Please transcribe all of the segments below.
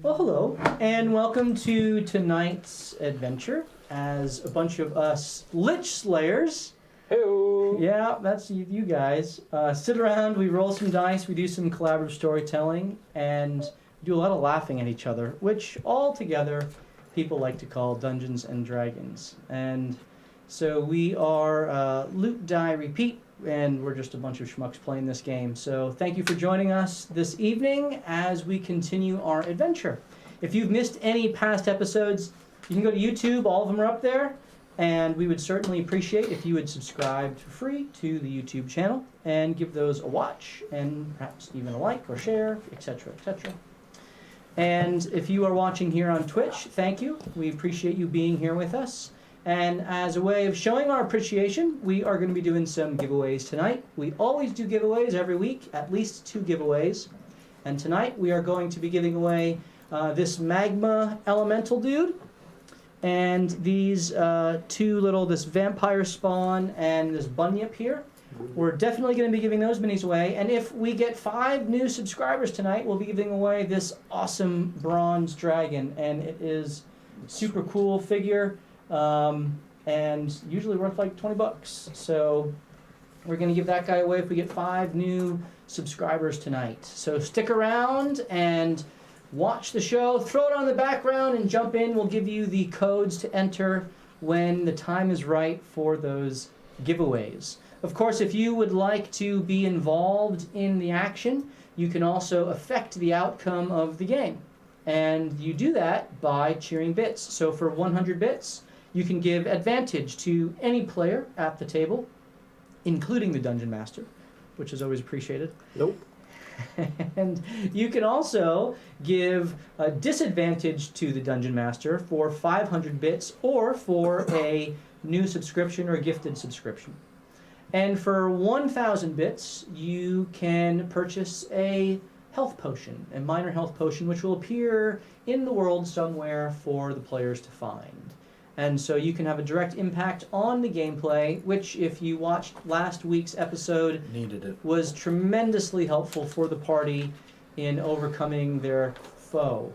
Well, hello, and welcome to tonight's adventure as a bunch of us Lich Slayers. Hey-o. Yeah, that's you guys. Sit around, we roll some dice, we do some collaborative storytelling, and do a lot of laughing at each other, which all together people like to call Dungeons and Dragons. And so we are Loot, Die, Repeat, and we're just a bunch of schmucks playing this game. So thank you for joining us this evening as we continue our adventure. If you've missed any past episodes, you can go to YouTube, all of them are up there, and we would certainly appreciate if you would subscribe for free to the YouTube channel and give those a watch and perhaps even a like or share, etc., etc. And if you are watching here on Twitch, thank you. We appreciate you being here with us. And as a way of showing our appreciation, we are going to be doing some giveaways tonight. We always do giveaways every week, at least 2 giveaways. And tonight we are going to be giving away this magma elemental dude and these 2 little, this vampire spawn and this bunyip here. We're definitely going to be giving those minis away. And if we get 5 new subscribers tonight, we'll be giving away this awesome bronze dragon. And it is a super cool figure. And usually worth like $20. So we're going to give that guy away if we get 5 new subscribers tonight. So stick around and watch the show. Throw it on the background and jump in. We'll give you the codes to enter when the time is right for those giveaways. Of course, if you would like to be involved in the action, you can also affect the outcome of the game. And you do that by cheering bits. So for 100 bits, you can give advantage to any player at the table, including the Dungeon Master, which is always appreciated. Nope. And you can also give a disadvantage to the Dungeon Master for 500 bits or for a new subscription or a gifted subscription. And for 1,000 bits, you can purchase a health potion, a minor health potion, which will appear in the world somewhere for the players to find. And so you can have a direct impact on the gameplay, which, if you watched last week's episode, was tremendously helpful for the party in overcoming their foe.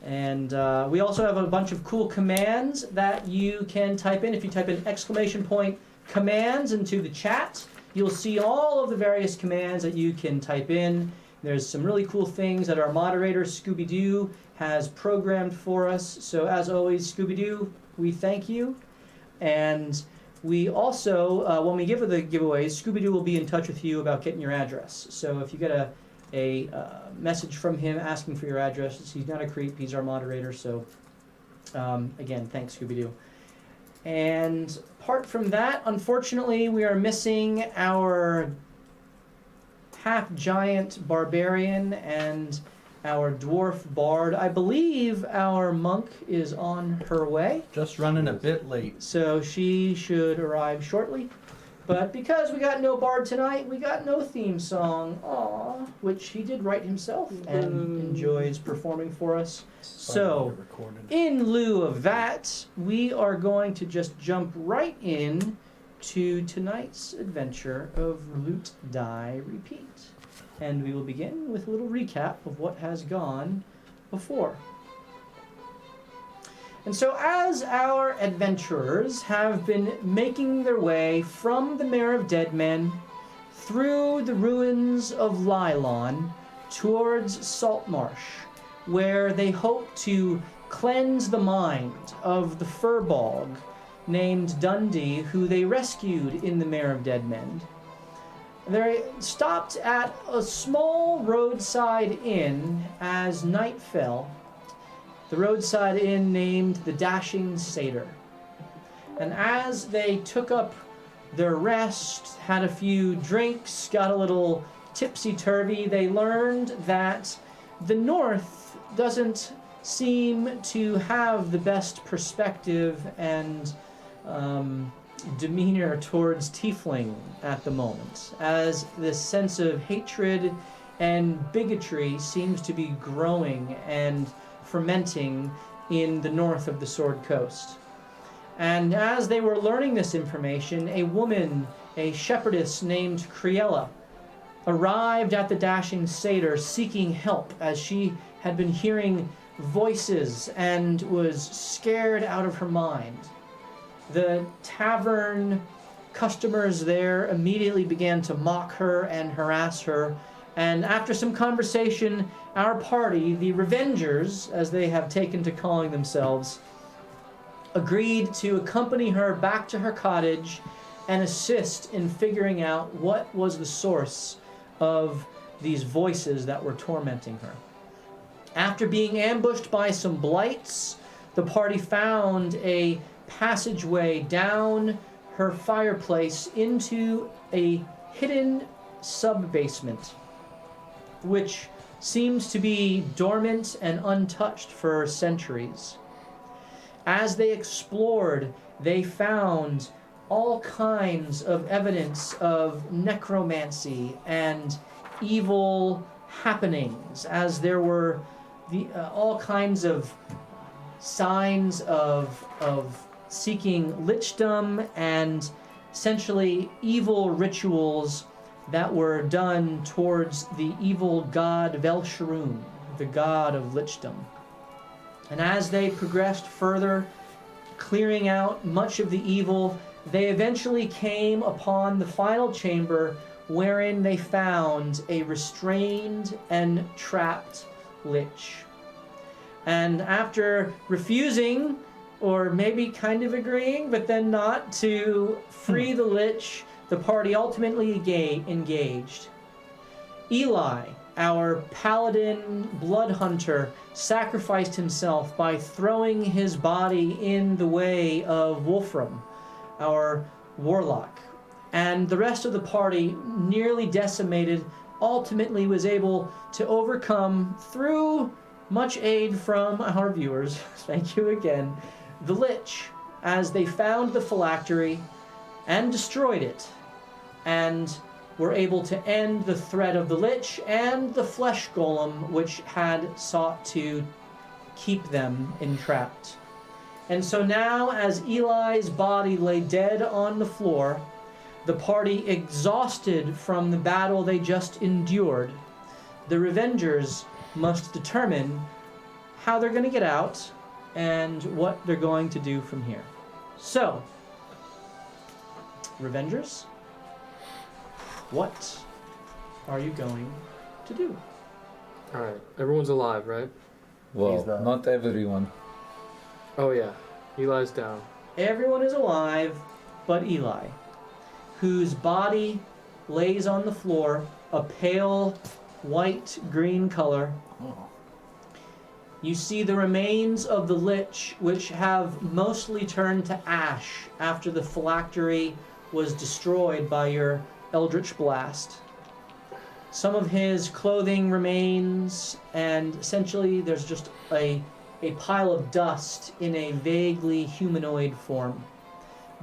And we also have a bunch of cool commands that you can type in. If you type in !commands into the chat, you'll see all of the various commands that you can type in. There's some really cool things that our moderator, Scooby-Doo, has programmed for us. So as always, Scooby-Doo, we thank you. And we also, when we give the giveaways, Scooby-Doo will be in touch with you about getting your address. So if you get a message from him asking for your address, he's not a creep, he's our moderator. So again, thanks, Scooby-Doo. And apart from that, unfortunately, we are missing our half-giant barbarian and our dwarf bard. I believe our monk is on her way. Just running a bit late. So she should arrive shortly. But because we got no bard tonight, we got no theme song, which he did write himself and enjoys performing for us. So, in lieu of that, we are going to just jump right in to tonight's adventure of Loot, Die, Repeat. And we will begin with a little recap of what has gone before. And so as our adventurers have been making their way from the Mare of Dead Men through the ruins of Lylon towards Saltmarsh, where they hope to cleanse the mind of the Furbog named Dundee, who they rescued in the Mare of Dead Men, they stopped at a small roadside inn as night fell. The roadside inn named the Dashing Satyr. And as they took up their rest, had a few drinks, got a little tipsy-turvy, they learned that the North doesn't seem to have the best perspective and demeanor towards tiefling at the moment, as this sense of hatred and bigotry seems to be growing and fermenting in the north of the Sword Coast. And as they were learning this information, a woman, a shepherdess named Criella, arrived at the dashing satyr seeking help as she had been hearing voices and was scared out of her mind. The tavern customers there immediately began to mock her and harass her, and after some conversation, our party, the Revengers, as they have taken to calling themselves, agreed to accompany her back to her cottage and assist in figuring out what was the source of these voices that were tormenting her. After being ambushed by some blights, the party found a passageway down her fireplace into a hidden sub-basement, which seems to be dormant and untouched for centuries. As they explored, they found all kinds of evidence of necromancy and evil happenings, as there were all kinds of signs of seeking lichdom and essentially evil rituals that were done towards the evil god Velsharoon, the god of lichdom. And as they progressed further, clearing out much of the evil, they eventually came upon the final chamber wherein they found a restrained and trapped lich. And after refusing, or maybe kind of agreeing, but then not, to free the lich, the party ultimately engaged. Eli, our paladin blood hunter, sacrificed himself by throwing his body in the way of Wolfram, our warlock. And the rest of the party, nearly decimated, ultimately was able to overcome, through much aid from our viewers, thank you again, the lich, as they found the phylactery and destroyed it, and were able to end the threat of the lich and the flesh golem, which had sought to keep them entrapped. And so now, as Eli's body lay dead on the floor, the party, exhausted from the battle they just endured, the Revengers must determine how they're going to get out and what they're going to do from here. So, Revengers, what are you going to do? Alright, everyone's alive, right? Well, not everyone. Oh yeah, Eli's down. Everyone is alive but Eli, whose body lays on the floor, a pale white-green color. Oh. You see the remains of the lich, which have mostly turned to ash after the phylactery was destroyed by your eldritch blast. Some of his clothing remains, and essentially there's just a pile of dust in a vaguely humanoid form.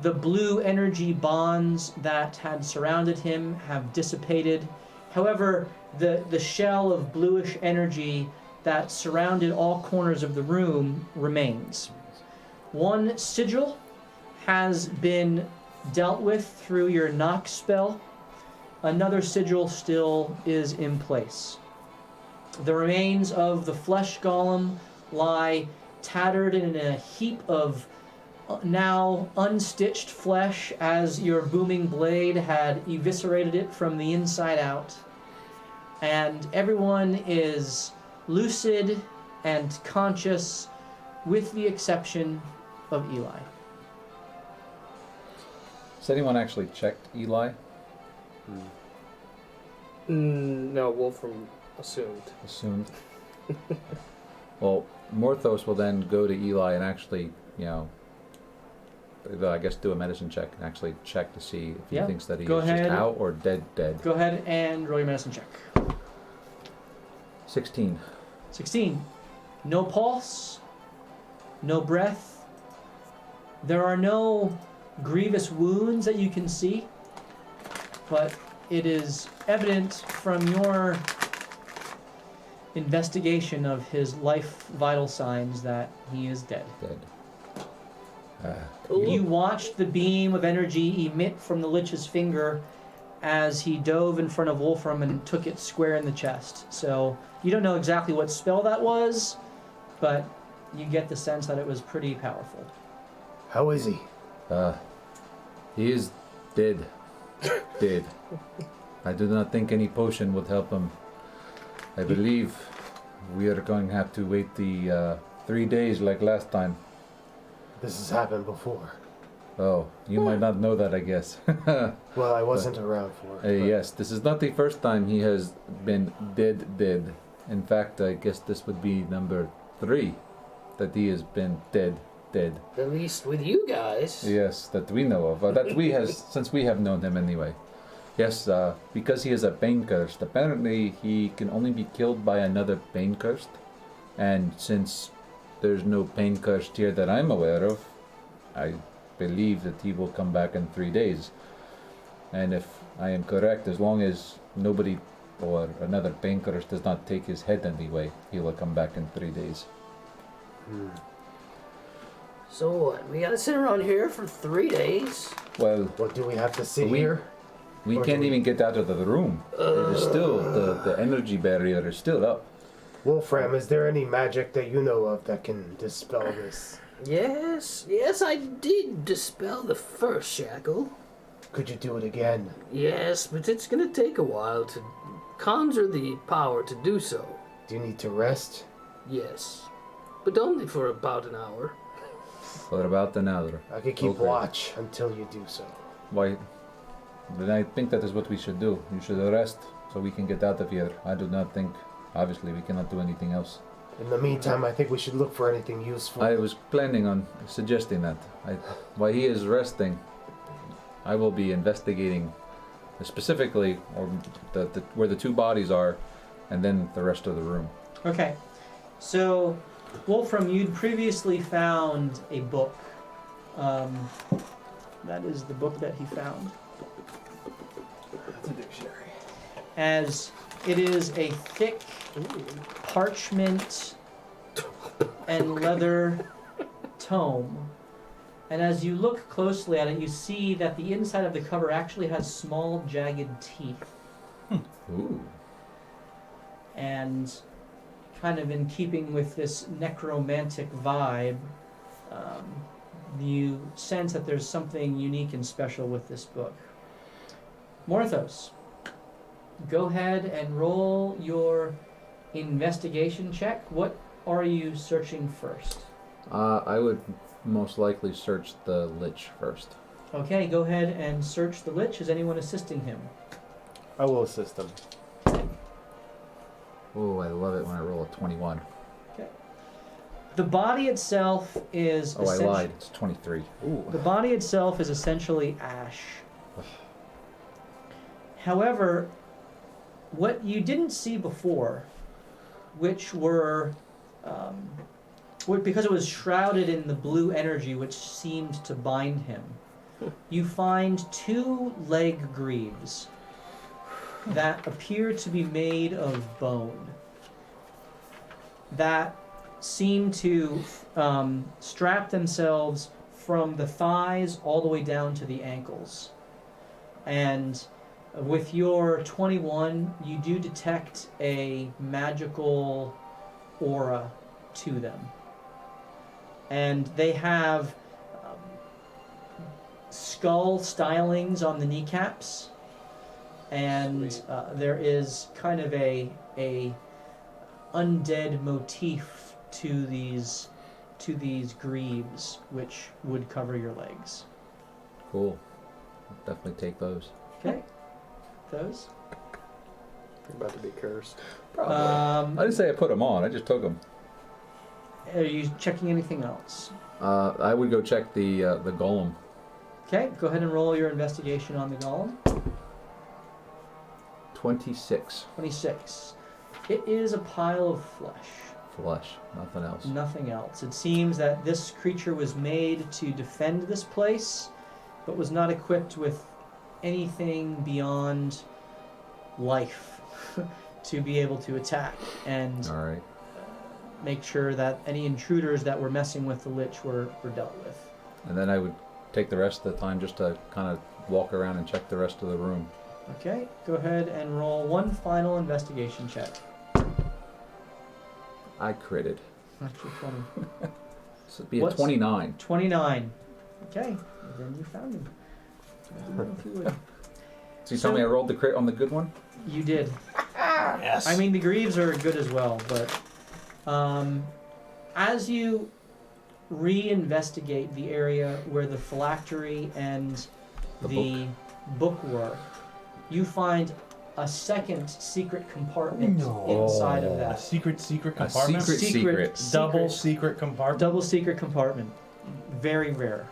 The blue energy bonds that had surrounded him have dissipated. However, the shell of bluish energy that surrounded all corners of the room remains. One sigil has been dealt with through your knock spell. Another sigil still is in place. The remains of the flesh golem lie tattered in a heap of now unstitched flesh, as your booming blade had eviscerated it from the inside out. And everyone is lucid and conscious, with the exception of Eli. Has anyone actually checked Eli? No, Wolfram assumed. Assumed. Well, Morthos will then go to Eli and actually, I guess do a medicine check and actually check to see if he thinks that he is just out or dead. Go ahead and roll your medicine check. 16. 16. No pulse, no breath. There are no grievous wounds that you can see, but it is evident from your investigation of his life vital signs that he is dead. Dead. You watched the beam of energy emit from the lich's finger as he dove in front of Wolfram and took it square in the chest. So you don't know exactly what spell that was, but you get the sense that it was pretty powerful. How is he? He is dead. Dead. I do not think any potion would help him. I believe we are going to have to wait the 3 days like last time. This has happened before. Oh, you might not know that, I guess. Well, I wasn't around for it. but Yes, this is not the first time he has been dead. In fact, I guess this would be number 3 that he has been dead. At least with you guys. Yes, that we know of. That we has since we have known him anyway. Yes, because he is a Bane cursed. Apparently, he can only be killed by another Bane cursed, and since there's no Bane cursed here that I'm aware of, I believe that he will come back in 3 days. And if I am correct, as long as nobody or another Bane curse does not take his head anyway, he will come back in 3 days. So what? We gotta sit around here for 3 days? Well, What do we have to sit We- here? we Or can't do we- even get out of the room. It is still the energy barrier is still up. Wolfram, is there any magic that you know of that can dispel this? Yes, I did dispel the first shackle. Could you do it again? Yes, but it's gonna take a while to conjure the power to do so. Do you need to rest? Yes, but only for about an hour. For about an hour. I could keep Okay. watch until you do so. Why? Then I think that is what we should do. You should rest so we can get out of here. I do not think, obviously, we cannot do anything else. In the meantime, I think we should look for anything useful. I was planning on suggesting that. While he is resting, I will be investigating specifically or where the 2 bodies are, and then the rest of the room. Okay, so Wolfram, you'd previously found a book. That is the book that he found. That's a dictionary. As it is a thick parchment and leather tome. And as you look closely at it, you see that the inside of the cover actually has small, jagged teeth. Ooh. And kind of in keeping with this necromantic vibe, you sense that there's something unique and special with this book. Morthos, go ahead and roll your investigation check. What are you searching first? I would most likely search the Lich first. Okay, go ahead and search the Lich. Is anyone assisting him? I will assist them. Oh, I love it when I roll a 21. The body itself is Oh, I lied. It's 23. Ooh. The body itself is essentially ash. However, what you didn't see before, which were, because it was shrouded in the blue energy which seemed to bind him, you find 2 leg greaves that appear to be made of bone, that seem to strap themselves from the thighs all the way down to the ankles. And with your 21, you do detect a magical aura to them. And they have skull stylings on the kneecaps, and there is kind of a undead motif to these greaves, which would cover your legs. Cool. I'll definitely take those. Okay, those. You're about to be cursed. I didn't say I put them on. I just took them. Are you checking anything else? I would go check the golem. Okay, go ahead and roll your investigation on the golem. 26. 26. It is a pile of flesh. Flesh. Nothing else. Nothing else. It seems that this creature was made to defend this place, but was not equipped with anything beyond life to be able to attack and All right. make sure that any intruders that were messing with the Lich were dealt with. And then I would take the rest of the time just to kind of walk around and check the rest of the room. Okay, go ahead and roll one final investigation check. I critted. Actually, 20. So it'd be What's- a 29. 29. Okay, then you found him. I didn't know if you would. So you tell me I rolled the crit on the good one? You did. Yes. I mean, the Greaves are good as well, but as you reinvestigate the area where the phylactery and The book were, you find a second secret compartment No. inside of A that. secret A compartment? secret. Double secret compartment? Double secret compartment. Very rare.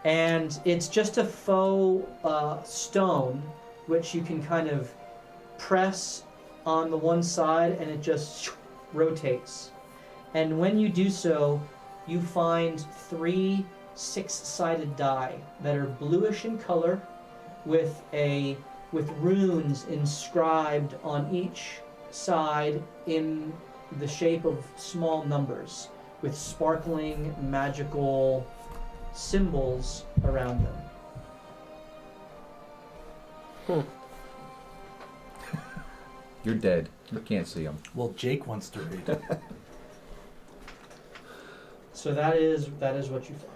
And it's just a faux stone, which you can kind of press on the one side and it just rotates. And when you do so, you find 3 6-sided die that are bluish in color with runes inscribed on each side in the shape of small numbers with sparkling magical symbols around them. You're dead. You can't see them. Well, Jake wants to read. So that is what you find.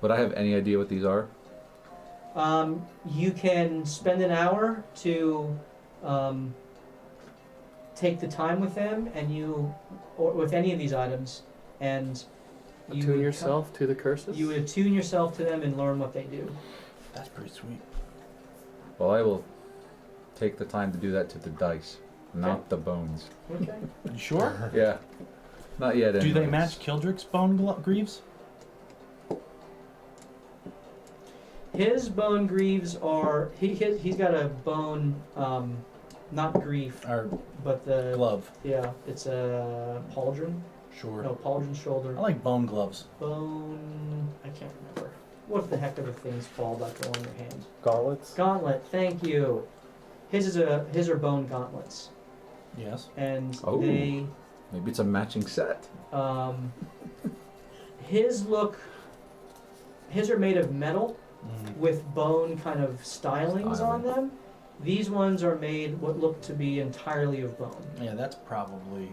Would I have any idea what these are? You can spend an hour to take the time with them, or with any of these items, and you Attune would yourself to the curses. You would attune yourself to them and learn what they do. That's pretty sweet. Well, I will take the time to do that to the dice, not the bones. Okay. You sure? Yeah. Not yet. Do they anyways. match Kildrick's bone greaves? His bone greaves are he's got a bone, not grief, Or but the glove? it's a pauldron. Sure. No, pauldron shoulder. I like bone gloves. Bone. I can't remember. What the heck are the things called that go on your hand? Gauntlets. Gauntlet. Thank you. His are bone gauntlets, Yes. and Oh. they Maybe it's a matching set. his are made of metal with bone kind of stylings on Styling. them. These ones are made what look to be entirely of bone. Yeah, that's probably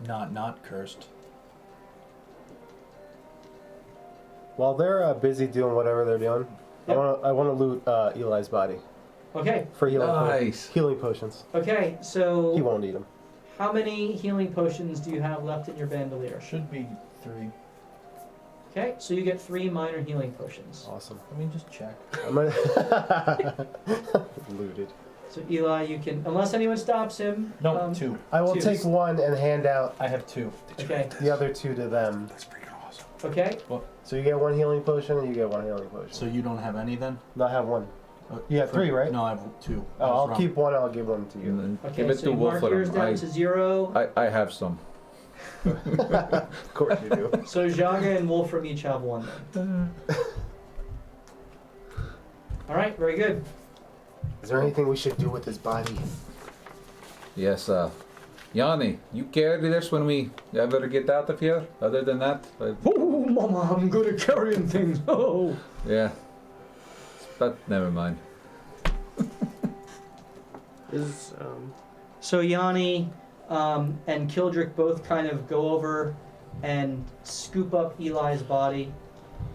not cursed. While they're busy doing whatever they're doing, Yep. I want to loot Eli's body Okay, for healing Nice. healing potions. okay, He so won't need them. how many healing potions do you have left in your bandolier? Should be 3. Okay, so you get 3 minor healing potions. Awesome. Let me just check. I'm gonna looted. So Eli, you can, unless anyone stops him. No, 2. I will Two. take one and hand out I have 2. Okay, the other 2 to them. That's freaking awesome. okay. So you get 1 healing potion and you get 1 healing potion. So you don't have any then? No, I have 1. You have 3, right? No, I have 2. Oh, I'll keep 1. I'll give 1 to you. And then Okay, give it so to you mark yours Wolfram. down to 0. I have some. Of course you do. So Jaga and Wolfram each have 1 then. Alright, very good. Is there anything we should do with his body? Yes, Yanni, you carry this when we ever get out of here? Other than that, Oh, Mama, I'm good at carrying things. Oh. yeah. But never mind. Is So Yanni and Kildrick both kind of go over and scoop up Eli's body.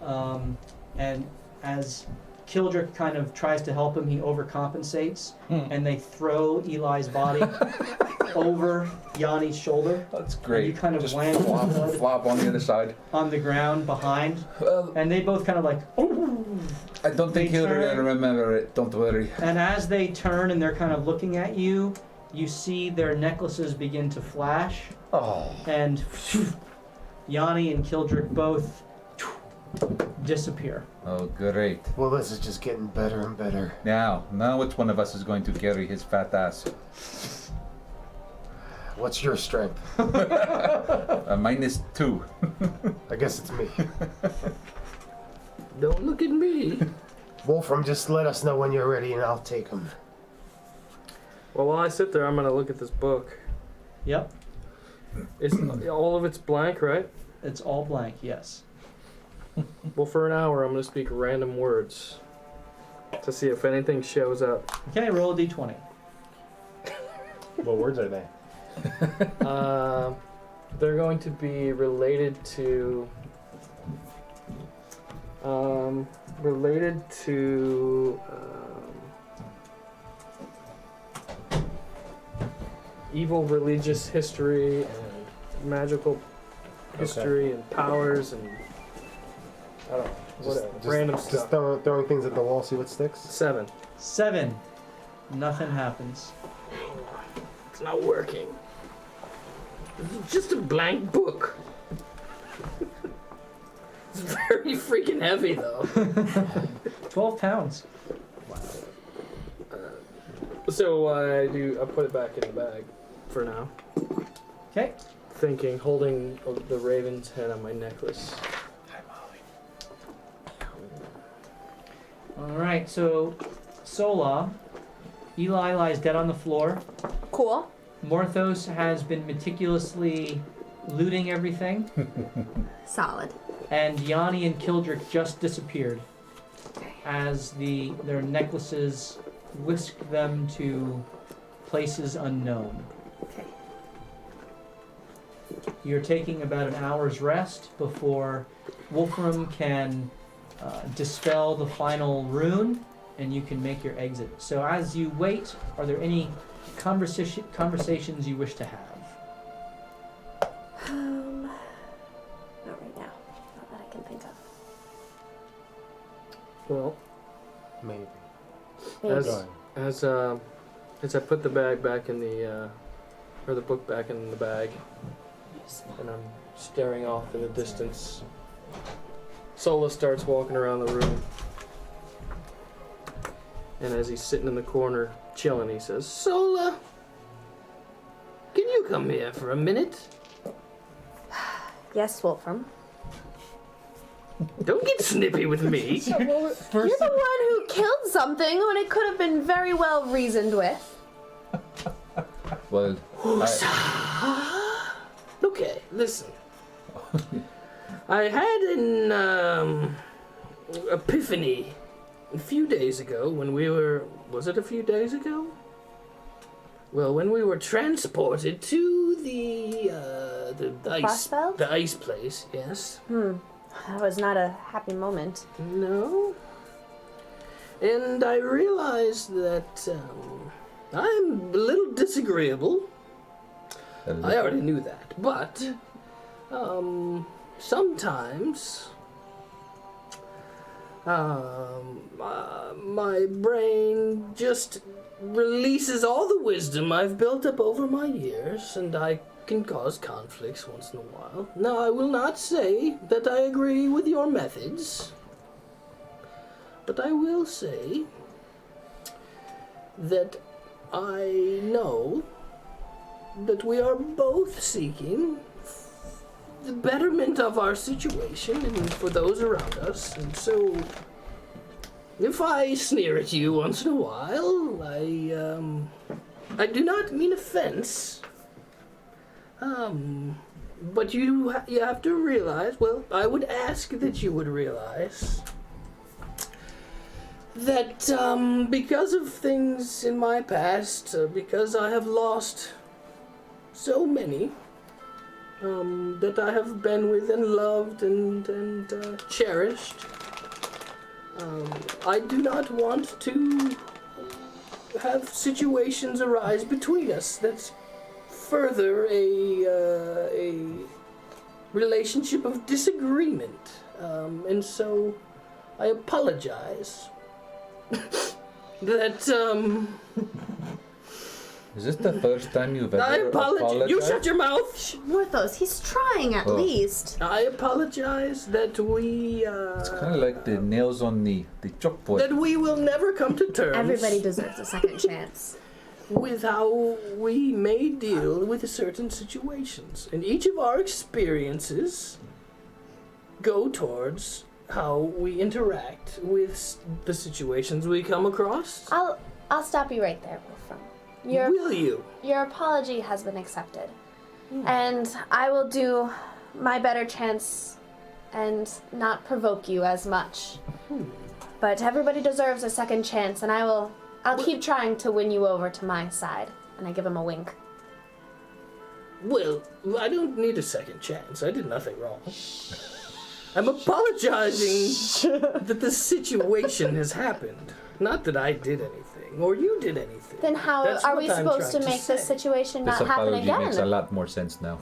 And as Kildrick kind of tries to help him, he overcompensates. And they throw Eli's body over Yanni's shoulder That's And great. you kind of Just land flop, on the- flop on the other side. on the ground behind. Well, And they both kind of like, oh! I don't think They he'll turn- remember it. Don't worry. And as they turn and they're kind of looking at you, you see their necklaces begin to flash. Oh. And Yanni and Kildrick both disappear. Oh, great. Well, this is just getting better and better. Now which one of us is going to carry his fat ass? What's your strength? -2. I guess it's me. Don't look at me. Wolfram, just let us know when you're ready and I'll take him. well, while I sit there, I'm gonna look at this book. Yep, It's all of it's blank, right? it's all blank, yes. Well, for an hour, I'm gonna speak random words. to see if anything shows up. Okay, roll a d20. What words are they? They're going to be related to evil religious history and magical history and powers and I don't know, whatever, random Just stuff. throwing things at the wall, see what sticks. 7. 7. Nothing happens. It's not working. It's just a blank book. It's very freaking heavy, though. 12 pounds. So I put it back in the bag for now. Okay. Thinking, holding the raven's head on my necklace. Alright, so Sola, Eli lies dead on the floor. Cool. Morthos has been meticulously looting everything. Solid. And Yanni and Kildrick just disappeared as their necklaces whisk them to places unknown. Okay. You're taking about an hour's rest before Wolfram can dispel the final rune and you can make your exit. So as you wait, are there any conversations you wish to have? Not right now. Not that I can think of. Well, Maybe. as Go as I put the bag back in the or the book back in the bag, and I'm staring off in the distance, Sola starts walking around the room, and as he's sitting in the corner chilling, he says, Sola, can you come here for a minute? Yes, Wolfram. Don't get snippy with me. You're the one who killed something when it could have been very well reasoned with. Well, Okay, listen. I had an epiphany a few days ago when we were... Was it a few days ago? Well, when we were transported to the ice... Frostbelt? The ice place, yes. That was not a happy moment. No. And I realized that I'm a little disagreeable. I already knew that, but sometimes my brain just releases all the wisdom I've built up over my years, and I can cause conflicts once in a while. Now, I will not say that I agree with your methods, but I will say that I know that we are both seeking the betterment of our situation and for those around us. And so, if I sneer at you once in a while, I do not mean offense. But you have to realize, well, I would ask that you would realize that because of things in my past, because I have lost so many that I have been with and loved and cherished, I do not want to have situations arise between us that further a relationship of disagreement, and so I apologize that Is this the first time you've ever I apologize. You shut your mouth. Morthos, he's trying at Oh. least. I apologize that we It's kind of like the nails on the chalkboard. that we will never come to terms. Everybody deserves a second chance. With how we may deal with certain situations. And each of our experiences go towards how we interact with the situations we come across. I'll stop you right there, Wolfram. Will you? Your apology has been accepted. And I will do my better chance and not provoke you as much. But everybody deserves a second chance, and I'll keep trying to win you over to my side. And I give him a wink. Well, I don't need a second chance. I did nothing wrong. I'm apologizing that the situation has happened. Not that I did anything, or you did anything. Then how That's are what we I'm supposed to trying make say. this situation This not happen apology makes a again? lot more sense now.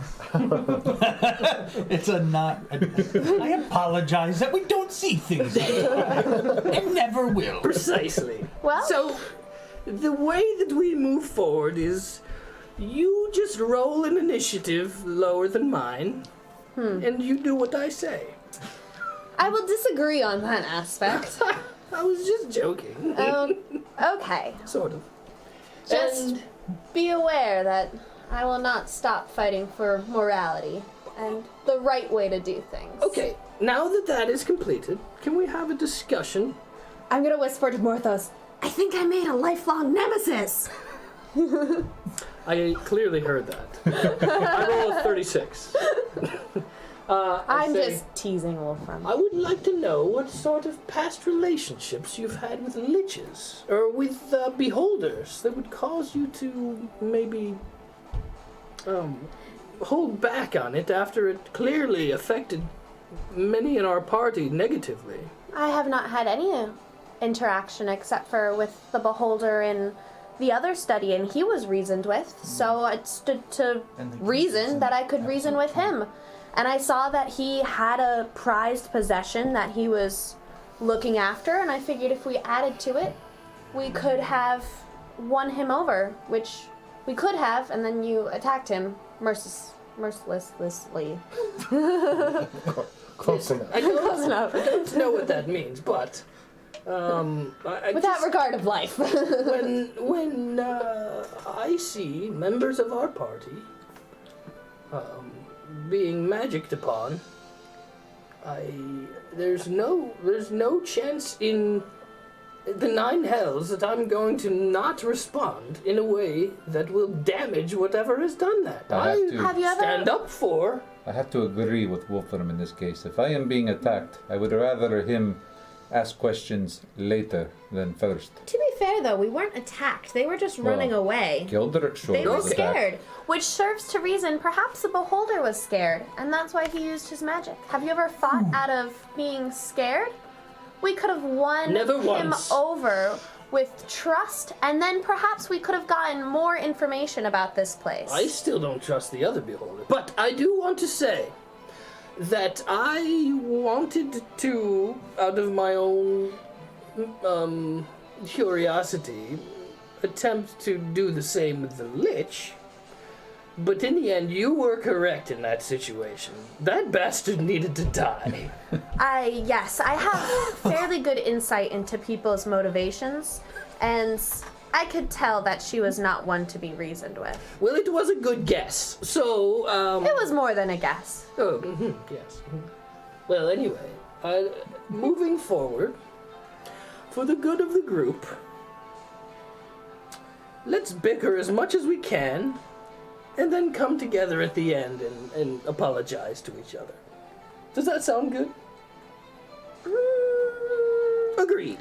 It's I apologize that we don't see things like that. And never will. Precisely. Well- So, the way that we move forward is you just roll an initiative lower than mine, and you do what I say. I will disagree on that aspect. I was just joking. Okay. Sort of. Just And be aware that I will not stop fighting for morality and the right way to do things. okay, now that that is completed, can we have a discussion? I'm gonna whisper to Morthos, I think I made a lifelong nemesis. I clearly heard that. I roll a 36. I'm say- just teasing Wolfram. I would like to know what sort of past relationships you've had with liches, or with beholders, that would cause you to maybe hold back on it after it clearly affected many in our party negatively. I have not had any interaction except for with the beholder in the other study, and he was reasoned with, so it stood to And the reason that I could reason with him. And I saw that he had a prized possession that he was looking after, and I figured if we added to it, we could have won him over, which we could have, and then you attacked him mercilessly. Close enough. I Close enough. don't know what that means, but With that regard of life. when I see members of our party being magicked upon, there's no chance in the nine hells that I'm going to not respond in a way that will damage whatever has done that. I have to- Have you ever? stand up for. I have to agree with Wolfram in this case. If I am being attacked, I would rather him ask questions later than first. To be fair, though, we weren't attacked. They were just running away. Gilderic sure They were was attacked. scared, which serves to reason perhaps the beholder was scared, and that's why he used his magic. Have you ever fought out of being scared? We could have won Never him once. over with trust, and then perhaps we could have gotten more information about this place. I still don't trust the other beholder. But I do want to say that I wanted to, out of my own curiosity, attempt to do the same with the Lich. But in the end, you were correct in that situation. That bastard needed to die. Yes, I have fairly good insight into people's motivations, and I could tell that she was not one to be reasoned with. Well, it was a good guess. So, It was more than a guess. Oh, yes. Well, anyway, moving forward, for the good of the group, let's bicker as much as we can, and then come together at the end and apologize to each other. Does that sound good? Agreed.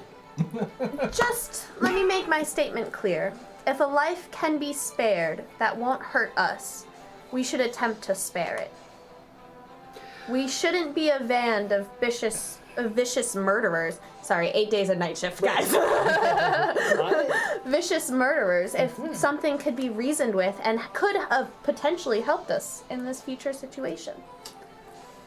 Just let me make my statement clear. If a life can be spared that won't hurt us, we should attempt to spare it. We shouldn't be a band of vicious murderers. Sorry, 8 days of night shift, guys. Vicious murderers. If something could be reasoned with and could have potentially helped us in this future situation.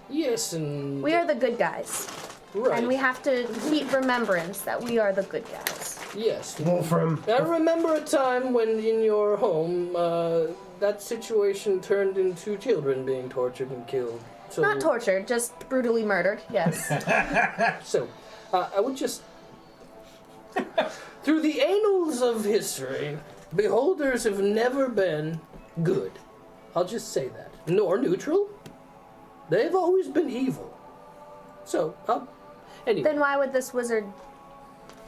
Yes, and... We are the good guys. Right. And we have to keep remembrance that we are the good guys. Yes. Wolfram. I remember a time when in your home, that situation turned into children being tortured and killed. So, Not tortured, just brutally murdered, yes. So, I would just... Through the annals of history, beholders have never been good. I'll just say that. Nor neutral. They've always been evil. So, anyway. Then why would this wizard,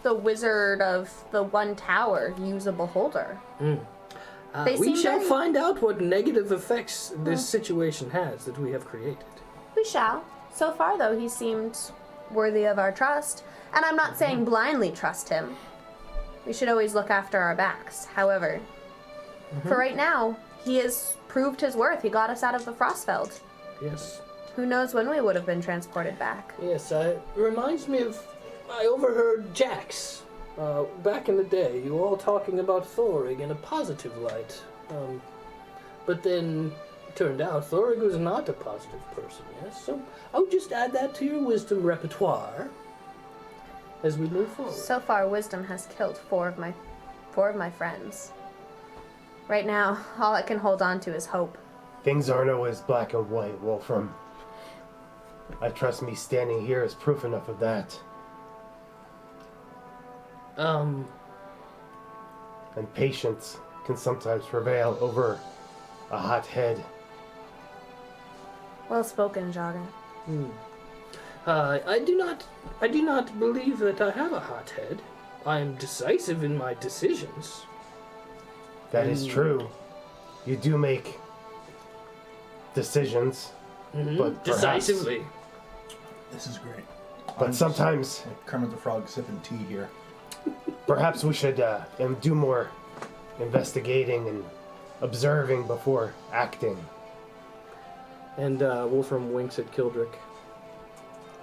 the wizard of the one tower, use a beholder? They We seem shall very- find out what negative effects this situation has that we have created. We shall. So far, though, he seemed worthy of our trust. And I'm not saying blindly trust him. We should always look after our backs. However, for right now, he has proved his worth. He got us out of the Frostfeld. Yes. Who knows when we would have been transported back. Yes, it reminds me of... I overheard Jax back in the day. You all talking about Thorig in a positive light. But then it turned out Thorig was not a positive person, yes? So I would just add that to your wisdom repertoire as we move forward. So far, wisdom has killed four of my friends. Right now, all I can hold on to is hope. Things aren't always black and white, Wolfram. I trust me standing here is proof enough of that. And patience can sometimes prevail over a hot head. Well spoken, Jaga. I do not believe that I have a hot head. I am decisive in my decisions. That is true. You do make decisions, but perhaps, Decisively. This is great. but sometimes, Like Kermit the Frog sipping tea here. perhaps we should do more investigating and observing before acting. And Wolfram winks at Kildrick.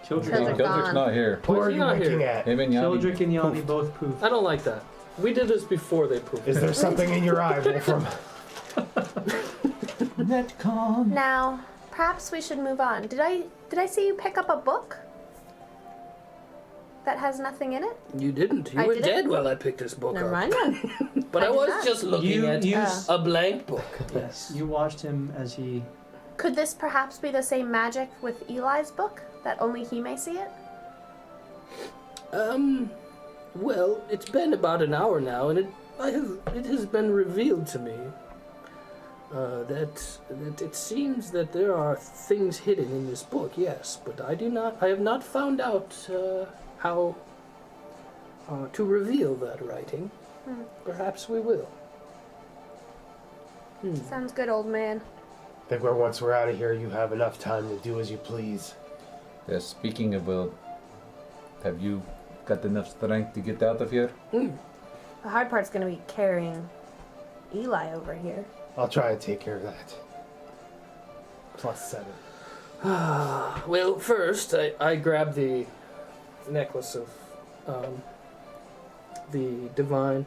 Children, Because they're Gildrick's gone. not here. Who Why is are he you not winking here? at? Him and Yanni. Childrick and Yanni both poofed. I don't like that. We did this before they poofed. Is there something in your eye, Wolfram? Retcon. Now, perhaps we should move on. Did I see you pick up a book that has nothing in it? You didn't. You I were didn't? dead while I picked this book Never up. mind then. But I I did was not. just looking at You a blank book. Yes, you watched him as he. Could this perhaps be the same magic with Eli's book, that only he may see it? Well, it's been about an hour now, and it has been revealed to me that it seems that there are things hidden in this book. Yes, but I have not found out how to reveal that writing. Perhaps we will. Sounds good, old man. I think once we're out of here, you have enough time to do as you please. Yes, speaking of will, have you got enough strength to get out of here? The hard part's gonna be carrying Eli over here. I'll try and take care of that. +7. Well, first I grab the necklace of the divine,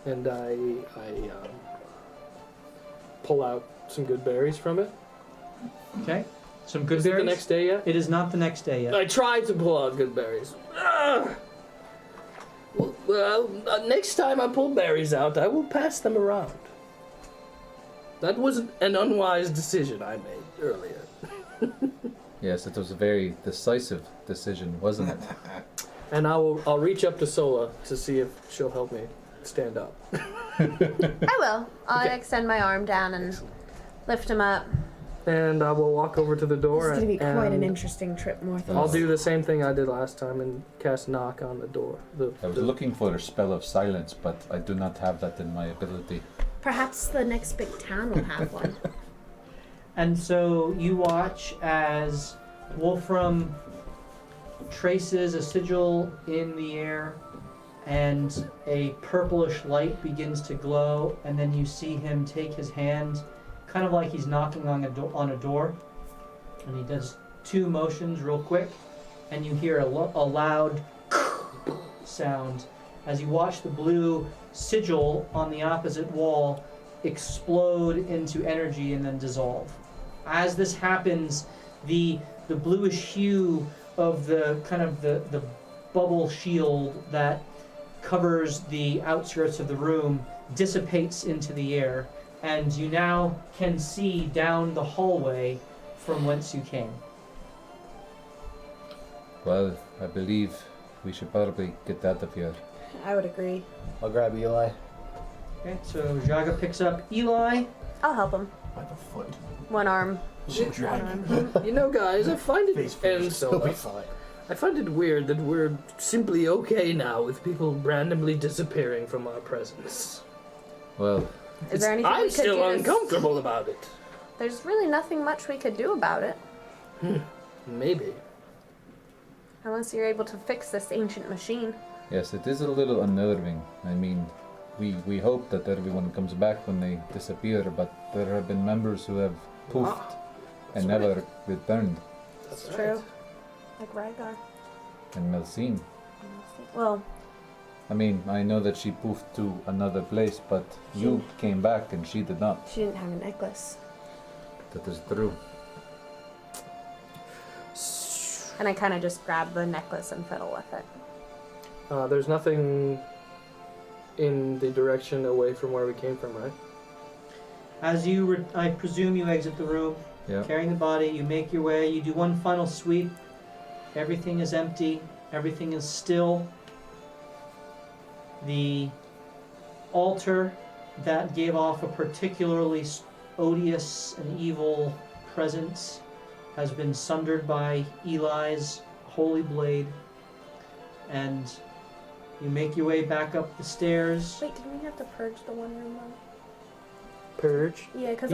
and I pull out some good berries from it. Okay, some good Is it berries. the next day yet? It is not the next day yet. I tried to pull out good berries. Well, next time I pull berries out, I will pass them around. That was an unwise decision I made earlier. Yes, it was a very decisive decision, wasn't it? And I'll reach up to Sola to see if she'll help me stand up. I will. I'll extend my arm down and lift him up. And I will walk over to the door. This is gonna be quite an and interesting trip, Morthos. I'll do the same thing I did last time and cast knock on the door. I was looking for a spell of silence, but I do not have that in my ability. Perhaps the next big town will have one. And so you watch as Wolfram traces a sigil in the air, and a purplish light begins to glow, and then you see him take his hand, kind of like he's knocking on a door, and he does two motions real quick, and you hear a loud sound as you watch the blue sigil on the opposite wall explode into energy and then dissolve. As this happens, the bluish hue of the kind of the bubble shield that covers the outskirts of the room dissipates into the air, and you now can see down the hallway from whence you came. Well, I believe we should probably get out of here. I would agree. I'll grab Eli. Okay, so Jaga picks up Eli. I'll help him. By the foot. One arm. Should drag him. You know, guys, I find it Face and first. so He'll be fine. I find it weird that we're simply okay now with people randomly disappearing from our presence. Well, Is there anything I'm we could still do to uncomfortable about it. There's really nothing much we could do about it. Maybe. Unless you're able to fix this ancient machine. Yes, it is a little unnerving. I mean, we hope that everyone comes back when they disappear, but there have been members who have poofed and never returned. That's true. Like Rygar. And Melcine. Well, I mean, I know that she poofed to another place, but you came back and she did not. she didn't have a necklace. That is true. And I kind of just grab the necklace and fiddle with it. There's nothing in the direction away from where we came from, right? As you, I presume you exit the room, Yeah. carrying the body, you make your way, you do one final sweep. Everything is empty, everything is still. The altar that gave off a particularly odious and evil presence has been sundered by Eli's holy blade, and you make your way back up the stairs. Wait, did we have to purge the one room though? Purge. Yeah, because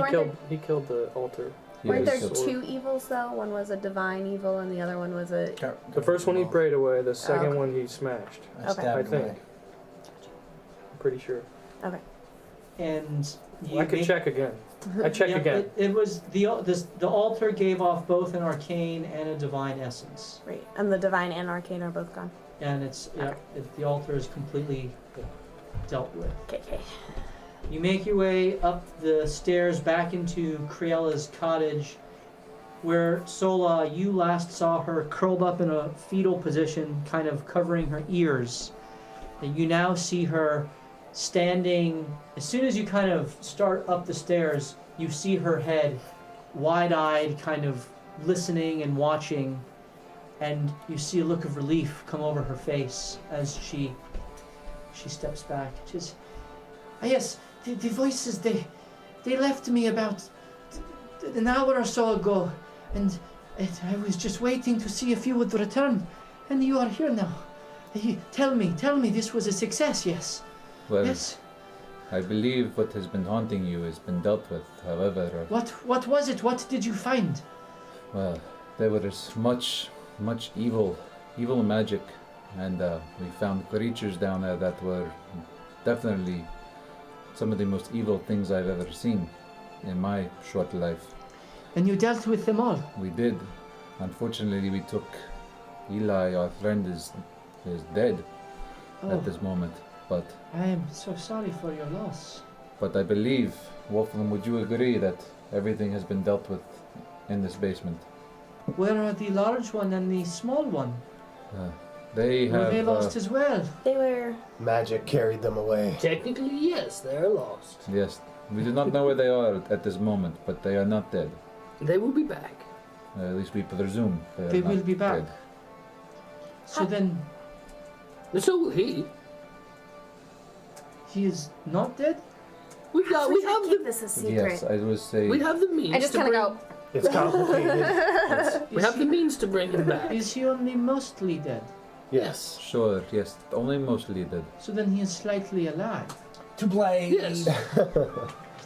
He killed the altar. weren't there Yes. two evils though? One was a divine evil and the other one was a... The first one he prayed away. The second okay. one he smashed. Okay. stabbed I think. away. I'm pretty sure. Okay. And you I could make- check again. I check Yeah, again. It was the altar gave off both an arcane and a divine essence, Right. And the divine and arcane are both gone. and it's the altar is completely dealt with. Okay. You make your way up the stairs back into Creella's cottage, where Sola, you last saw her curled up in a fetal position, kind of covering her ears. And you now see her standing. As soon as you kind of start up the stairs, you see her head, wide-eyed, kind of listening and watching, and you see a look of relief come over her face as she steps back. Just, yes, the voices, they left me about an hour or so ago, and I was just waiting to see if you would return, and you are here now. Tell me, this was a success, yes? Well, Yes. I believe what has been haunting you has been dealt with. However, What was it? What did you find? well, there was much evil magic, and we found creatures down there that were definitely some of the most evil things I've ever seen in my short life. And you dealt with them all? We did. Unfortunately, we took Eli, our friend, is dead at this moment. But I am so sorry for your loss. I believe, Wolfram, would you agree that everything has been dealt with in this basement? Where are the large one and the small one? They Were have. they lost as well? They were... Magic carried them away. Technically, yes, they're lost. Yes, we do not know where they are at this moment, but they are not dead. They will be back. At least we presume they are They not will be back. dead. So then, So will he. he is not dead? We have keep this a secret. Yes, I would say. we have the means. I just to kind of bring, go... It's complicated. We have the means to bring him back. Is he only mostly dead? Yes. Sure, yes, only mostly dead. So then he is slightly alive. To blade. Yes.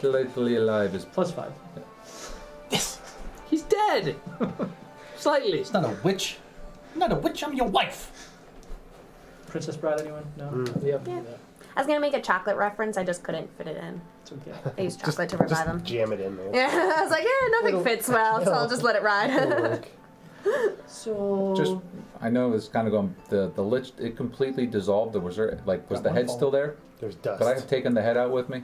Slightly alive is. +5. Yes. He's dead. Slightly. It's not a witch. I'm not a witch, I'm your wife. Princess Bride, anyone? No? Yep. Yeah. I was going to make a chocolate reference, I just couldn't fit it in. It's okay. I used chocolate to revive them. Jam it in there. Yeah, I was like, nothing fits well, so I'll just let it It'll ride. work. So... Just, I know it's kind of going. The lich, it completely dissolved. Or was there was the head still there? There's dust. Could I have taken the head out with me?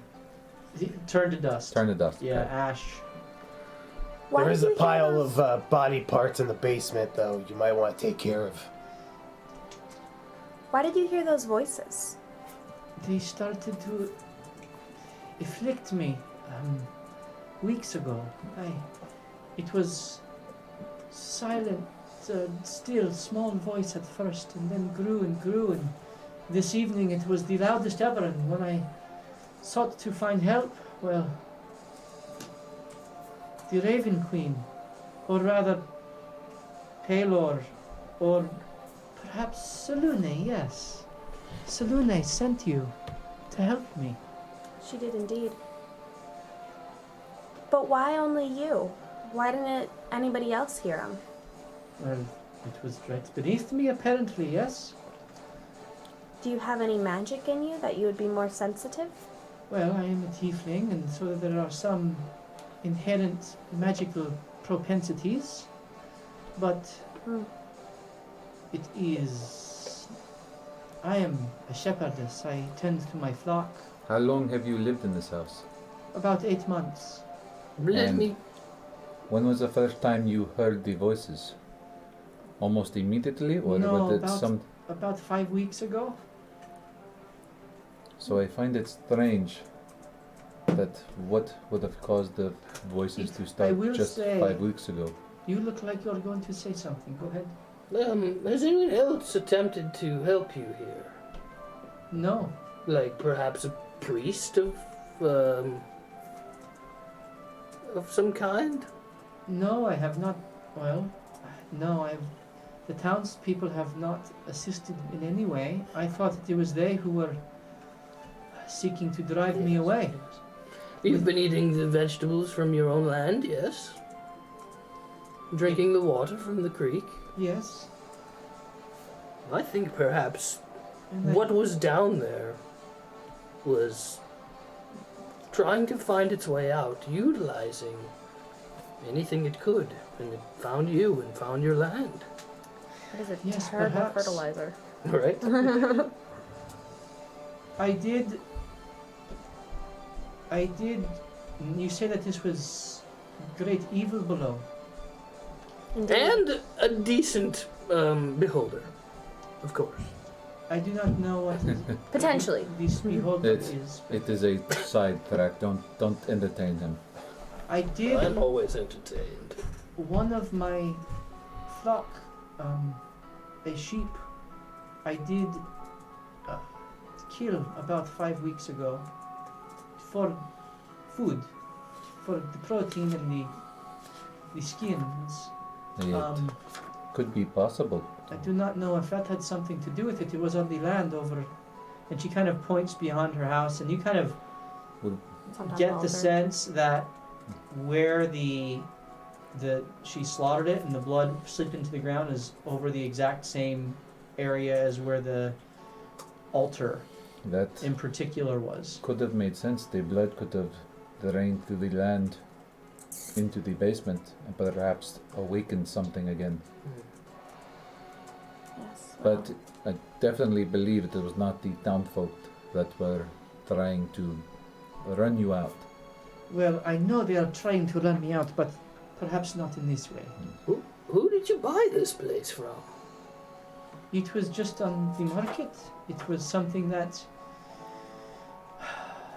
Turn to dust. Turn to dust. Yeah, okay. ash. Why There is did a you hear pile those? of body parts in the basement, though, you might want to take care of. Why did you hear those voices? They started to afflict me weeks ago. It was silent, still, small voice at first, and then grew and grew, and this evening it was the loudest ever, and when I sought to find help, well, the Raven Queen, or rather, Pelor, or perhaps Salune, yes. Salune sent you to help me. She did indeed. But why only you? Why didn't anybody else hear him? Well, It was right beneath me, apparently, yes? Do you have any magic in you that you would be more sensitive? Well, I am a tiefling, and so there are some inherent magical propensities, but it is... I am a shepherdess. I tend to my flock. How long have you lived in this house? About 8 months. Let And- me. When was the first time you heard the voices? Almost immediately, or No, was it about- some? About 5 weeks ago. So I find it strange that what would have caused the voices to I start will just say- 5 weeks ago. You look like you're going to say something. Go ahead. Has anyone else attempted to help you here? No. Like perhaps a priest of some kind? No, I have not. Well, no, I've. The townspeople have not assisted in any way. I thought it was they who were seeking to drive me away. You've been eating the vegetables from your own land, yes? Drinking the water from the creek? Yes. I think perhaps And I- what was down there was trying to find its way out, utilizing anything it could, and it found you and found your land. That is a Yes, terrible perhaps. fertilizer. Right? I did. You say that this was great evil below. Indeed. And a decent beholder, of course. I do not know what Potentially. this beholder It's- is. It is a sidetrack. Don't entertain him. I did. I'm always entertained. One of my flock, a sheep, I did kill about 5 weeks ago for food, for the protein and the skins. It could be possible. I do not know if that had something to do with it. It was on the land over, and she kind of points beyond her house, and you kind of Sometimes get the alter. sense that where she slaughtered it and the blood slipped into the ground is over the exact same area as where the altar That in particular was. could have made sense. The blood could have drained through the land into the basement and perhaps awakened something again. Yes. But I definitely believe it was not the townfolk that were trying to run you out. Well, I know they are trying to run me out, but perhaps not in this way. Who did you buy this place from? It was just on the market. It was something that,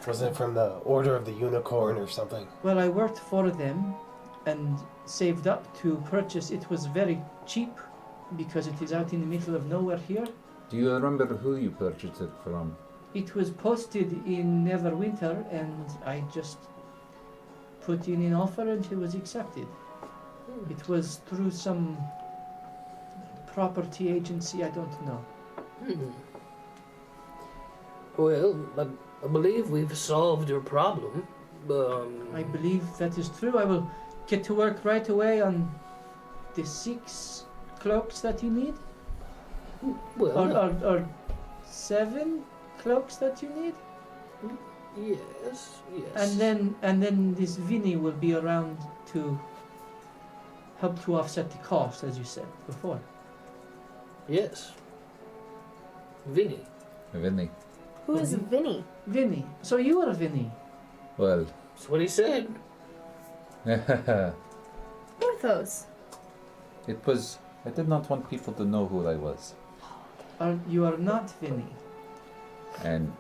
Was it from the Order of the Unicorn or something? well, I worked for them and saved up to purchase. It was very cheap because it is out in the middle of nowhere here. Do you remember who you purchased it from? It was posted in Neverwinter, and I just put in an offer and it was accepted. It was through some property agency, I don't know. Well, I believe we've solved your problem. I believe that is true. I will get to work right away on the 6 cloaks that you need, well, or 7 cloaks that you need, yes. and then this Vinny will be around to help to offset the cost, as you said before. Yes. Vinny. Vinny. Who is Vinny? Vinny. So you are Vinny. Well, That's what he said. Porthos. it was. I did not want people to know who I was. You are not Vinny. And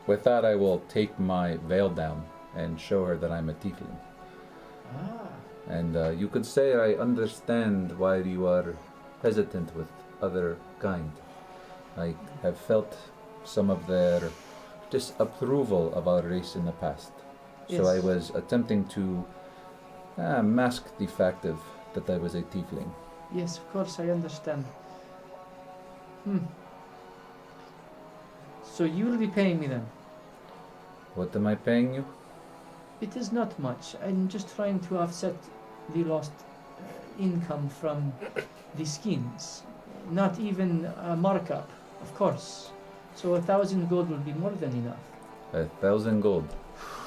with that, I will take my veil down and show her that I'm a tiefling. Ah. And you could say I understand why you are hesitant with other kind. I have felt some of their disapproval of our race in the past. So I Yes. was attempting to mask the fact of that I was a tiefling. Yes, of course, I understand. So you will be paying me then? What am I paying you? It is not much. I'm just trying to offset the lost income from the skins. Not even a markup, of course. So 1,000 gold will be more than enough. 1,000 gold.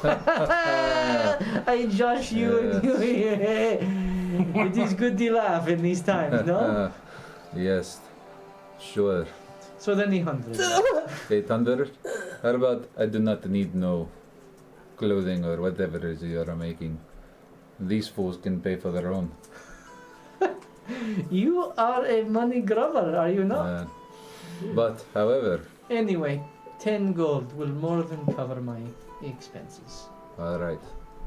I josh you and you. It is good to laugh in these times, no? Yes, sure. So then 800. 800? How about I do not need no clothing or whatever it is you are making. These fools can pay for their own. You are a money grubber, are you not? But, however, Anyway, 10 gold will more than cover my expenses. alright.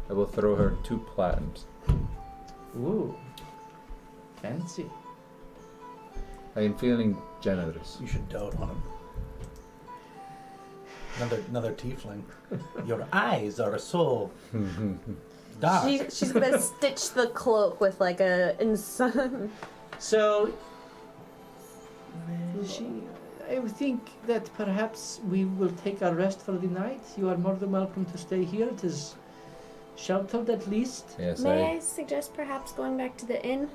I will throw her 2 platinums. Ooh. Fancy. I am feeling generous. You should dote on him. Another tiefling. Your eyes are so dark. She's gonna stitch the cloak with like a So, I would think that perhaps we will take a rest for the night. You are more than welcome to stay here. It is sheltered at least. Yes, May I suggest perhaps going back to the inn?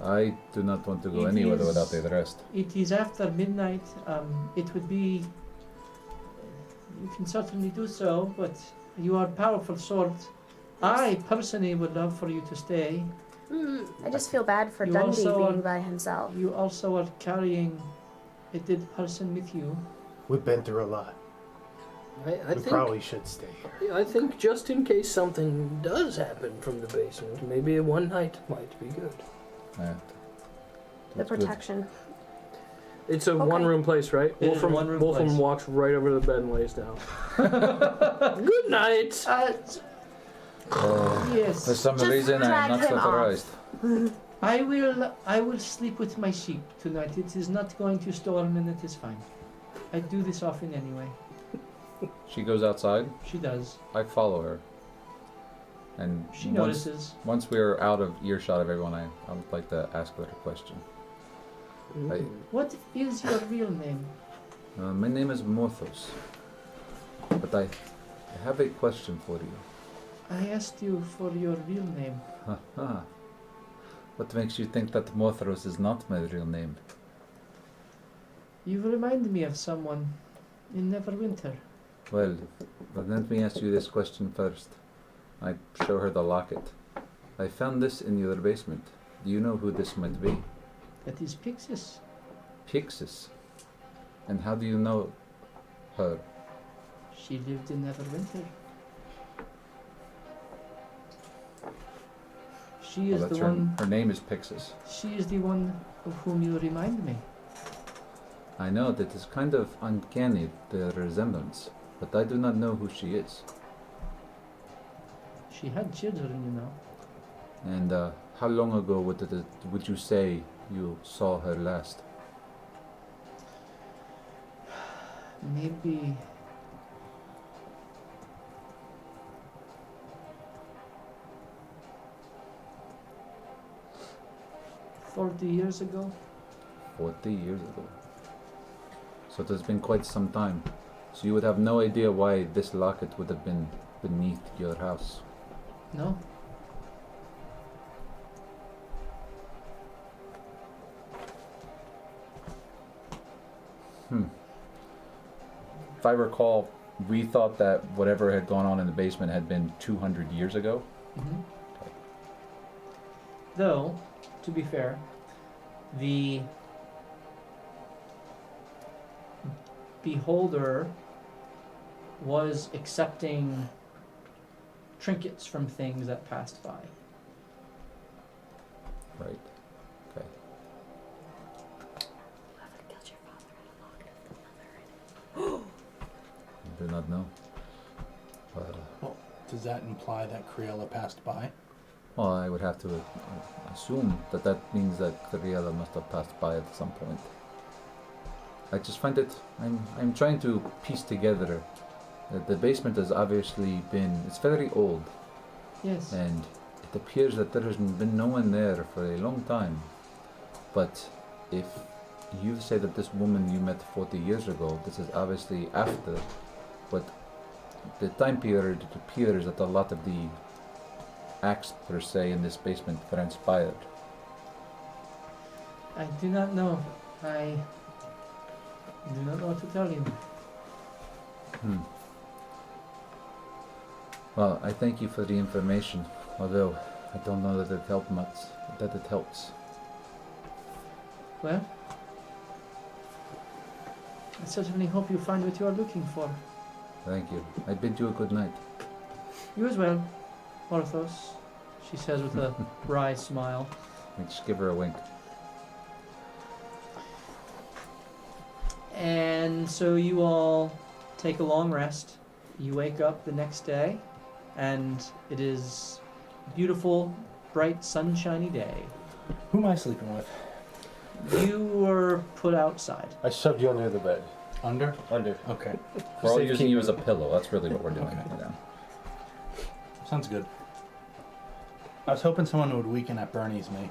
I do not want to go It anywhere is- without a rest. It is after midnight. It would be. You can certainly do so, but you are powerful sword. I personally would love for you to stay. I just feel bad for You Dundee also being by himself. You also are carrying a dead person with you. We've been through a lot. I We think probably should stay here. I think just in case something does happen from the basement, maybe one night might be good. Yeah. The That's good. protection. It's a Okay. one-room place, right? It is a one-room Wolfram place. walks right over to the bed and lays down. Good night. Yes. For some Just reason, I am drag not him off. surprised. I will sleep with my sheep tonight. It is not going to storm and it is fine. I do this often anyway. She goes outside. She does. I follow her. And She once, notices. once we're out of earshot of everyone, I would like to ask her a question. Mm. What is your real name? My name is Morthos. But I have a question for you. I asked you for your real name. Haha. What makes you think that Morthos is not my real name? You remind me of someone in Neverwinter. Well, but let me ask you this question first. I show her the locket. I found this in your basement. Do you know who this might be? That is Pixis. Pixis. And how do you know her? She lived in Neverwinter. She Oh, is that's the one. her name is Pixis. She is the one of whom you remind me. I know that is kind of uncanny, the resemblance, but I do not know who she is. She had children, you know. And how long ago would you say you saw her last? Maybe 40 years ago. 40 years ago. So it has been quite some time. So you would have no idea why this locket would have been beneath your house. No? If I recall, we thought that whatever had gone on in the basement had been 200 years ago. Mm-hmm. Though, to be fair, the beholder was accepting trinkets from things that passed by. Right. Okay. Whoever killed your father had a locket of the mother in it. I do not know. Well, does that imply that Criella passed by? Well, I would have to assume that that means that Cariella must have passed by at some point. I just find it. I'm trying to piece together that the basement has obviously been. It's very old, Yes. and it appears that there has been no one there for a long time. But if you say that this woman you met 40 years ago, this is obviously after. But the time period, it appears that a lot of the acts per se in this basement transpired? I do not know. I do not know what to tell you. Well, I thank you for the information, although I don't know that it helped much. That it helps. Well, I certainly hope you find what you are looking for. Thank you. I bid you a good night. You as well, Orthos, she says with a wry smile. I just give her a wink. And so you all take a long rest. You wake up the next day, and it is a beautiful, bright, sunshiny day. Who am I sleeping with? You were put outside. I shoved you under the bed. Under? Under. Okay. We're all Safekeeping. using you as a pillow. That's really what we're doing. Okay. Yeah. Sounds good. I was hoping someone would weaken at Bernie's me.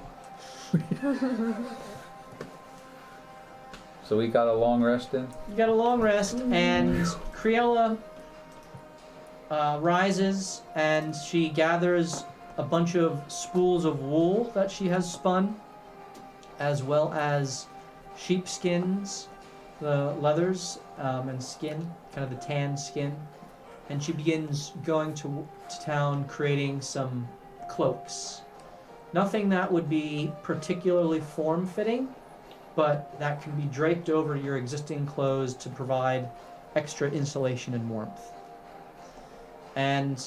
So we got a long rest in? You got a long rest, and Criella rises, and she gathers a bunch of spools of wool that she has spun, as well as sheepskins, the leathers, and skin, kind of the tan skin. And she begins going to town creating some cloaks. Nothing that would be particularly form-fitting, but that can be draped over your existing clothes to provide extra insulation and warmth. And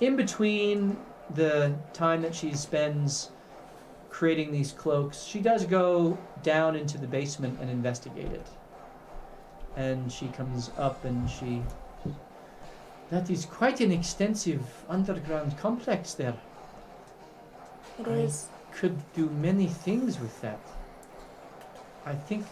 in between the time that she spends creating these cloaks, she does go down into the basement and investigate it. And she comes up and she... That is quite an extensive underground complex there. It is. Could do many things with that. I think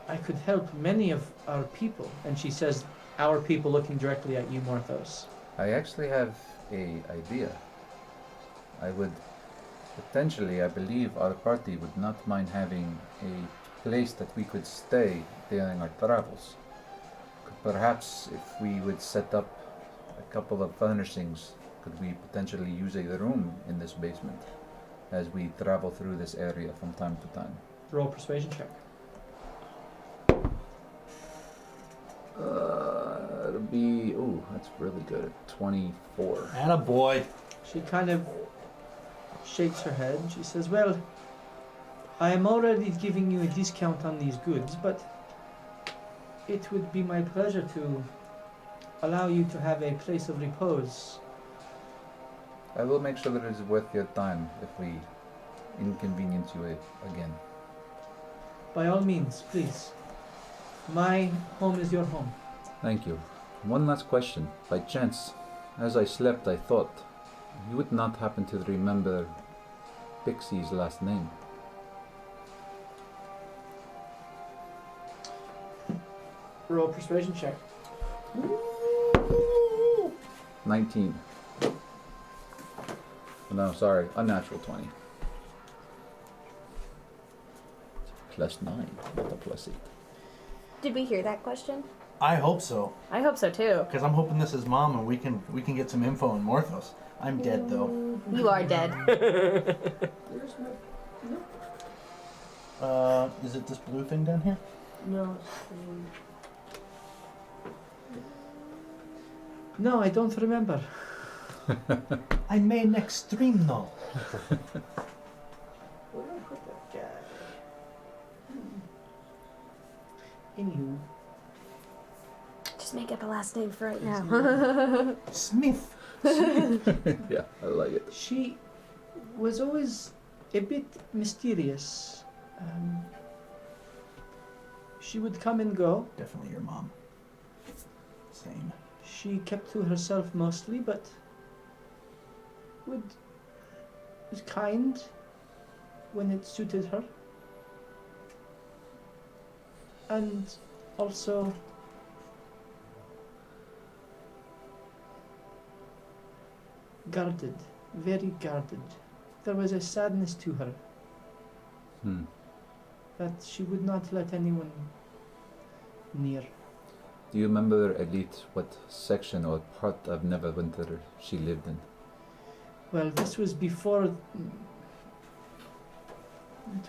I could help many of our people. And she says, our people, looking directly at you, Morthos. I actually have a idea. I would potentially, I believe our party would not mind having a place that we could stay during our travels. Perhaps if we would set up a couple of furnishings, could we potentially use a room in this basement as we travel through this area from time to time? Roll a persuasion check. It'll be, ooh, that's really good. 24. Attaboy. She kind of shakes her head. She says, well, I am already giving you a discount on these goods, but it would be my pleasure to allow you to have a place of repose. I will make sure that it is worth your time if we inconvenience you again. By all means, please. My home is your home. Thank you. One last question. By chance, as I slept, I thought you would not happen to remember Pixie's last name. Roll a persuasion check. 19. No, sorry, unnatural 20. +9, not a +8. Did we hear that question? I hope so. I hope so too. Because I'm hoping this is Mom and we can get some info on Morthos. I'm dead though. You are dead. Where's my... Is it this blue thing down here? No. No, I don't remember. I may next stream though. Where did I put that guy? Anywho. Just make up a last name for right now. Smith. Yeah, I like it. She was always a bit mysterious. She would come and go. Definitely your mom. Same. She kept to herself mostly, but was kind when it suited her. And also guarded, very guarded. There was a sadness to her that she would not let anyone near. Do you remember, Elite, what section or part of Neverwinter she lived in? Well, this was before. It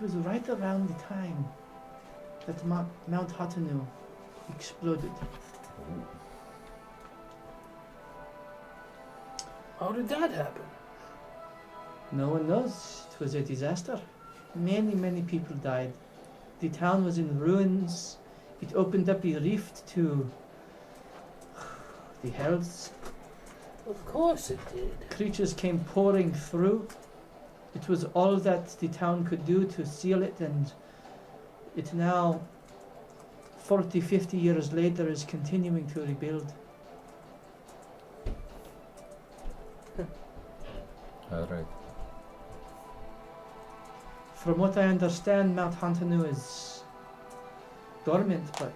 was right around the time that Mount Hatanu exploded. How did that happen? No one knows. It was a disaster. Many people died. The town was in ruins. It opened up a rift to the hells. Of course it did. Creatures came pouring through. It was all that the town could do to seal it, and it now, 40, 50 years later, is continuing to rebuild. All right. From what I understand, Mount Hantanu is dormant, but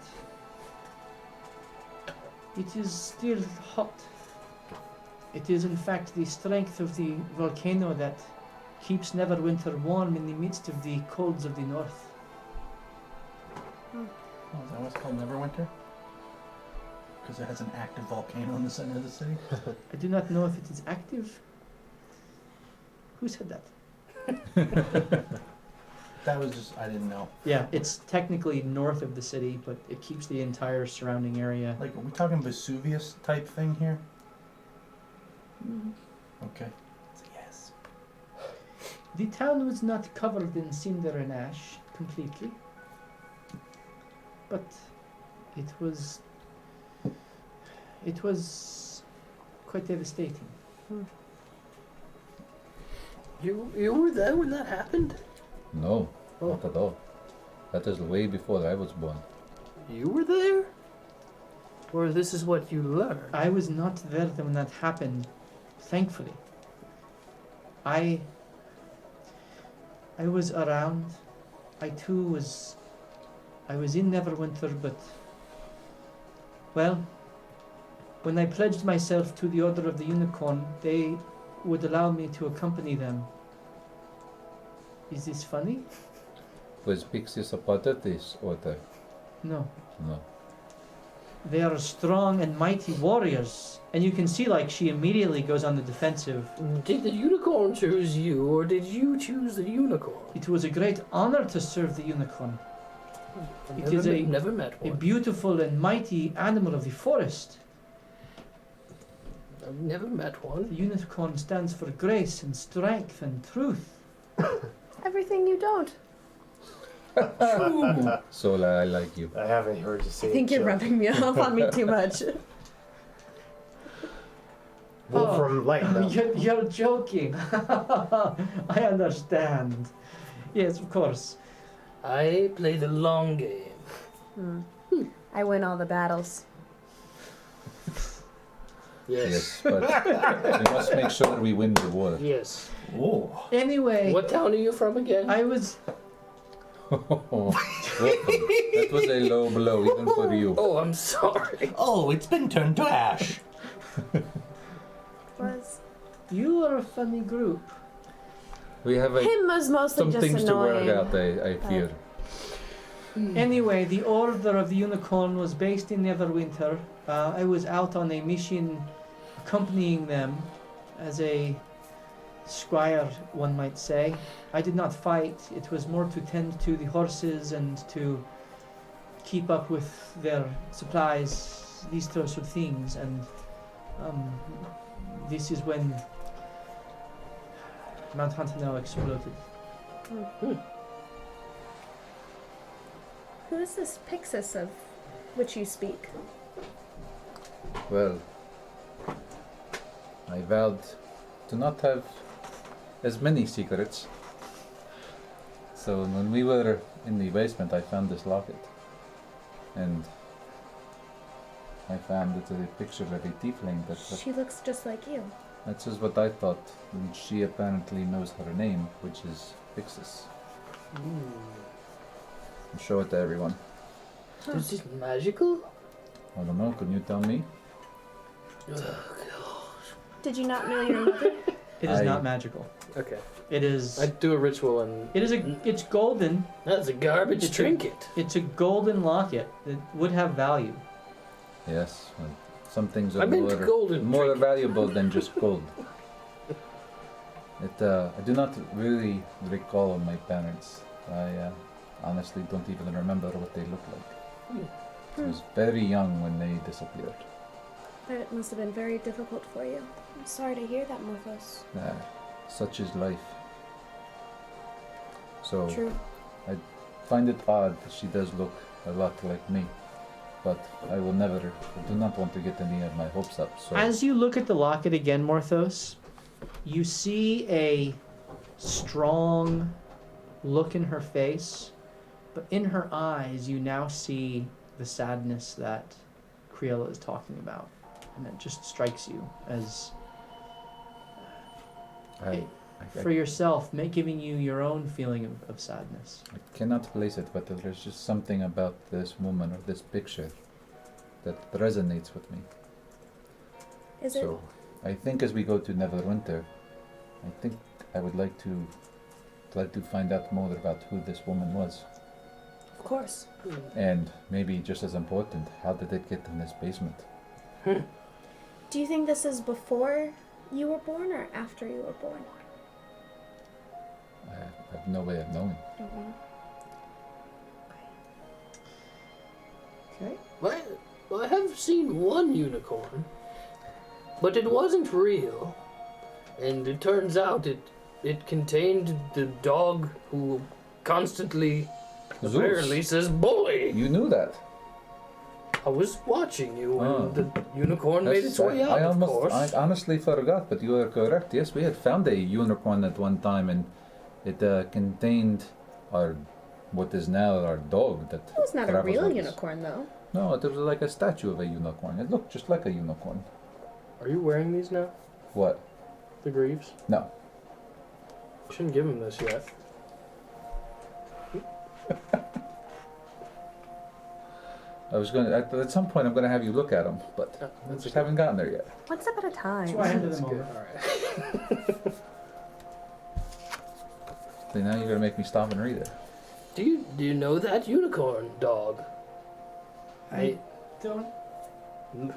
it is still hot. It is in fact the strength of the volcano that keeps Neverwinter warm in the midst of the colds of the north. Oh, is that what's called Neverwinter? Because it has an active volcano in the center of the city? I do not know if it is active. Who said that? That was just, I didn't know. Yeah, it's technically north of the city, but it keeps the entire surrounding area. Like, are we talking Vesuvius type thing here? Okay. So yes. The town was not covered in cinder and ash completely, but it was quite devastating. You were there when that happened? No, not at all. That is way before I was born. You were there? Or this is what you learned? I was not there when that happened, thankfully. I was around. I was in Neverwinter, but, well, when I pledged myself to the Order of the Unicorn, they would allow me to accompany them. Is this funny? Was Pixies a part of this order? No. No. They are strong and mighty warriors. And you can see, like, she immediately goes on the defensive. Did the unicorn choose you, or did you choose the unicorn? It was a great honor to serve the unicorn. It is never met a one. beautiful and mighty animal of the forest. I've never met The one. unicorn stands for grace and strength and truth. Everything you don't. Sola, I like you. I haven't heard you say I think it, you're Joe. rubbing me off on me too much. Wolfram Light, though. You're joking. I understand. Yes, of course. I play the long game. I win all the battles. Yes. But we must make sure we win the war. Yes. Oh. Anyway, What town are you from again? I was... Welcome. That was a low blow even for you. Oh, I'm sorry. Oh, it's been turned to ash. You are a funny group. We have Him was mostly some just things to annoying. work out, I fear. Anyway, the Order of the Unicorn was based in Neverwinter. I was out on a mission accompanying them as a squire, one might say. I did not fight. It was more to tend to the horses and to keep up with their supplies, these sorts of things. And this is when Mount Hantano exploded. Who is this Pixis of which you speak? Well, I vowed to not have as many secrets. So when we were in the basement, I found this locket. And I found it a picture of a tiefling that She looks just like you. that's just what I thought. And she apparently knows her name, which is Pixis. I'll show it to everyone. Is it magical? I don't know, can you tell me? Did you not know your mother? It is I- not magical. Okay. It is. I do a ritual and It's golden. That's a garbage It's a- trinket. It's a golden locket that would have value. Yes, well, some things are I meant more, golden more trinket. valuable than just gold. I do not really recall my parents. I honestly don't even remember what they looked like. I was very young when they disappeared. It must have been very difficult for you. I'm sorry to hear that, Morphos. Such is life. So True. I find it odd that she does look a lot like me. But I do not want to get any of my hopes up. So As you look at the locket again, Morthos, you see a strong look in her face, but in her eyes you now see the sadness that Creola is talking about. And it just strikes you as, for yourself, giving you your own feeling of sadness. I cannot place it, but there's just something about this woman or this picture that resonates with me. Is it? So I think as we go to Neverwinter, I think I would like to find out more about who this woman was. Of course. And maybe just as important, how did it get in this basement? Do you think this is before you were born or after you were born? I have no way of knowing. Don't know. Okay. Well, I have seen one unicorn, but it wasn't real. And it turns out it contained the dog who constantly Zeus. apparently says bully. You knew that. I was watching you when Oh. the unicorn made its way out, of course. I honestly forgot, but you are correct. Yes, we had found a unicorn at one time, and it contained what is now our dog. That It was not a travels real with us. unicorn, though. No, it was like a statue of a unicorn. It looked just like a unicorn. Are you wearing these now? What? The greaves? No. Shouldn't give him this yet. I was going to, at some point I'm going to have you look at them, but I just haven't gotten there yet. One step at a time. That's why I handed That's them good. over. Alright. So now you're going to make me stop and read it. Do you know that unicorn dog? I don't. It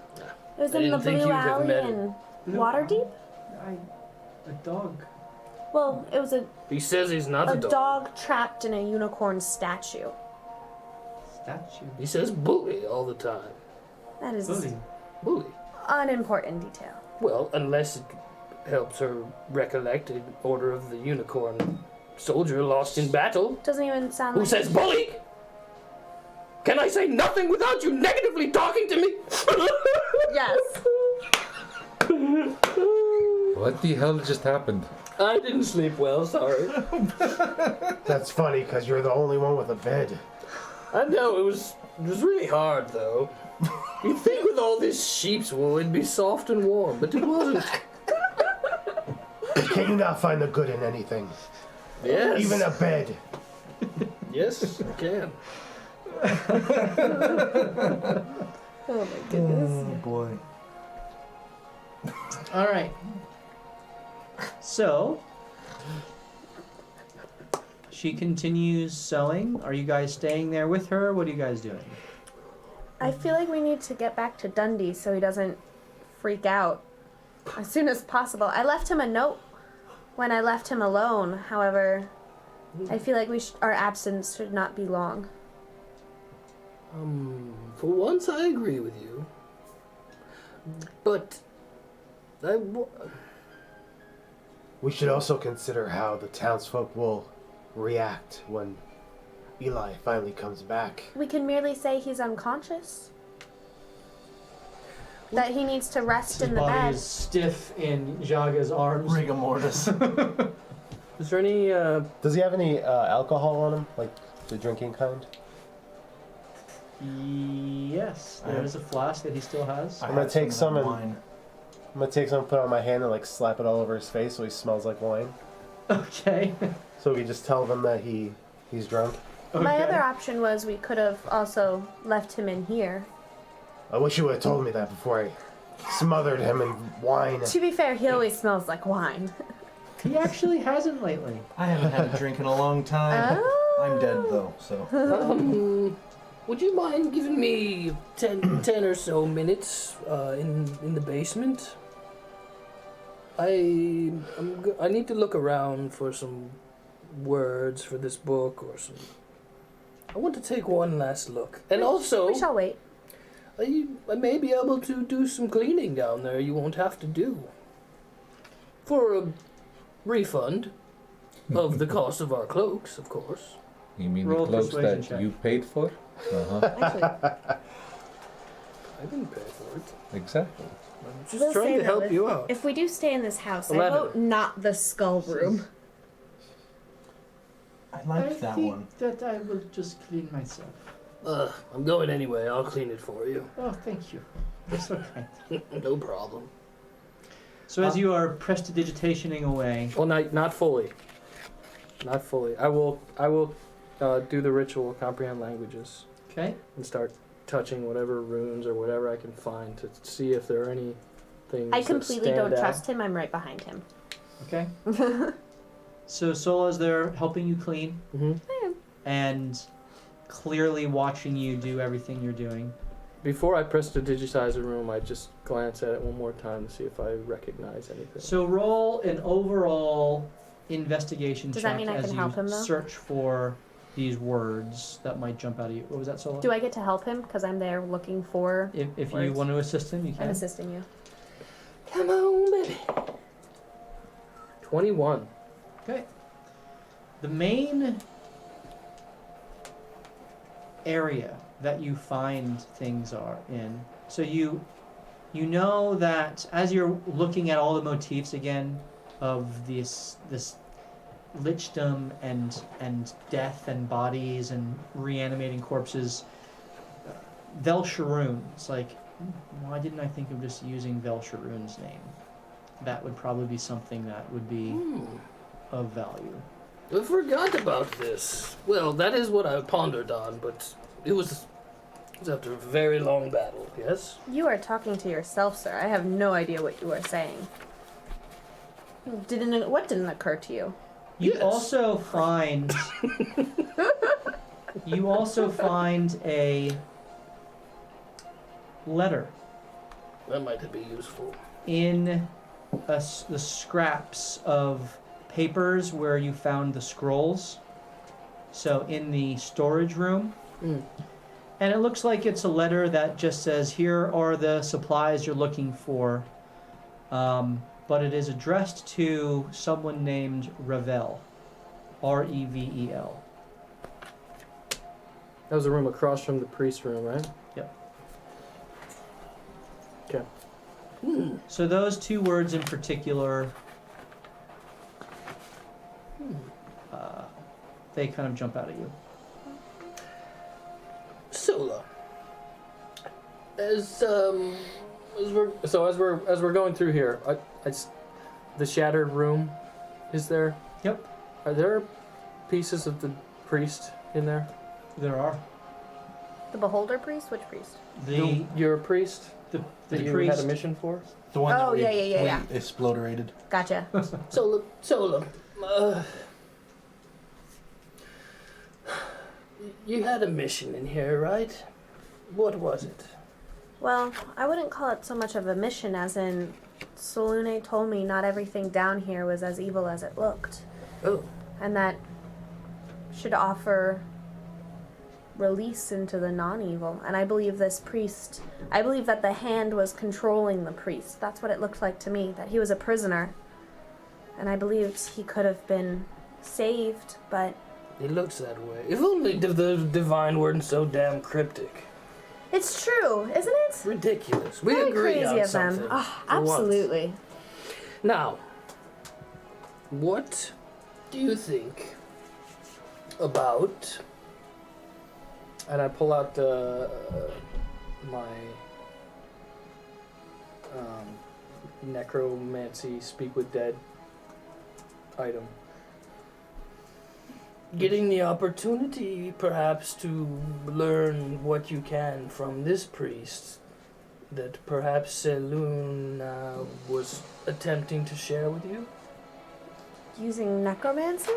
was I in the didn't think Blue you'd have Alley met it. in No, Waterdeep? A dog. Well, it was He says he's not a a dog. dog trapped in a unicorn statue. Statue. He says bully all the time. That is Bully. Bully. unimportant detail. Well, unless it helps her recollect an order of the unicorn soldier lost in battle. Doesn't even sound Who like says bully? Can I say nothing without you negatively talking to me? Yes. What the hell just happened? I didn't sleep well, sorry. That's funny, because you're the only one with a bed. I know, it was really hard, though. You'd think with all this sheep's wool it'd be soft and warm, but it wasn't. Can you not find the good in anything? Yes. Even a bed. Yes, I can. Oh my goodness. Boy. All right. So she continues sewing. Are you guys staying there with her? What are you guys doing? I feel like we need to get back to Dundee so he doesn't freak out as soon as possible. I left him a note when I left him alone. However, I feel like our absence should not be long. For once I agree with you. But We should also consider how the townsfolk will react when Eli finally comes back. We can merely say he's unconscious. That he needs to rest His in the body bed. is stiff in Jaga's arms. Rigor mortis. Is there any, Does he have any alcohol on him? Like the drinking kind? Yes, there is a flask that he still has. I'm gonna had take of some that and- wine. I'm gonna take some, put it on my hand, and like slap it all over his face so he smells like wine. Okay. So we can just tell them that he's drunk. My Okay. other option was we could have also left him in here. I wish you would have told me that before I smothered him in wine. To be fair, he always smells like wine. He actually hasn't lately. I haven't had a drink in a long time. Oh. I'm dead though, so. would you mind giving me 10 or so minutes in the basement? I need to look around for some words for this book or some. I want to take one last look, and also We shall wait. I may be able to do some cleaning down there. You won't have to do for a refund of the cost of our cloaks, of course. You mean Roll the cloaks persuasion that check. you paid for? Uh-huh. Actually, I didn't pay for it. Exactly. I'm just we'll trying say to help though, you out. if we do stay in this house, 11. I vote not the skull room. I liked that one. that I will just clean myself. I'm going anyway. I'll clean it for you. Oh, thank you. That's so kind. No problem. So as you are prestidigitationing away, Well, not fully. Not fully. I will do the ritual, comprehend languages, okay? and start touching whatever runes or whatever I can find to see if there are any things I that completely stand don't out. trust him. I'm right behind him. Okay. So Sola's there helping you clean Mm-hmm. and clearly watching you do everything you're doing. Before I press to digitize a room, I just glance at it one more time to see if I recognize anything. So roll an overall investigation Does check that mean I as can you help him, though? search for these words that might jump out at you. What was that, Sola? Do I get to help him because I'm there looking for? If you words? want to assist him, you I'm can. assisting you. Come on, baby. 21. Okay. The main area that you find things are in. So you know that as you're looking at all the motifs again of this lichdom and death and bodies and reanimating corpses, Velsharoon. It's like, why didn't I think of just using Velsharoon's name? That would probably be something that would be of value. I forgot about this. Well, that is what I pondered on, but it was after a very long battle, yes? You are talking to yourself, sir. I have no idea what you are saying. What didn't occur to you? You Yes. also find a letter That might be useful. in the scraps of papers where you found the scrolls. So in the storage room. Mm. And it looks like it's a letter that just says, here are the supplies you're looking for. But it is addressed to someone named Revel. Revel. That was a room across from the priest room, right? Yep. Okay. So those two words in particular, they kind of jump out at you. Sola. As we're going through here, the shattered room is there? Yep. Are there pieces of the priest in there? There are. The beholder priest? Which priest? You're a priest The that you priest. had a mission for? The one Oh, that yeah. we exploderated. Gotcha. Sola, you had a mission in here, right? What was it? Well, I wouldn't call it so much of a mission as in Solune told me not everything down here was as evil as it looked. Oh, And that should offer release into the non-evil. And I believe that the hand was controlling the priest. That's what it looked like to me, that he was a prisoner. And I believed he could have been saved, but it looks that way. If only the divine weren't so damn cryptic. it's true, isn't it? Ridiculous. We Very agree crazy on of something. them. Oh, for once. absolutely. Now, what do you think about... And I pull out my necromancy, speak with dead item. getting the opportunity, perhaps, to learn what you can from this priest that perhaps Selûne was attempting to share with you? Using necromancy?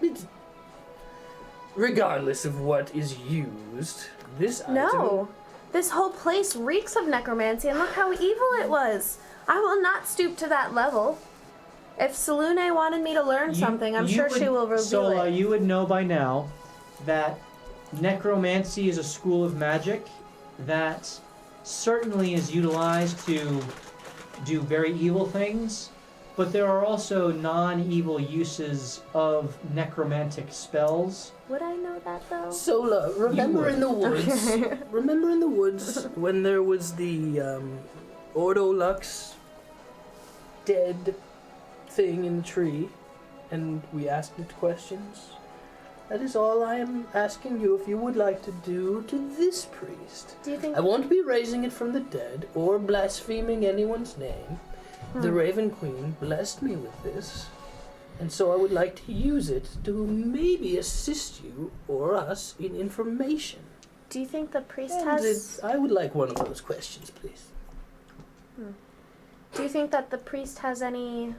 It's, regardless of what is used, this item... No. This whole place reeks of necromancy, and look how evil it was. I will not stoop to that level. If Salune wanted me to learn something, I'm sure she will reveal so, it. you would know by now that necromancy is a school of magic that certainly is utilized to do very evil things, but there are also non-evil uses of necromantic spells. Would I know that though? Sola, remember would. in the woods? Okay. Remember in the woods when there was the Ordo Lux dead thing in the tree, and we asked it questions? That is all I am asking you if you would like to do to this priest. Do you think? I won't be raising it from the dead or blaspheming anyone's name. The Raven Queen blessed me with this, and so I would like to use it to maybe assist you or us in information. Do you think the priest And has? I would like one of those questions, please. Do you think that the priest has any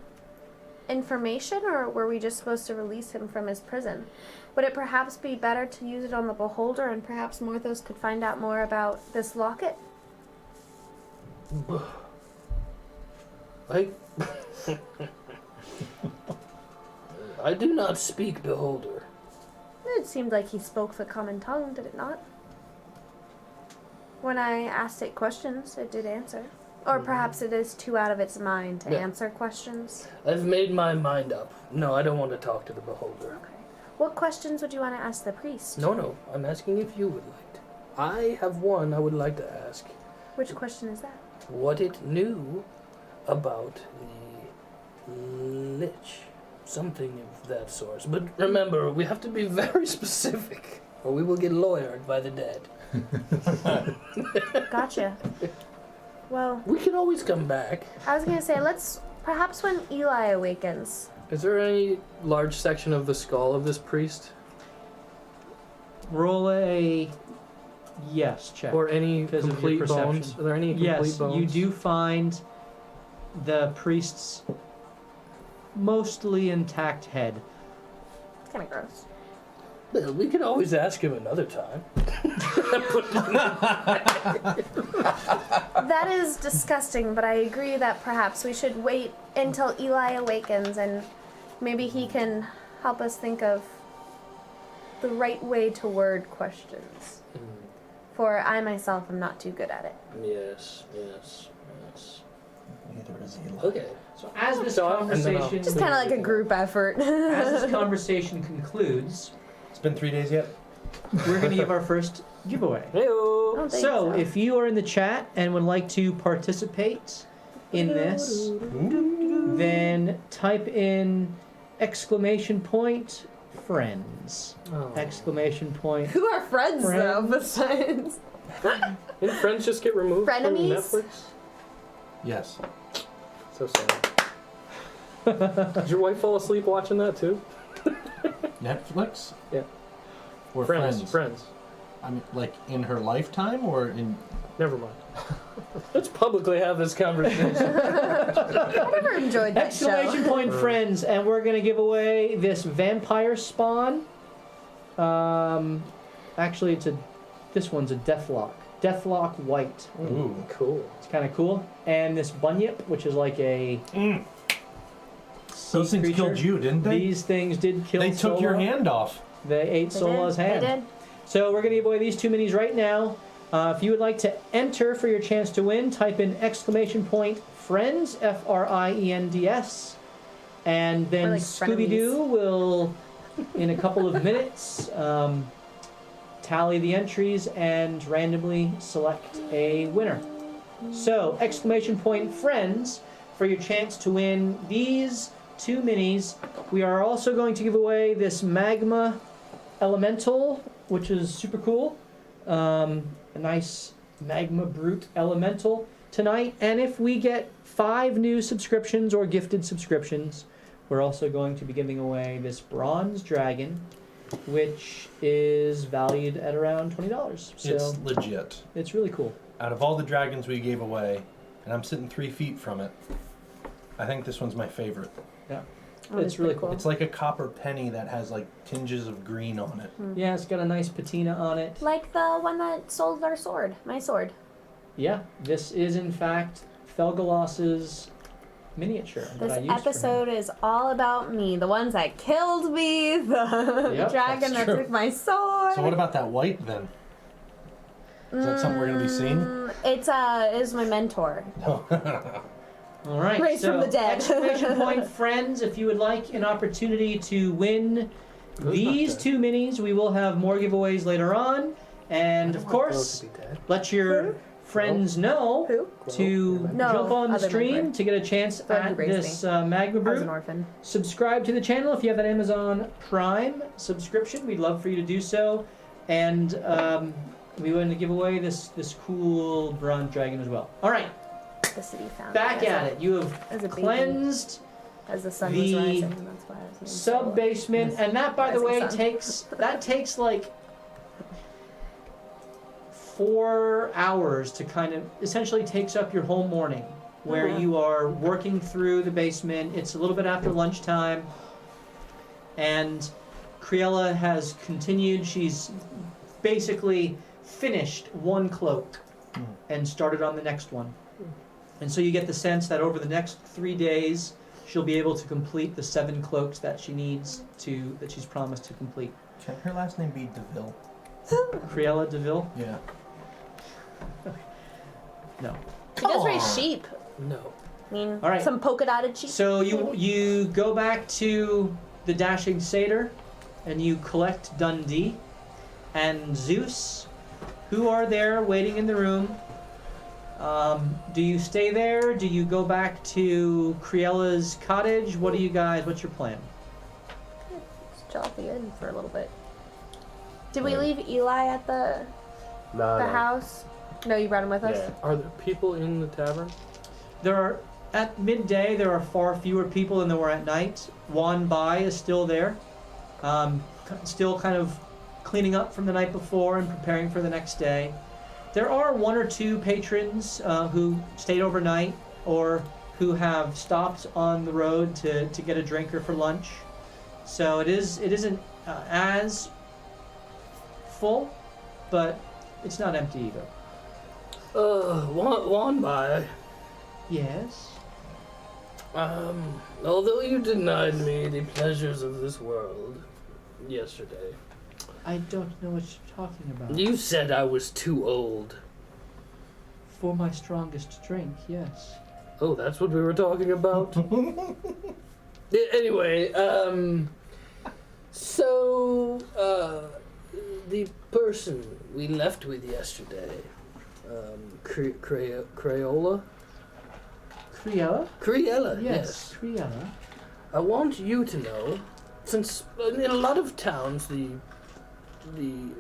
information, or were we just supposed to release him from his prison? Would it perhaps be better to use it on the beholder, and perhaps Morthos could find out more about this locket? I do not speak beholder. It seemed like he spoke the common tongue, did it not? When I asked it questions, it did answer. Or perhaps it is too out of its mind to Yeah. answer questions. I've made my mind up. No, I don't want to talk to the beholder. Okay. What questions would you want to ask the priest? No, I'm asking if you would like to. I have one I would like to ask. Which question is that? What it knew about the lich. Something of that sort. But remember, we have to be very specific, or we will get lawyered by the dead. Gotcha. Well, We can always come back. I was going to say, perhaps when Eli awakens. Is there any large section of the skull of this priest? Roll a yes check. Or any Because of your complete bones? perception. Are there any complete Yes, bones? you do find the priest's mostly intact head. It's kind of gross. Well, we can always ask him another time. That is disgusting, but I agree that perhaps we should wait until Eli awakens and maybe he can help us think of the right way to word questions. For I myself am not too good at it. Yes. Neither is Eli. Okay. So as this So, and then I'll- conversation Just kind of like a group effort. as this conversation concludes, It's been 3 days yet? we're going to give our first giveaway. Heyo! don't think So, if you are in the chat and would like to participate in this, then type in exclamation point friends. Oh. Exclamation point. Who are friends though, Friends. besides? Didn't Friends just get removed Frenemies? from Netflix? Yes. So sad. Did your wife fall asleep watching that too? Netflix? Yeah. Or Friends. Friends? I mean, like in her lifetime or in. Never mind. Let's publicly have this conversation. I never enjoyed that Exclamation show. point friends, and we're going to give away this vampire spawn. Actually, this one's a Deathlock. Deathlock white. Ooh. Cool. It's kind of cool. And this bunyip, which is like a sea Those things creature. killed you, didn't they? These things did kill They took your Sola. hand off. They ate They Sola's did. hand. They did. So we're going to give away these 2 minis right now. If you would like to enter for your chance to win, type in exclamation point friends, FRIENDS, and then Or like Scooby-Doo will, in a couple of minutes, tally the entries and randomly select a winner. So exclamation point friends for your chance to win these 2 minis. We are also going to give away this magma elemental, which is super cool. A nice magma brute elemental tonight. And if we get 5 new subscriptions or gifted subscriptions, we're also going to be giving away this bronze dragon, which is valued at around $20. So It's legit. it's really cool. Out of all the dragons we gave away, and I'm sitting 3 feet from it, I think this one's my favorite. Oh, It's really pretty cool. It's like a copper penny that has like tinges of green on it. Yeah, it's got a nice patina on it. Like the one that sold our sword, my sword. Yeah, this is in fact Felgalos's miniature that I This used episode is all about me. The ones that killed me, the Yep, dragon that's that true. took my sword. So what about that white then? Is that something we're gonna be seeing? It's is my mentor. No. for him. All right. Raised so from the dead. Exclamation point, friends! If you would like an opportunity to win Who's these not dead? 2 minis, we will have more giveaways later on, and of course, let your friends know Who? to No, jump on the other stream mentor. to get a chance The one who at raised this Magma I was an Brew. orphan. Subscribe to the channel if you have an Amazon Prime subscription. We'd love for you to do so. And we want to give away this cool bronze dragon as well. All right, The city found back me at it. You have as a baby, cleansed as the sun the was rising. And that's why I was named sub Solar. basement, and that, by the Rising way, sun. takes like 4 hours to kind of essentially takes up your whole morning, where Uh-huh. you are working through the basement. It's a little bit after lunchtime, and Criella has continued. She's basically finished one cloak and started on the next one. And so you get the sense that over the next 3 days, she'll be able to complete the 7 cloaks that she needs to, that she's promised to complete. Can her last name be DeVille? Criella DeVille? Yeah. No. She does raise Aw. sheep. No. I mean, All right. some polka dotted sheep. So you go back to the Dashing Satyr, and you collect Dundee and Zeus, who are there waiting in the room. Do you stay there? Do you go back to Criella's cottage? What's your plan? Let's chill at the inn for a little bit. Did we leave Eli at the No, no. house? No, you brought him with us? Yeah. Are there people in the tavern? There are, at midday, there are far fewer people than there were at night. Juan Bai is still there, still kind of cleaning up from the night before and preparing for the next day. There are 1 or 2 patrons who stayed overnight or who have stopped on the road to get a drink or for lunch. So it isn't as full, but it's not empty either. Juan by. Yes. Although you denied me the pleasures of this world yesterday, I don't know what you're talking about. you said I was too old. For my strongest drink, yes. Oh, that's what we were talking about? Anyway, so, the person we left with yesterday, Crayola? Criella? Criella, Yes, Criella. I want you to know, since in a lot of towns, the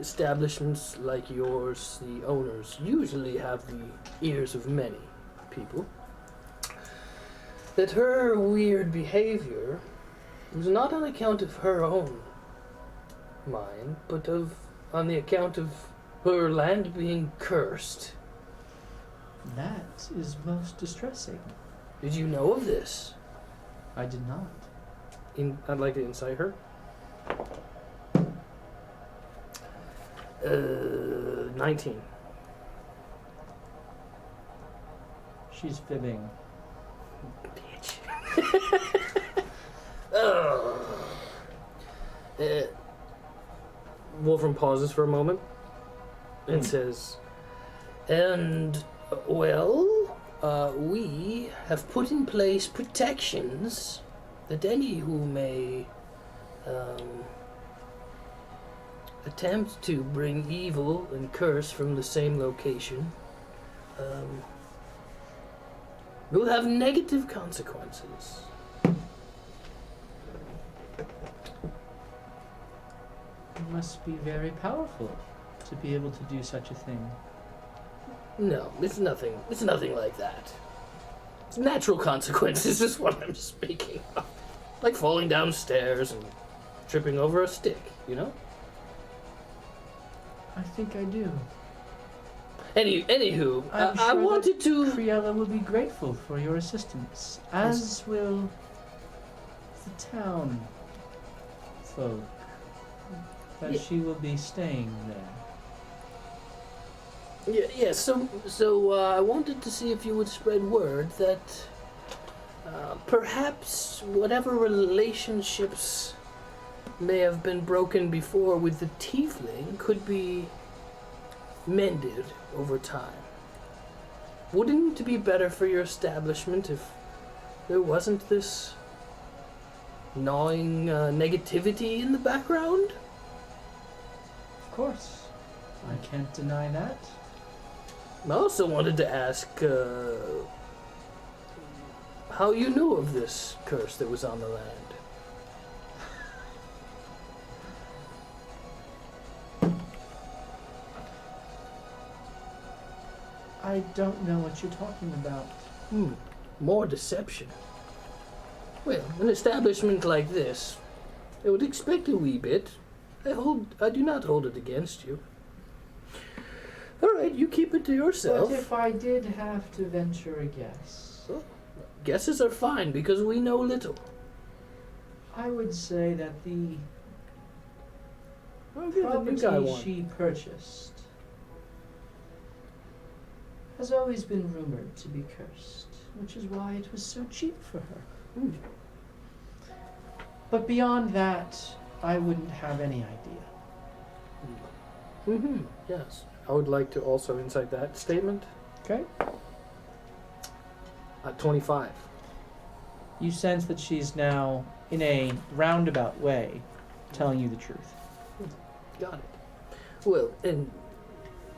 establishments like yours, the owners, usually have the ears of many people, that her weird behavior was not on account of her own mind, but on the account of her land being cursed. That is most distressing. Did you know of this? I did not. I'd like to incite her. 19. She's fibbing. Bitch. Wolfram pauses for a moment and says, And, well, we have put in place protections that any who may attempt to bring evil and curse from the same location will have negative consequences. You must be very powerful to be able to do such a thing. No, it's nothing like that. It's natural consequences is what I'm speaking of. Like falling downstairs and tripping over a stick, you know? I think I do. Anywho, I'm I sure wanted that to... Criella will be grateful for your assistance, as will the town folk, that Yeah. she will be staying there. Yeah. So I wanted to see if you would spread word that perhaps whatever relationships may have been broken before with the tiefling could be mended over time. Wouldn't it be better for your establishment if there wasn't this gnawing negativity in the background? Of course. I can't deny that. I also wanted to ask how you knew of this curse that was on the land. I don't know what you're talking about. More deception. Well, an establishment like this, I would expect a wee bit. I do not hold it against you. All right, you keep it to yourself. But if I did have to venture a guess, Guesses are fine because we know little. I would say that the I'll give the new guy property one. she purchased has always been rumored to be cursed, which is why it was so cheap for her. But beyond that, I wouldn't have any idea. Yes. I would like to also insight that statement. Okay? 25. You sense that she's now, in a roundabout way, telling you the truth. Got it. Well, and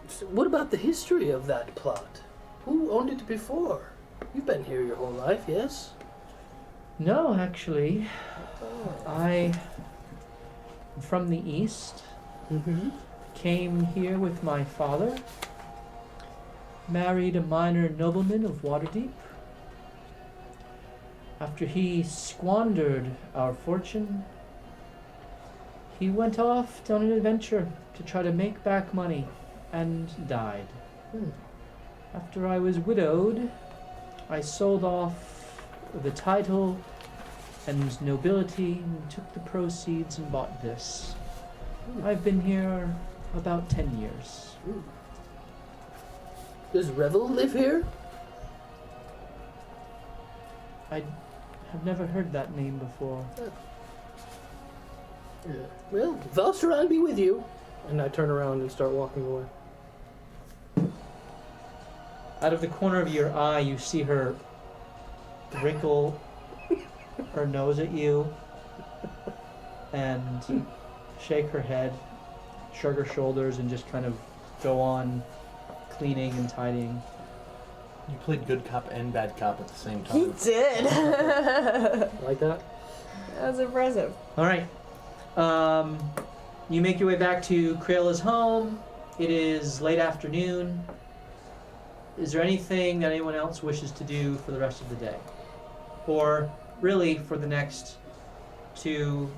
so what about the history of that plot? Who owned it before? You've been here your whole life, yes? No, actually, I, from the east, came here with my father, married a minor nobleman of Waterdeep. After he squandered our fortune, he went off on an adventure to try to make back money and died. After I was widowed, I sold off the title and nobility and took the proceeds and bought this. I've been here about 10 years. Does Revel live here? I have never heard that name before. Yeah. Well, Valsteran be with you. And I turn around and start walking away. Out of the corner of your eye, you see her wrinkle her nose at you and shake her head, shrug her shoulders, and just kind of go on cleaning and tidying. You played good cop and bad cop at the same He time. did. Like that? That was impressive. All right. You make your way back to Creola's home. It is late afternoon. Is there anything that anyone else wishes to do for the rest of the day? Or really for the next 2-3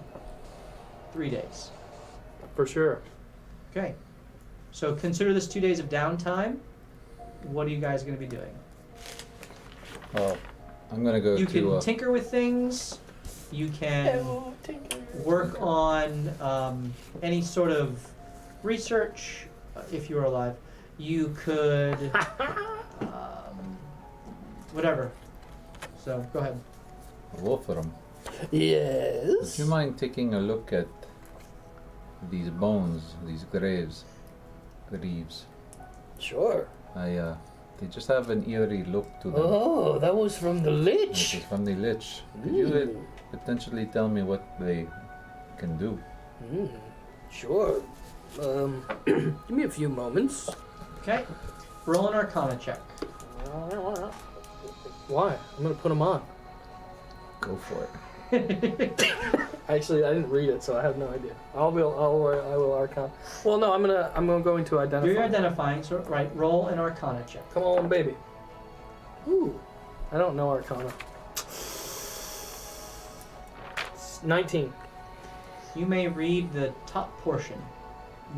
days? For sure. Okay. So consider this 2 days of downtime. What are you guys going to be doing? Well, I'm gonna go You to. can tinker with things. You can work on any sort of research if you are alive. You could whatever. So go ahead. Wolfram, Yes. would you mind taking a look at these bones, these greaves? Sure. They just have an eerie look to them. Oh, that was from the This Lich. is from the Lich. Could you potentially tell me what they can do? Sure. Give me a few moments. Okay. Roll an Arcana check. Why? I'm gonna put them on. Go for it. Actually, I didn't read it, so I have no idea. I will Arcana. Well, no, I'm gonna go into identify. You're identifying, so right. Roll an Arcana check. Come on, baby. Ooh, I don't know Arcana. 19. You may read the top portion,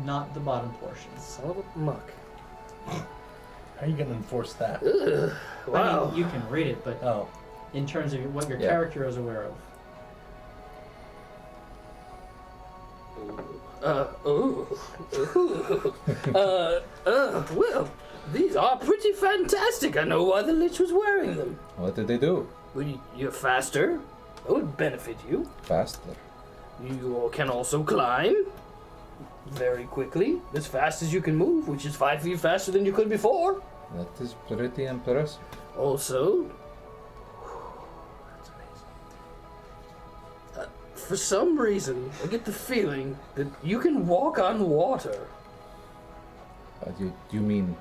not the bottom portion. Son of a muck. How are you gonna enforce that? Ugh, wow. I mean, you can read it, but Oh, in terms of what your Yeah. character is aware of. Well, these are pretty fantastic. I know why the Lich was wearing them. What did they do? Well, you're faster. That would benefit you. Faster. You can also climb very quickly, as fast as you can move, which is 5 feet faster than you could before. That is pretty impressive. Also, that's amazing. For some reason, I get the feeling that you can walk on water. You mean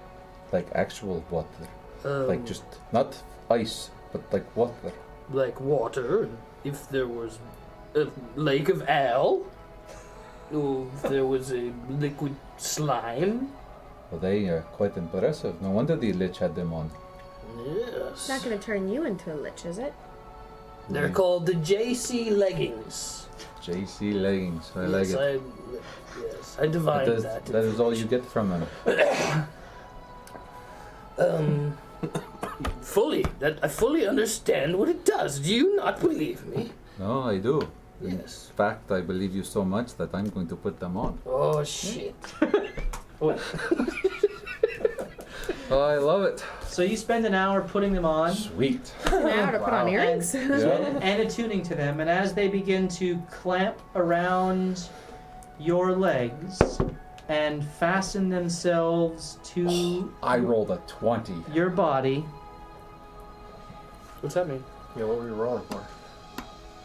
like actual water? Like just not ice, but like water. Like water. If there was a lake of ale, or if there was a liquid slime. Well, they are quite impressive. No wonder the Lich had them on. Yes. It's not going to turn you into a lich, is it? They're called the JC leggings. JC leggings. I like it. Yes, I divined that. That is all you get from them. I fully understand what it does. Do you not believe me? No, I do. Yes. In fact, I believe you so much that I'm going to put them on. Oh, shit. Oh, I love it. So you spend an hour putting them on. Sweet. An hour to put on earrings. And attuning to them, and as they begin to clamp around your legs and fasten themselves to I rolled a 20. your body, What's that mean? Yeah, what were we rolling for?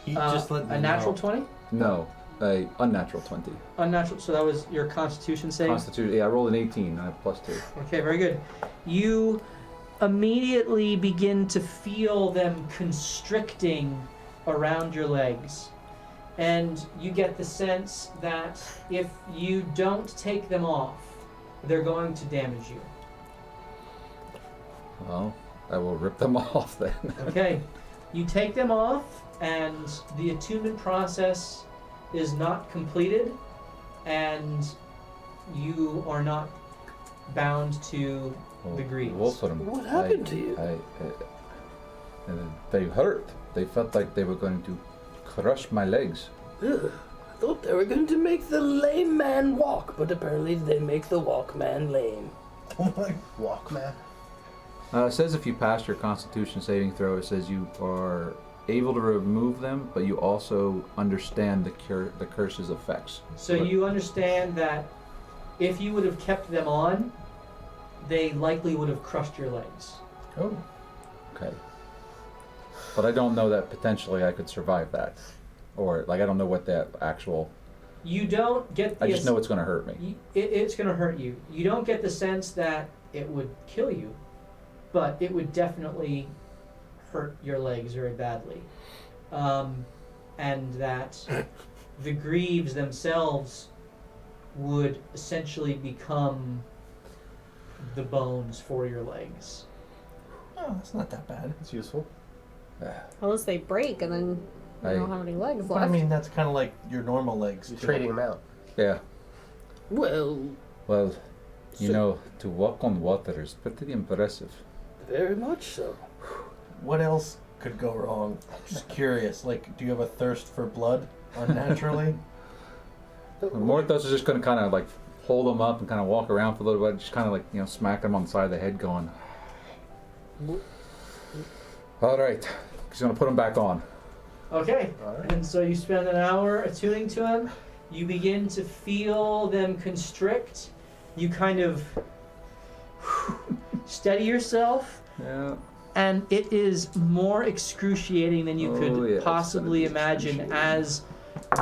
You just let me a natural know. 20? No, a unnatural 20. Unnatural, so that was your constitution save? Constitution, yeah, I rolled an 18. I have +2. Okay, very good. You immediately begin to feel them constricting around your legs. And you get the sense that if you don't take them off, they're going to damage you. Well, I will rip them off then. Okay, you take them off, and the attunement process is not completed, and you are not bound to the greaves. Wolfram, What happened to you? They hurt. They felt like they were going to crush my legs. Ugh, I thought they were going to make the lame man walk, but apparently they make the walk man lame. Oh my. Walkman. It says if you pass your Constitution saving throw, it says you are able to remove them, but you also understand the curse's effects. So you understand that if you would have kept them on, they likely would have crushed your legs. Oh. Okay. But I don't know that potentially I could survive that. Or, like, I don't know what that actual... You don't get the... I just know it's going to hurt me. It's going to hurt you. You don't get the sense that it would kill you, but it would definitely hurt your legs very badly. And that the greaves themselves would essentially become the bones for your legs. Oh, that's not that bad. It's useful. Unless they break and then you don't have any legs But left. I mean, that's kind of like your normal legs. You're too. trading them out. Yeah. Well, Well, you So- know, to walk on water is pretty impressive. very much so. What else could go wrong? Just curious. Like, do you have a thirst for blood unnaturally? Morthos is just going to kind of, like, hold them up and kind of walk around for a little bit, just kind of, like, smack them on the side of the head going... All right. He's going to put them back on. Okay, Alright. and so you spend an hour attuning to them. You begin to feel them constrict. You kind of steady yourself, Yeah. and it is more excruciating than you Oh, could yeah, it's possibly gonna be imagine, excruciating. as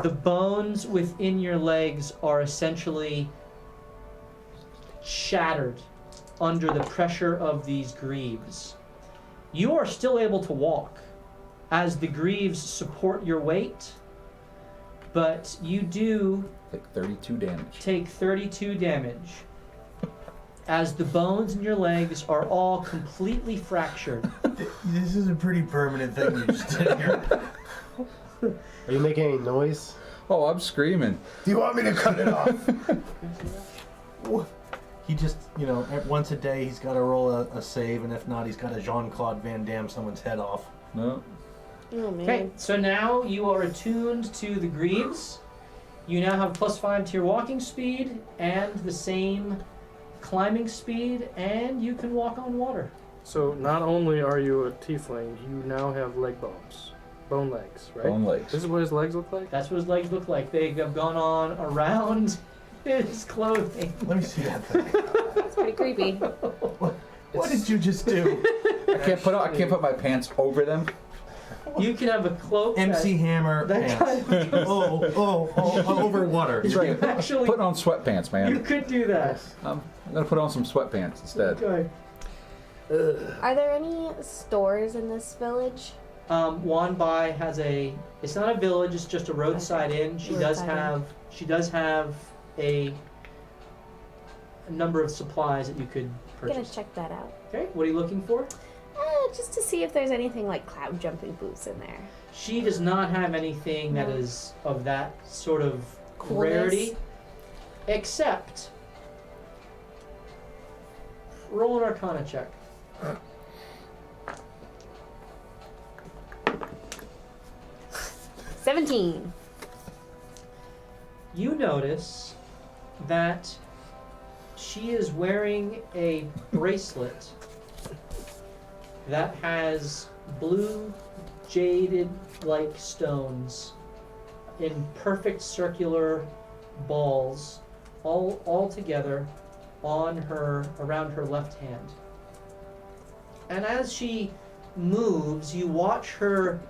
the bones within your legs are essentially shattered under the pressure of these greaves. You are still able to walk as the greaves support your weight, but you do Like 32 damage. take 32 damage as the bones in your legs are all completely fractured. This is a pretty permanent thing you just did here. Are you making any noise? Oh, I'm screaming. Do you want me to cut it off? He just, once a day he's got to roll a save, and if not, he's got to Jean-Claude Van Damme someone's head off. No. Oh man. Okay, so now you are attuned to the greaves, You now have +5 to your walking speed and the same climbing speed, and you can walk on water. So not only are you a tiefling, you now have leg bones. Bone legs, right? Bone legs. This is what his legs look like? That's what his legs look like. They have gone on around his clothing. Let me see that thing. It's pretty creepy. What did you just do? I can't put my pants over them. You can have a cloak. MC Hammer that pants. kind of Over water. That's right. Actually, Put on sweatpants, you man. could do that. I'm gonna put on some sweatpants instead. Okay. Are there any stores in this village? Wanbai has a. It's not a village. It's just a roadside inn. She does Roadside inn. have. She does have a number of supplies that you could I'm gonna purchase. check that out. Okay. What are you looking for? Just to see if there's anything like cloud jumping boots in there. She does not have anything that No. is of that sort of Coolness. rarity, except roll an Arcana check. $17. You notice that she is wearing a bracelet that has blue jaded like stones in perfect circular balls all together on her around her left hand. And as she moves, you watch her,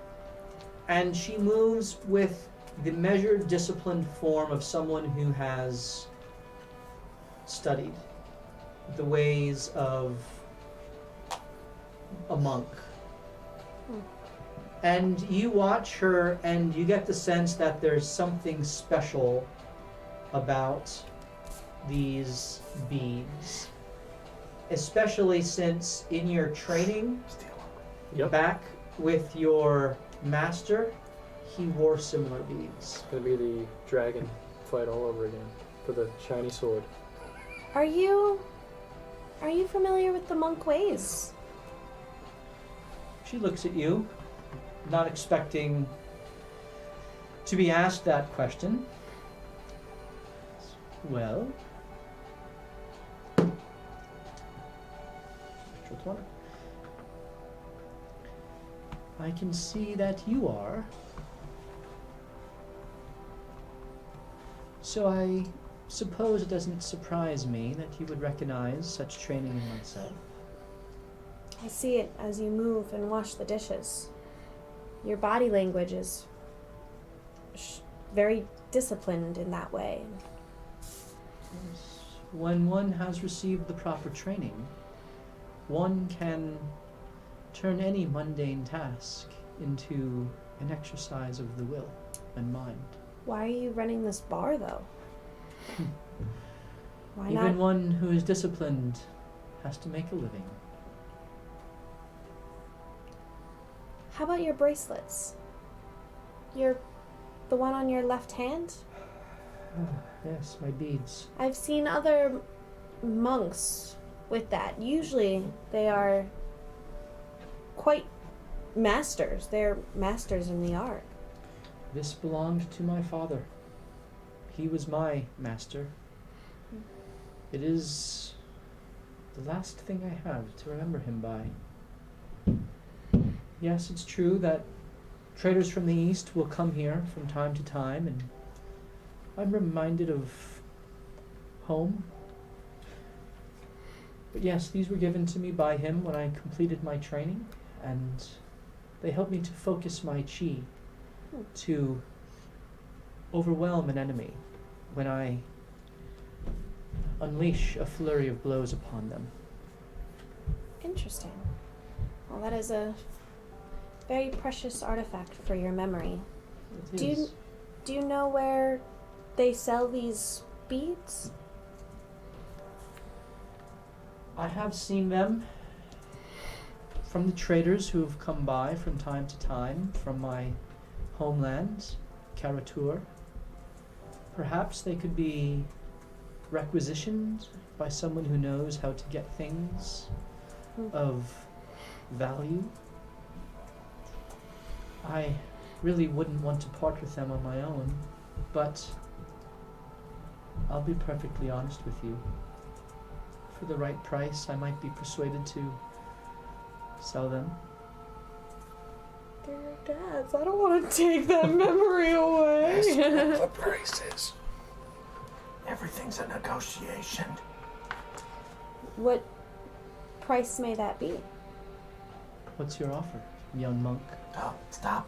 and she moves with the measured, disciplined form of someone who has studied the ways of a monk. And you watch her, and you get the sense that there's something special about these beads. Especially since in your training Yep. back with your master, he wore similar beads. It's gonna be the dragon fight all over again for the shiny sword. Are you familiar with the monk ways? She looks at you, not expecting to be asked that question. Well, I can see that you are. So I suppose it doesn't surprise me that you would recognize such training in myself. I see it as you move and wash the dishes. Your body language is very disciplined in that way. When one has received the proper training, one can turn any mundane task into an exercise of the will and mind. Why are you running this bar, though? Why Even not? one who is disciplined has to make a living. How about your bracelets? The one on your left hand? Yes, my beads. I've seen other monks with that. Usually they are quite masters. They're masters in the art. This belonged to my father. He was my master. It is the last thing I have to remember him by. Yes, it's true that traders from the east will come here from time to time, and I'm reminded of home. But yes, these were given to me by him when I completed my training, and they helped me to focus my chi, to overwhelm an enemy when I unleash a flurry of blows upon them. Interesting. Well, that is a very precious artifact for your memory. It Do you- is. Do you know where they sell these beads? I have seen them from the traders who have come by from time to time from my homeland, Karatur. Perhaps they could be requisitioned by someone who knows how to get things of value. I really wouldn't want to part with them on my own, but I'll be perfectly honest with you. For the right price, I might be persuaded to sell them. They're your dad's. I don't want to take that memory away. The prices. Everything's a negotiation. What price may that be? What's your offer, young monk? Oh, stop.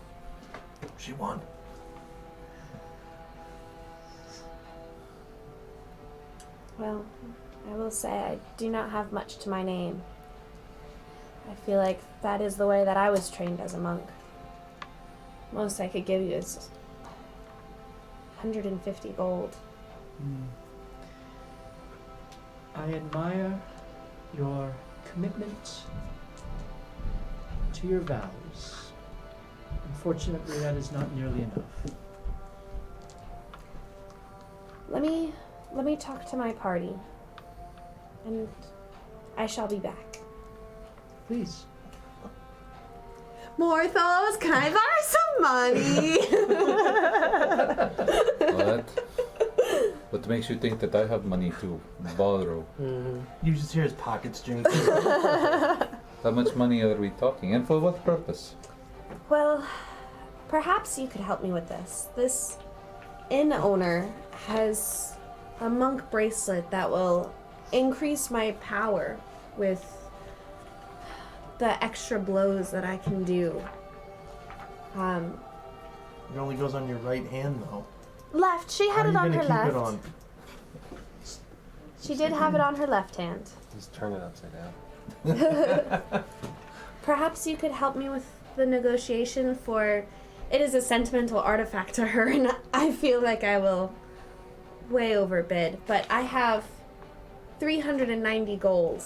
She won. Well, I will say I do not have much to my name. I feel like that is the way that I was trained as a monk. Most I could give you is 150 gold. I admire your commitment to your vows. Unfortunately, that is not nearly enough. Let me talk to my party, and I shall be back. Please. Morthos, can I borrow some money? What makes you think that I have money to borrow? You just hear his pockets jingle. How much money are we talking, and for what purpose? Well, perhaps you could help me with this. This inn owner has a monk bracelet that will increase my power with the extra blows that I can do. It only goes on your right hand, though. Left. She had How are it you on gonna her keep left. it on? She did have it on her left hand. Just turn it upside down. Perhaps you could help me with the negotiation for... It is a sentimental artifact to her, and I feel like I will way overbid. But I have 390 gold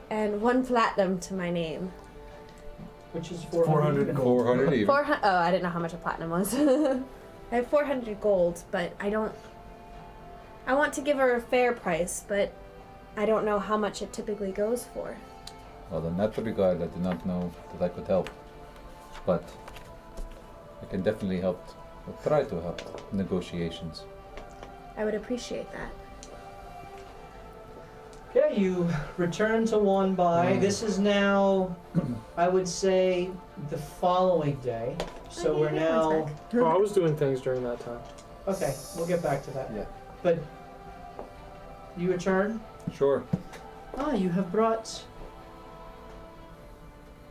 and 1 platinum to my name. Which is 400 gold. 400 even. Oh, I didn't know how much a platinum was. I have 400 gold, but I want to give her a fair price, but I don't know how much it typically goes for. Well, in that regard, I do not know that I could help. But I can definitely help, or try to help, negotiations. I would appreciate that. Okay, you return to One By. This is now, I would say, the following day. So we're now... Oh, I was doing things during that time. Okay, we'll get back to that. Yeah. But you return? Sure. Ah, you have brought...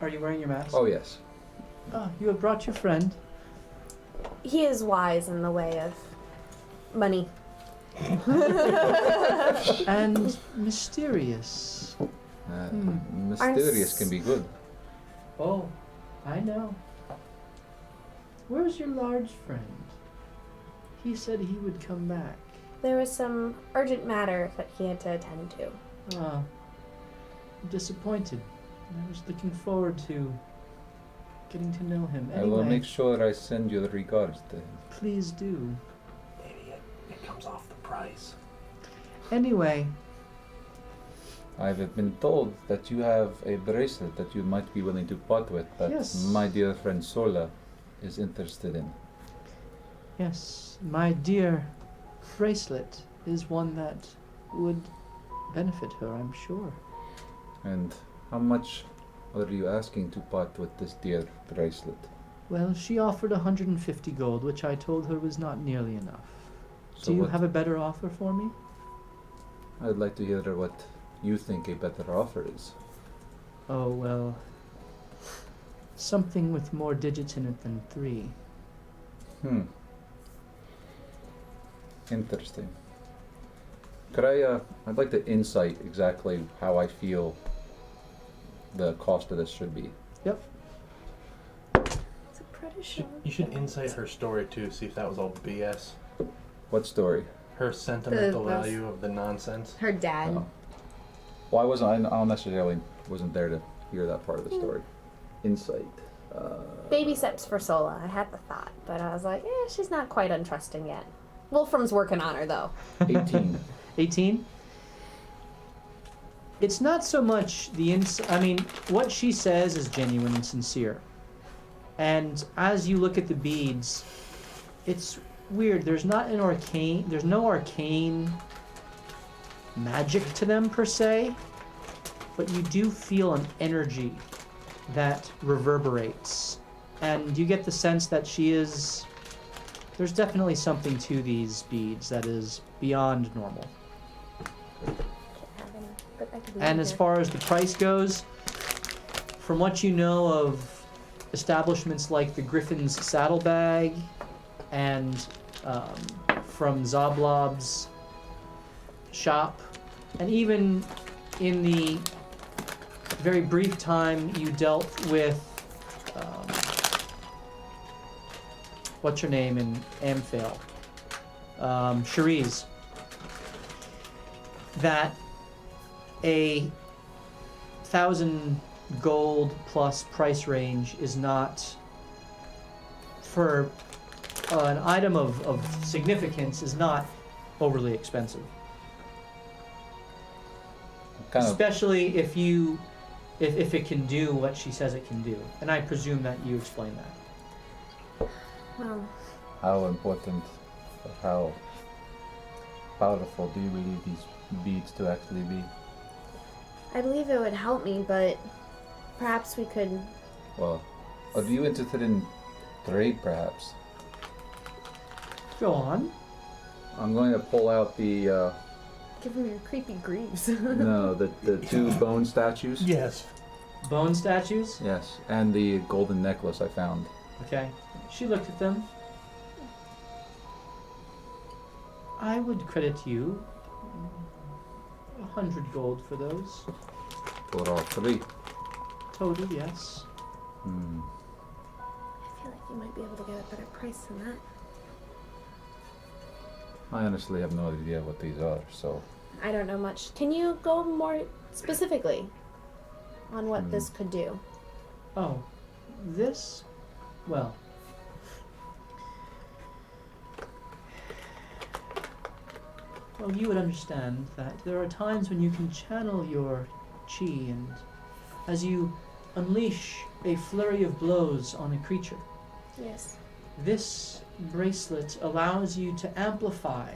Are you wearing your mask? Oh, yes. Ah, you have brought your friend. He is wise in the way of money. And mysterious. Mysterious can be good. Oh, I know. Where's your large friend? He said he would come back. There was some urgent matter that he had to attend to. Ah, I'm disappointed. I was looking forward to getting to know him. I will Anyway, make sure I send you the regards to him. please do. Maybe it comes off the price. Anyway, I've been told that you have a bracelet that you might be willing to part with, that Yes. my dear friend Sola is interested in. yes, my dear bracelet is one that would benefit her, I'm sure. And how much are you asking to part with this dear bracelet? Well, she offered 150 gold, which I told her was not nearly enough. So Do you what- have a better offer for me? I'd like to hear what you think a better offer is. Oh, well, something with more digits in it than 3. Interesting. Could I'd like to insight exactly how I feel the cost of this should be. It's a pretty show. You should insight her story too, see if that was all BS. What story? Her sentimental The- value of the nonsense. Her dad. Oh. Well, I don't necessarily wasn't there to hear that part of the story. Insight. Baby steps for Sola. I had the thought, but I was like, she's not quite untrusting yet. Wolfram's working on her, though. 18. 18? It's not so much I mean, what she says is genuine and sincere. And as you look at the beads, it's weird. There's no arcane magic to them per se, but you do feel an energy that reverberates. And you get the sense that there's definitely something to these beads that is beyond normal. And as far as the price goes, from what you know of establishments like the Griffin's Saddlebag and from Zoblob's shop, and even in the very brief time you dealt with what's her name in Amphale, Cherise, that a 1,000 gold plus price range is not, for an item of significance, is not overly expensive. Especially if it can do what she says it can do. And I presume that you explain that. Well, How important or how powerful do you believe these beads to actually be? I believe it would help me, but perhaps we could... Well, are you interested in trade perhaps? Go on. I'm going to pull out the Give him your creepy greaves. no, the two bone statues. Yes. Bone statues? Yes, and the golden necklace I found. Okay. She looked at them. I would credit you 100 gold for those. For all three. Total, yes. Hmm. I feel like you might be able to get a better price than that. I honestly have no idea what these are, so... I don't know much. Can you go more specifically on what this could do? Oh, this? Well... Well, you would understand that there are times when you can channel your chi, and as you unleash a flurry of blows on a creature, Yes. this bracelet allows you to amplify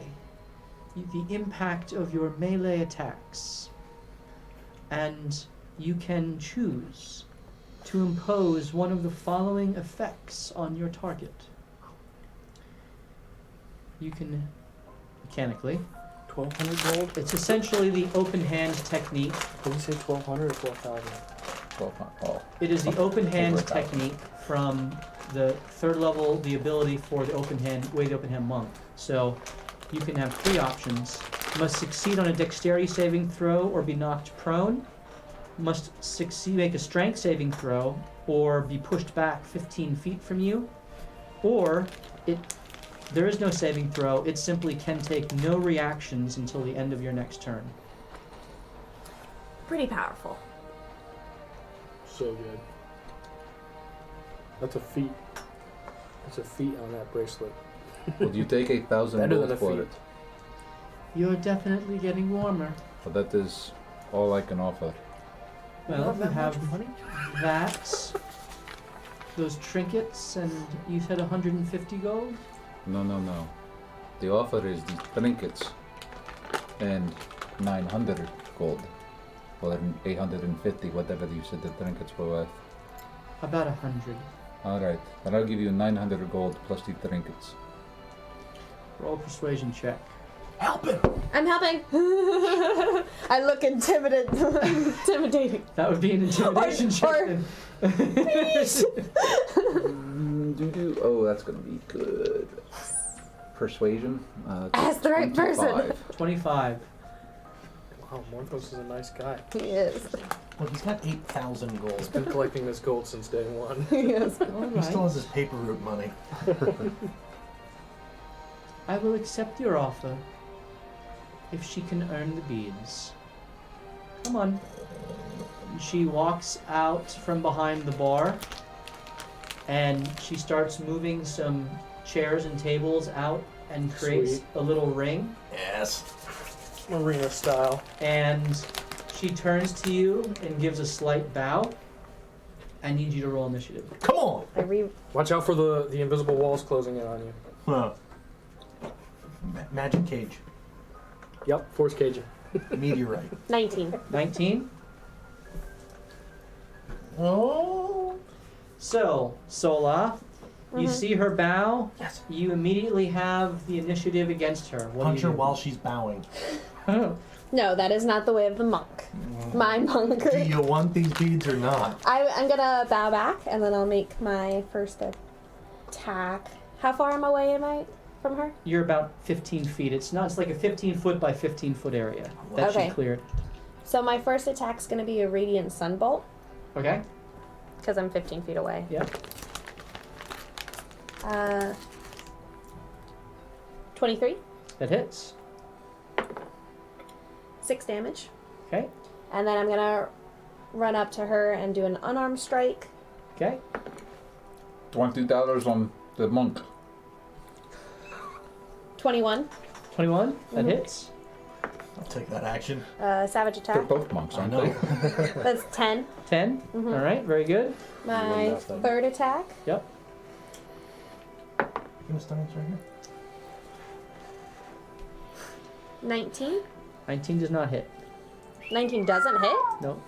the impact of your melee attacks, and you can choose to impose one of the following effects on your target. You can, mechanically, 1,200 gold? it's essentially the open hand technique. Did you say 1,200 or 12,000? 12, oh. It is the open hand Over 1,000. technique from the third level, the ability for the open hand, the open hand monk. So you can have three options. Must succeed on a dexterity saving throw or be knocked prone. Must succeed, make a strength saving throw or be pushed back 15 feet from you. Or there is no saving throw. It simply can take no reactions until the end of your next turn. Pretty powerful. So good. That's a feat. That's a feat on that bracelet. Would you take 1,000 Better gold than a for feat. it? You're definitely getting warmer. But that is all I can offer. Well, you have that, those trinkets, and you said 150 gold? No. The offer is the trinkets and 900 gold. Or 850, whatever you said the trinkets were worth. About 100. Alright, then I'll give you 900 gold plus the trinkets. Roll persuasion check. Help him! I'm helping. I look intimidating. That would be an intimidation check then. Oh, that's gonna be good. Persuasion? Ask the right person. 25. 25. Wow, Morthos is a nice guy. He is. Well, he's got 8,000 gold. He's been collecting this gold since day one. He is. He still has his paper route money. I will accept your offer if she can earn the beads. Come on. She walks out from behind the bar and she starts moving some chairs and tables out and creates Sweet. a little ring. Yes. Marina style. And she turns to you and gives a slight bow. I need you to roll initiative. Come on! Watch out for the invisible walls closing in on you. Huh. Magic cage. Yep, force caging. Meteorite. 19. 19. Oh. So, Sola, you see her bow. Yes. You immediately have the initiative against her. What Punch do her you do? while she's bowing. No, that is not the way of the monk. My monk. Do you want these beads or not? I'm gonna bow back, and then I'll make my first attack. How far away am I from her? You're about 15 feet. It's like a 15 foot by 15 foot area that Okay. she cleared. So my first attack's gonna be a radiant sunbolt, Okay? because I'm 15 feet away. Yep. 23, That hits. 6 damage. Okay? And then I'm gonna run up to her and do an unarmed strike. Okay? $20 on the monk. 21, 21. That hits. I'll take that action. savage They're attack. both monks, I aren't know. they? That's 10. 10. Mhm. All right. Very good. My last time. third attack, Yep. Give us stunning right here. 19. 19 does not hit. 19 doesn't hit? No.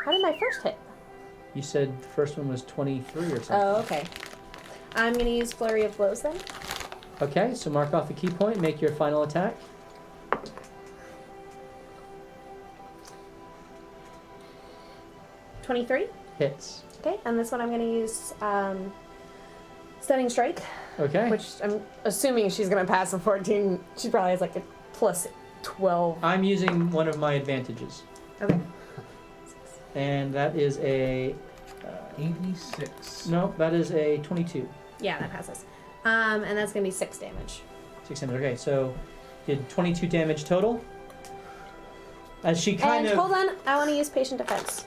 How did my first hit? You said the first one was 23 or something. Oh, okay. I'm gonna use Flurry of Blows then. Okay, so mark off a key point, make your final attack. 23. Hits. Okay, and this one I'm gonna use Stunning Strike, Okay. which I'm assuming she's gonna pass a 14. She probably has like a plus 12. I'm using one of my advantages. Okay. And that is a... 86. no, that is a 22. Yeah, that passes. And that's gonna be 6 damage. 6 damage. Okay, so did 22 damage total. As she kind And of... hold on, I want to use Patient Defense.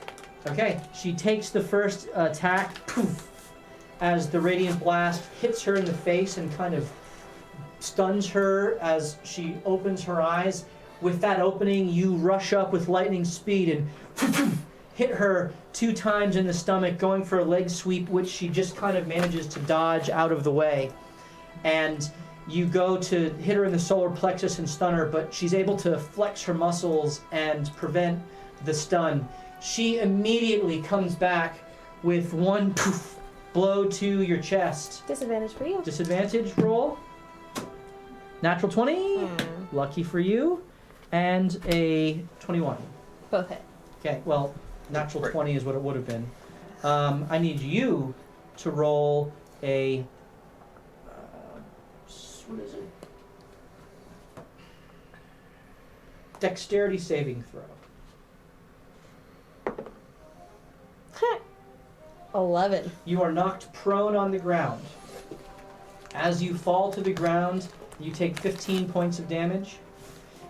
Okay, she takes the first attack, poof, as the radiant blast hits her in the face and kind of stuns her as she opens her eyes. With that opening, you rush up with lightning speed and hit her 2 times in the stomach, going for a leg sweep, which she just kind of manages to dodge out of the way. And you go to hit her in the solar plexus and stun her, but she's able to flex her muscles and prevent the stun. She immediately comes back with one poof blow to your chest. Disadvantage for you. Disadvantage roll. Natural 20. Lucky for you. And a 21. Both hit. Okay, well, natural 20 is what it would have been. I need you to roll a... what is it? Dexterity saving throw. 11. You are knocked prone on the ground. As you fall to the ground, you take 15 points of damage.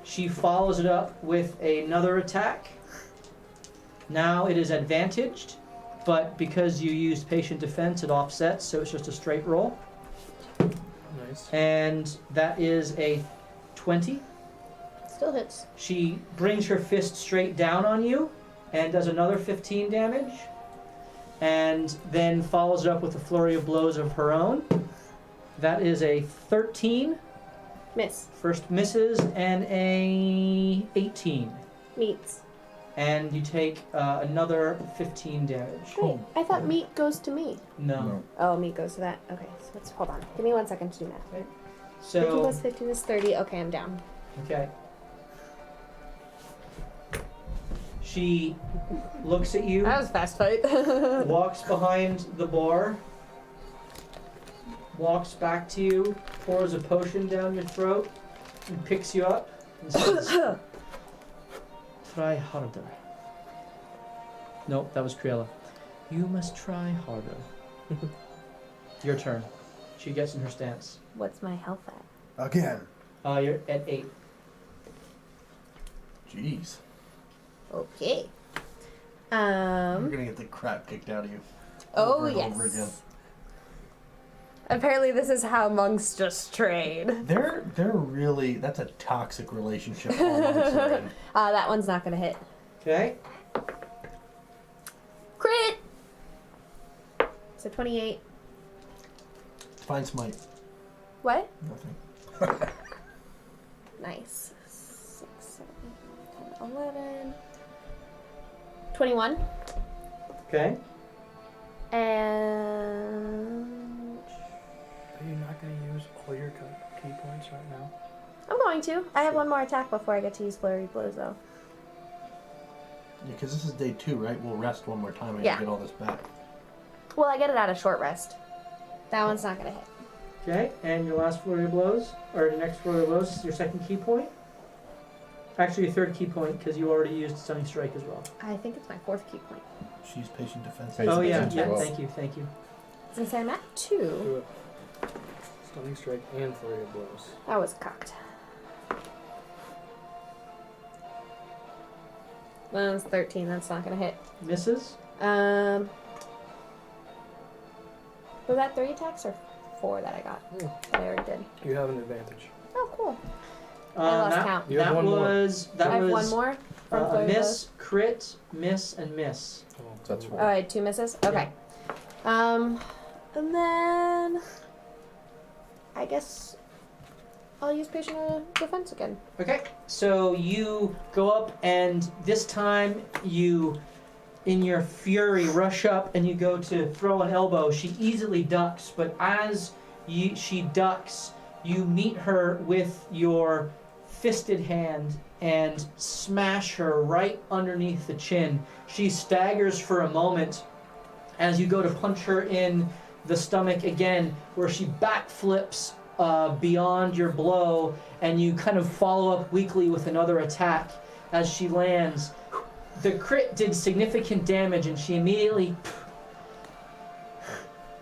She follows it up with another attack. Now it is advantaged, but because you used patient defense, it offsets, so it's just a straight roll. Nice. And that is a 20. Still hits. She brings her fist straight down on you and does another 15 damage. And then follows it up with a flurry of blows of her own. That is a 13. Miss. First misses, and a 18. Meats. And you take another 15 damage. Wait, I thought meat goes to me. No. Oh, meat goes to that. Okay, so let's hold on. Give me 1 second to do math. 15 So, plus 15 is 30. Okay, I'm down. okay. She looks at you, That was a fast fight. walks behind the bar, walks back to you, pours a potion down your throat, and picks you up and says, "Try harder." Nope, that was Kriella. "You must try harder." Your turn. She gets in her stance. What's my health at? Again. You're at 8. Jeez. Okay. You're gonna get the crap kicked out of you. Oh, over and over again. yes. Apparently this is how monks just trade. They're really, that's a toxic relationship all monks are in. That one's not gonna hit. Okay. Crit! So 28. Fine smite. What? Nothing. Nice. 6, 7, 21. Okay. And Are you not going to use all your key points right now? I'm going to. I have one more attack before I get to use flurry blows, though. Yeah, because this is day 2, right? We'll rest one more time and Yeah. get all this back. Well, I get it out of short rest. That one's not gonna hit. Okay, and your last flurry of blows, or your next flurry of blows, is your second key point. Actually, your third key point, because you already used Stunning Strike as well. I think it's my 4th key point. She's patient defense. Patient Oh yeah, defense yeah. as well. Thank you. Since I'm at 2, Do it. Stunning Strike and Flurry of Blows. that was cocked. That's 13. That's not gonna hit. Misses. Was that 3 attacks or 4 that I got? Hmm. That I already did. You have an advantage. Oh, cool. I lost That, count. You have that one more. was that I have was one more from a flurry miss, crit, miss, and miss. That's blows. Oh, I had 2 misses. Okay. And then I guess I'll use patient defense again. Okay, so you go up, and this time you, in your fury, rush up and you go to throw an elbow. She easily ducks, but as she ducks, you meet her with your fisted hand and smash her right underneath the chin. She staggers for a moment as you go to punch her in the stomach again, where she backflips beyond your blow, and you kind of follow up weakly with another attack as she lands. The crit did significant damage, and she immediately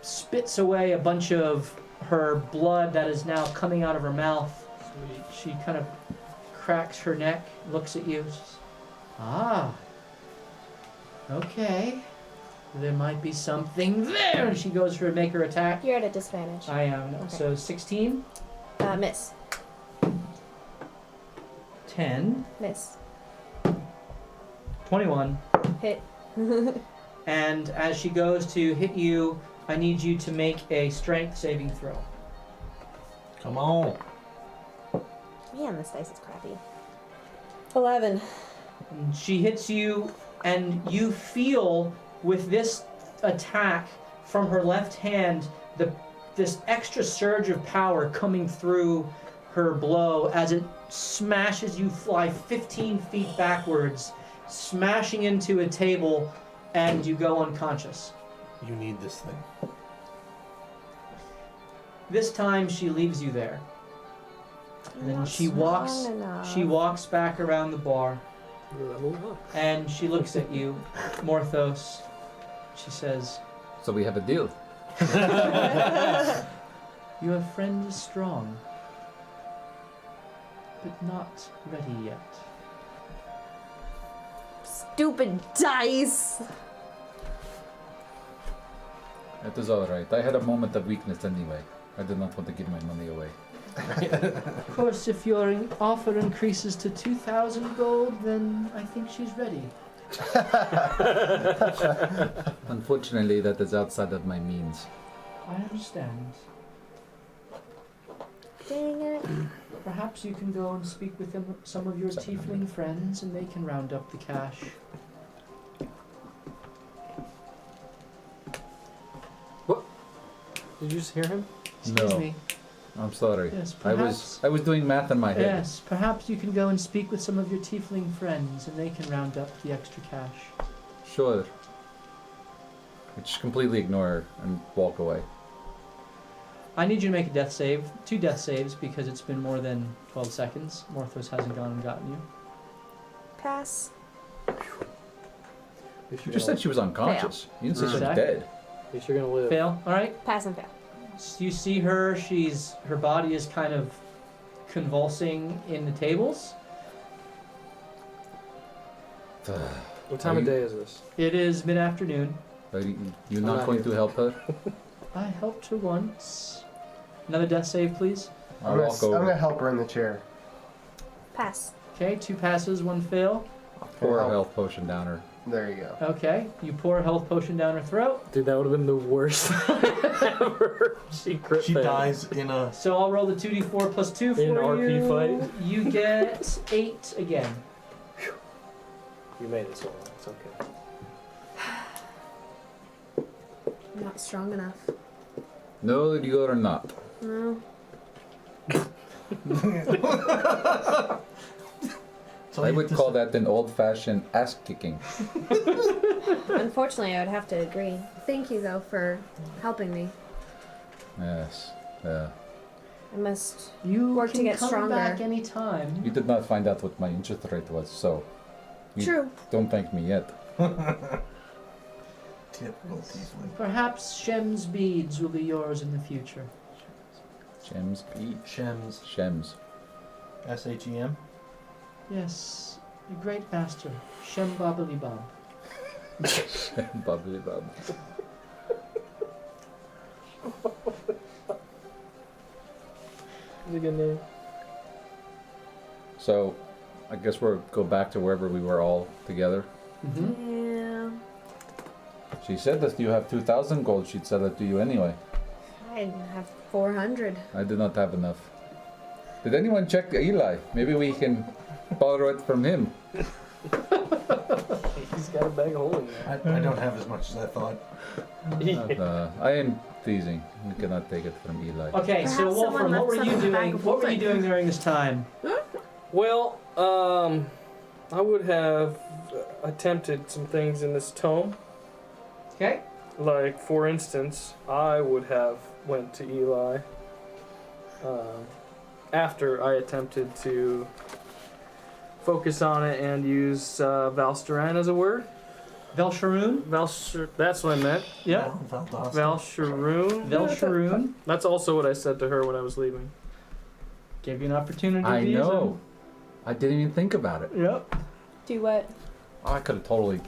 spits away a bunch of her blood that is now coming out of her mouth. She kind of cracks her neck, looks at you. Says, okay. There might be something there. And she goes for to make her attack. You're at a disadvantage. I am. Okay. So 16, Miss. 10, Miss. 21. Hit. And as she goes to hit you, I need you to make a strength saving throw. Come on. Man, this dice is crappy. 11. And she hits you, and you feel with this attack from her left hand this extra surge of power coming through her blow as it smashes you, fly 15 feet backwards, smashing into a table, and you go unconscious. You need this thing. This time she leaves you there. And then Not she strong enough. walks back around the bar, You're level up. and she looks at you, Morthos. She says, So we have a deal. "Your friend is strong, but not ready yet." Stupid dice. It is alright. I had a moment of weakness anyway. I did not want to give my money away. Of course, if your offer increases to 2,000 gold, then I think she's ready. Unfortunately, that is outside of my means. I understand. Dang it. Perhaps you can go and speak with some of your tiefling friends, and they can round up the cash. Did you just hear him? Excuse No. me. I'm sorry. Yes, I perhaps. was doing math in my head. Yes, perhaps you can go and speak with some of your tiefling friends, and they can round up the extra cash. Sure. I just completely ignore her and walk away. I need you to make a death save, 2 death saves, because it's been more than 12 seconds. Morthos hasn't gone and gotten you. Pass. You just said she was unconscious. You didn't say she was Zach? dead. At least you're gonna live. Fail. All right. Pass and fail. You see her. Her body is kind of convulsing in the tables. What time of day is this? It is mid-afternoon. Are you I'm not not going here. to help her? I helped her once. Another death save, please. I'll walk I'm over. gonna help her in the chair. Pass. Okay, 2 passes, 1 fail. Pour a Help. health potion down her. There you go. Okay, you pour a health potion down her throat. Dude, that would have been the worst ever. She crit She failed. dies in a... So I'll roll the 2d4 plus 2 for In an RP you. fight? You get 8 again. You made it so long. It's okay. I'm not strong enough. No, you are not. No. I would call that an old-fashioned ass kicking. Unfortunately, I would have to agree. Thank you, though, for helping me. Yes. Yeah. I must You work to can get come stronger. back anytime. You did not find out what my interest rate was, so you True. don't thank me yet. Typical tiefling. Perhaps Shem's beads will be yours in the future. Shems Pete. Shems. Shems. S-H-E-M? Yes, a great master, Shem Bobbly Bob. Shem Bubbly Bub. That's a good name. So, I guess we'll go back to wherever we were all together. Mm-hmm. Yeah. She said that you have 2,000 gold. She'd sell it to you anyway. I have 400. I did not have enough. Did anyone check Eli? Maybe we can borrow it from him. He's got a bag of holding there. I don't have as much as I thought. I am teasing. We cannot take it from Eli. Okay, so Perhaps someone Wolfram, what were left you some in the bag doing? of What were you holding. doing during this time? Well, I would have attempted some things in this tome. Okay. Like, for instance, I would have went to Eli after I attempted to focus on it and use Valsteran as a word. Velsharoon? That's what I meant. Yep. Valsharoon. Velsharoon. That's also what I said to her when I was leaving. Gave you an opportunity I to use know. I didn't even think about it. them. Yep. Do what? I could have totally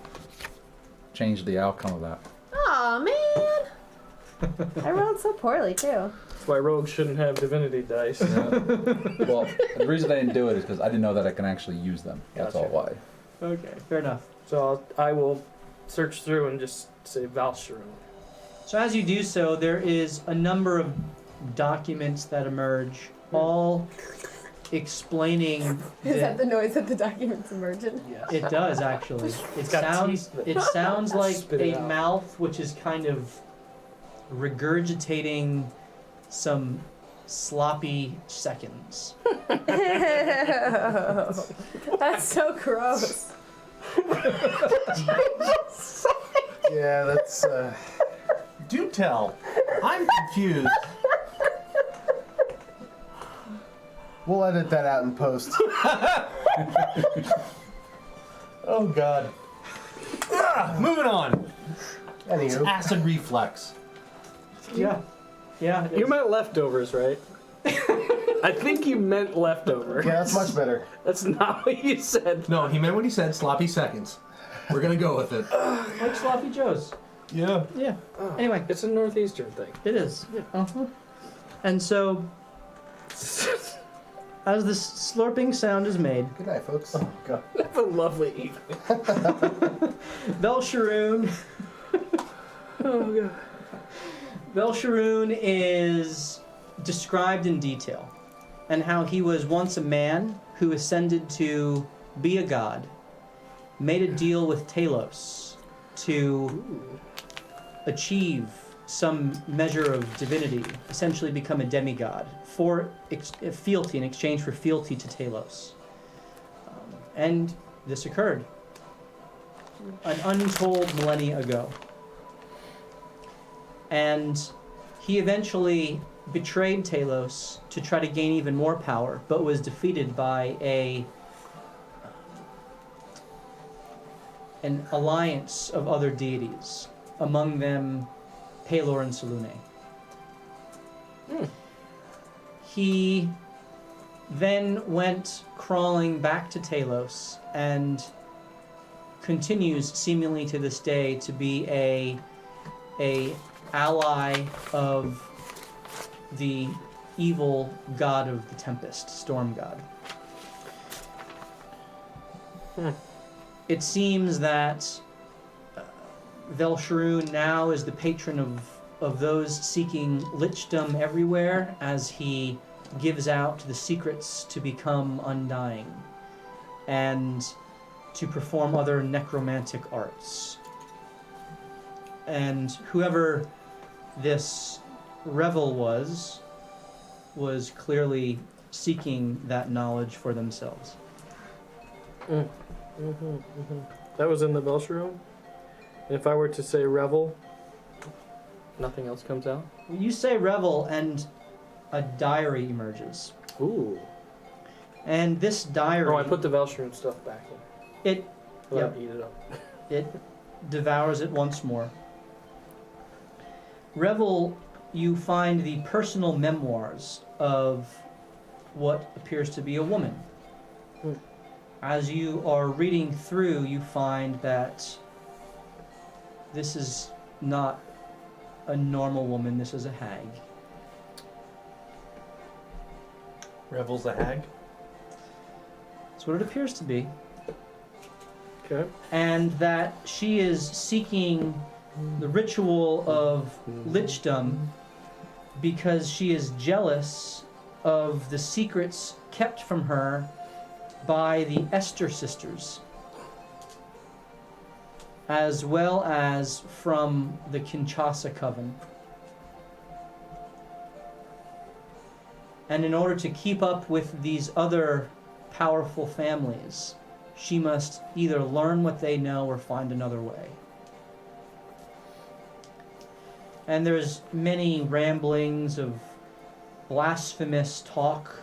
changed the outcome of that. Aw, man. I rolled so poorly, too. That's why rogues shouldn't have divinity dice. Well, the reason I didn't do it is because I didn't know that I can actually use them. That's Gotcha. all why. Okay, fair enough. So I will search through and just say Valsharoon. So as you do so, there is a number of documents that emerge, all explaining Is that the noise that the document's emerging? Yes. It does actually. It got sounds. teeth. It sounds like Spit it a out. mouth which is kind of regurgitating some sloppy seconds. That's so gross. Yeah, that's Do tell. I'm confused. we'll edit that out in post. Oh, God. Moving on. Anywho, Acid reflux. Yeah. Yeah. it You is. meant leftovers, right? I think you meant leftover. yeah, that's much better. That's not what you said. No, he meant what he said, sloppy seconds. We're going to go with it. Like sloppy joes. Yeah. Yeah. Anyway, It's a northeastern thing. it is. Uh-huh. And so, as this slurping sound is made, Good night, folks. oh god, Have a lovely evening. Velsharoon. Oh god. Velsharoon is described in detail, and how he was once a man who ascended to be a god, made a deal with Talos to achieve some measure of divinity, essentially become a demigod, for fealty, in exchange for fealty to Talos. And this occurred an untold millennia ago. And he eventually betrayed Talos to try to gain even more power, but was defeated by an alliance of other deities, among them Pelor and Selune. He then went crawling back to Talos and continues seemingly to this day to be a ally of the evil god of the Tempest, Storm God. It seems that Velsharoon now is the patron of those seeking lichdom everywhere, as he gives out the secrets to become undying and to perform other necromantic arts. And whoever this Revel was clearly seeking that knowledge for themselves. That was in the Belsh room? If I were to say revel, nothing else comes out? You say Revel, and a diary emerges. Ooh. And this diary... Oh, I put the Belsh room stuff back in. It... Let Yep. me eat it up. It devours it once more. Revel, you find the personal memoirs of what appears to be a woman. As you are reading through, you find that this is not a normal woman, this is a hag. Revel's a hag. That's what it appears to be. Okay. And that she is seeking the ritual of lichdom because she is jealous of the secrets kept from her by the Esther sisters, as well as from the Kinshasa coven. And in order to keep up with these other powerful families, she must either learn what they know or find another way. And there's many ramblings of blasphemous talk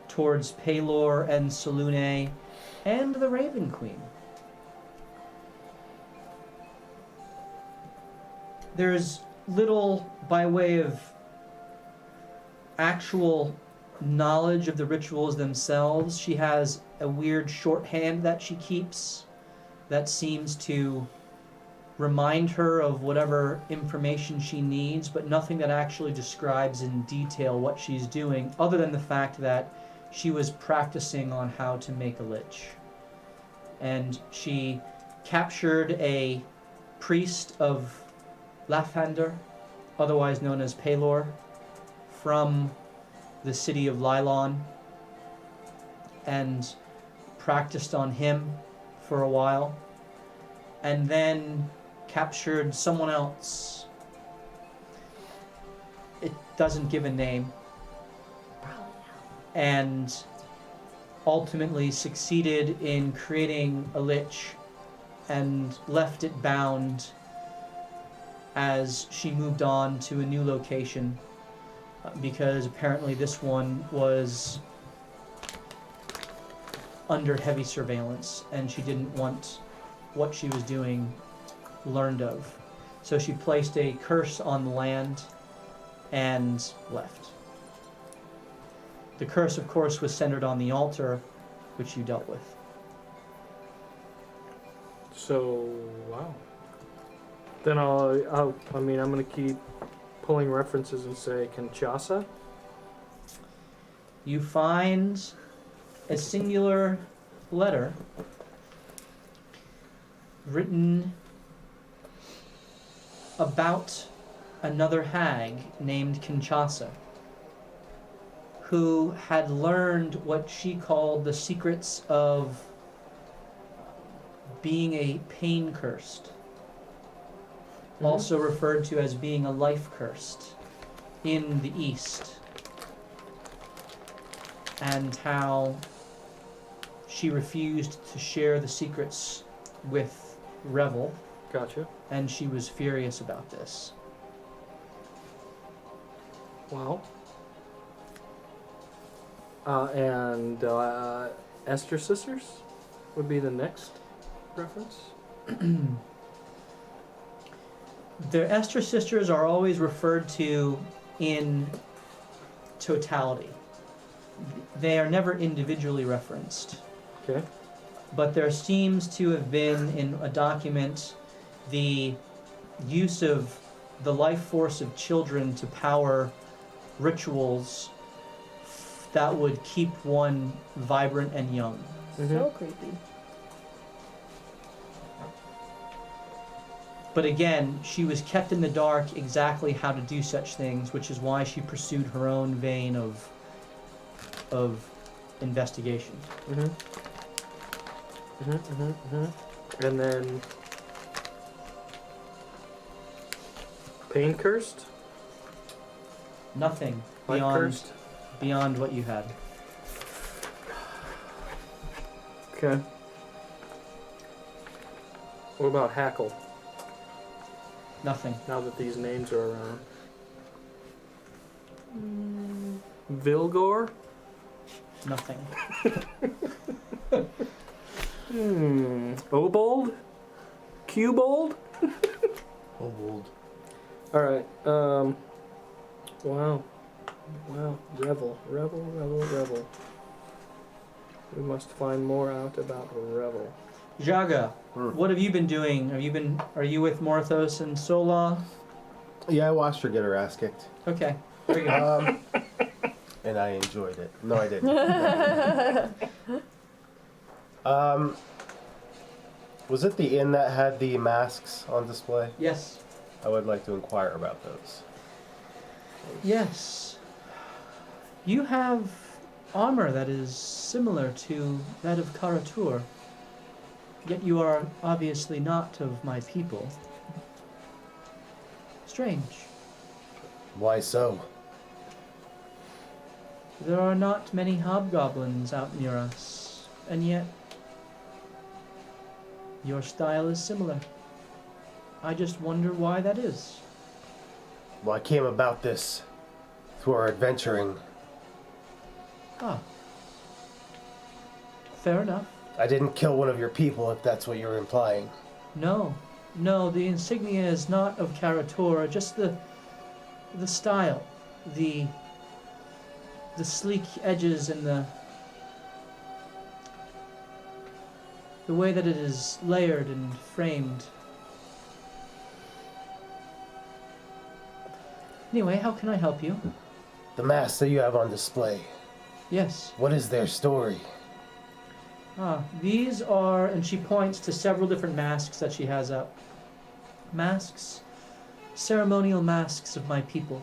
towards Pelor and Selune and the Raven Queen. There's little by way of actual knowledge of the rituals themselves. She has a weird shorthand that she keeps that seems to remind her of whatever information she needs, but nothing that actually describes in detail what she's doing, other than the fact that she was practicing on how to make a lich. And she captured a priest of Lathander, otherwise known as Pelor, from the city of Lylon, and practiced on him for a while, and then captured someone else. It doesn't give a name. And ultimately succeeded in creating a lich and left it bound as she moved on to a new location, because apparently this one was under heavy surveillance and she didn't want what she was doing learned of. So she placed a curse on the land and left. The curse, of course, was centered on the altar, which you dealt with. So, wow. Then I'm going to keep pulling references and say Kinshasa. You find a singular letter written about another hag named Kinshasa, who had learned what she called the secrets of being a pain cursed, also referred to as being a life cursed in the East, and how she refused to share the secrets with Revel, Gotcha. and she was furious about this. Wow. And Esther Sisters would be the next reference. The Esther sisters are always referred to in totality. They are never individually referenced. Okay. But there seems to have been in a document the use of the life force of children to power rituals that would keep one vibrant and young. So creepy. But again, she was kept in the dark exactly how to do such things, which is why she pursued her own vein of investigation. And then Pain cursed? Nothing Life cursed? beyond what you had. Okay. What about Hackle, Nothing. now that these names are around? Vilgor? Nothing. Obold? Cubold? Old. Alright, wow. Wow. Revel. We must find more out about Revel. Jaga, what have you been doing? Are you with Morthos and Sola? Yeah, I watched her get her ass kicked. Okay, very good. And I enjoyed it. No, I didn't. Was it the inn that had the masks on display? Yes. I would like to inquire about those. Yes. You have armor that is similar to that of Karatur, yet you are obviously not of my people. Strange. Why so? There are not many hobgoblins out near us, and yet your style is similar. I just wonder why that is. Well, I came about this through our adventuring. Ah. Fair enough. I didn't kill one of your people, if that's what you're implying. No, the insignia is not of Karator, just the style, the sleek edges and the way that it is layered and framed. Anyway, how can I help you? The masks that you have on display, Yes. what is their story? These are, and she points to several different masks that she has up. Masks, ceremonial masks of my people.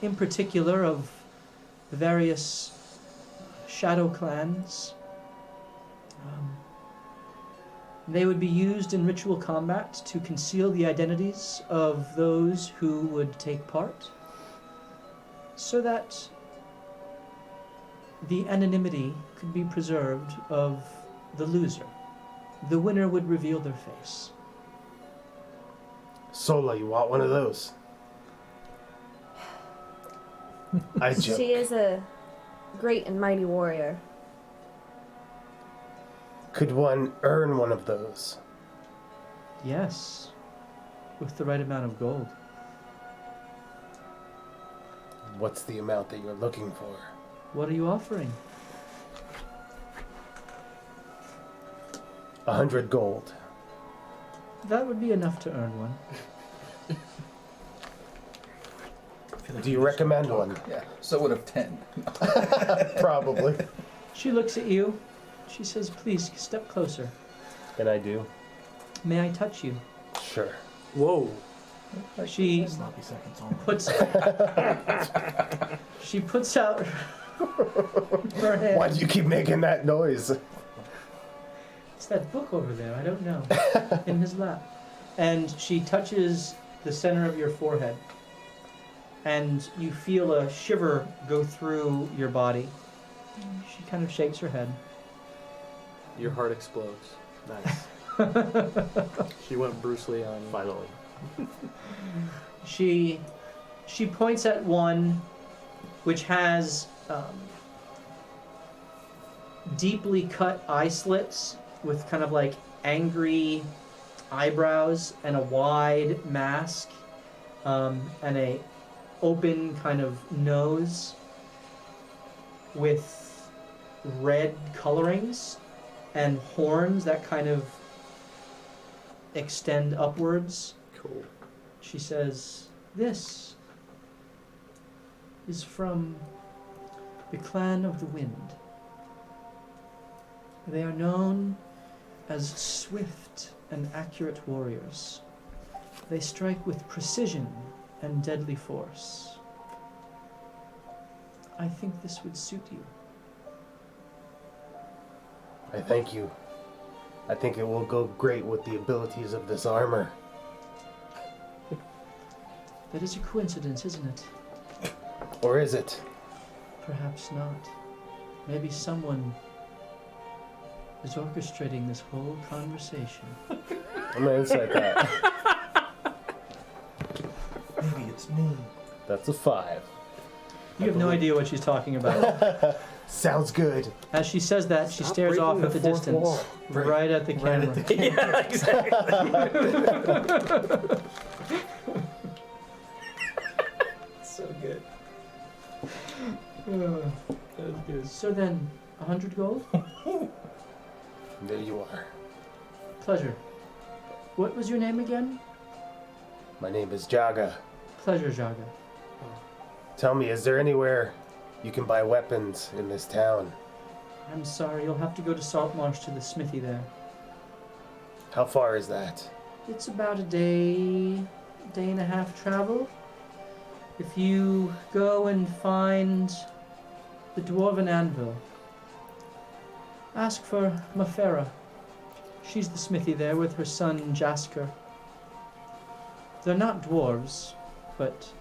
In particular of the various shadow clans. They would be used in ritual combat to conceal the identities of those who would take part, so that the anonymity could be preserved of the loser. The winner would reveal their face. Sola, you want one of those? I joke. She is a great and mighty warrior. Could one earn one of those? Yes, with the right amount of gold. What's the amount that you're looking for? What are you offering? 100 gold. That would be enough to earn one. Do you recommend one? Yeah, so would have 10. Probably. She looks at you. She says, please, step closer. And I do. May I touch you? Sure. Whoa. She Sloppy seconds on. she puts out her hand. Why do you keep making that noise? It's that book over there, I don't know. In his lap. And she touches the center of your forehead. And you feel a shiver go through your body. She kind of shakes her head. Your heart explodes. Nice. She went Bruce Lee on you. Finally. She points at one which has deeply cut eye slits with kind of like angry eyebrows and a wide mask and a open kind of nose with red colorings and horns that kind of extend upwards. Cool. She says, "This is from the Clan of the Wind. They are known as swift and accurate warriors. They strike with precision and deadly force. I think this would suit you." I thank you. I think it will go great with the abilities of this armor. That is a coincidence, isn't it? Or is it? Perhaps not. Maybe someone is orchestrating this whole conversation. I'm gonna insight that. Maybe it's me. That's a 5. You have no idea what she's talking about. Sounds good. As she says that, she Stop stares off breaking at the the fourth distance, wall. right at the camera. Right at the Yeah, exactly. So good. That's good. So then, 100 gold? There you are. Pleasure. What was your name again? My name is Jaga. Pleasure, Jaga. Tell me, is there anywhere you can buy weapons in this town? I'm sorry, you'll have to go to Saltmarsh to the smithy there. How far is that? It's about a day and a half travel. If you go and find the Dwarven Anvil, ask for Mafera. She's the smithy there with her son Jasker. They're not dwarves, but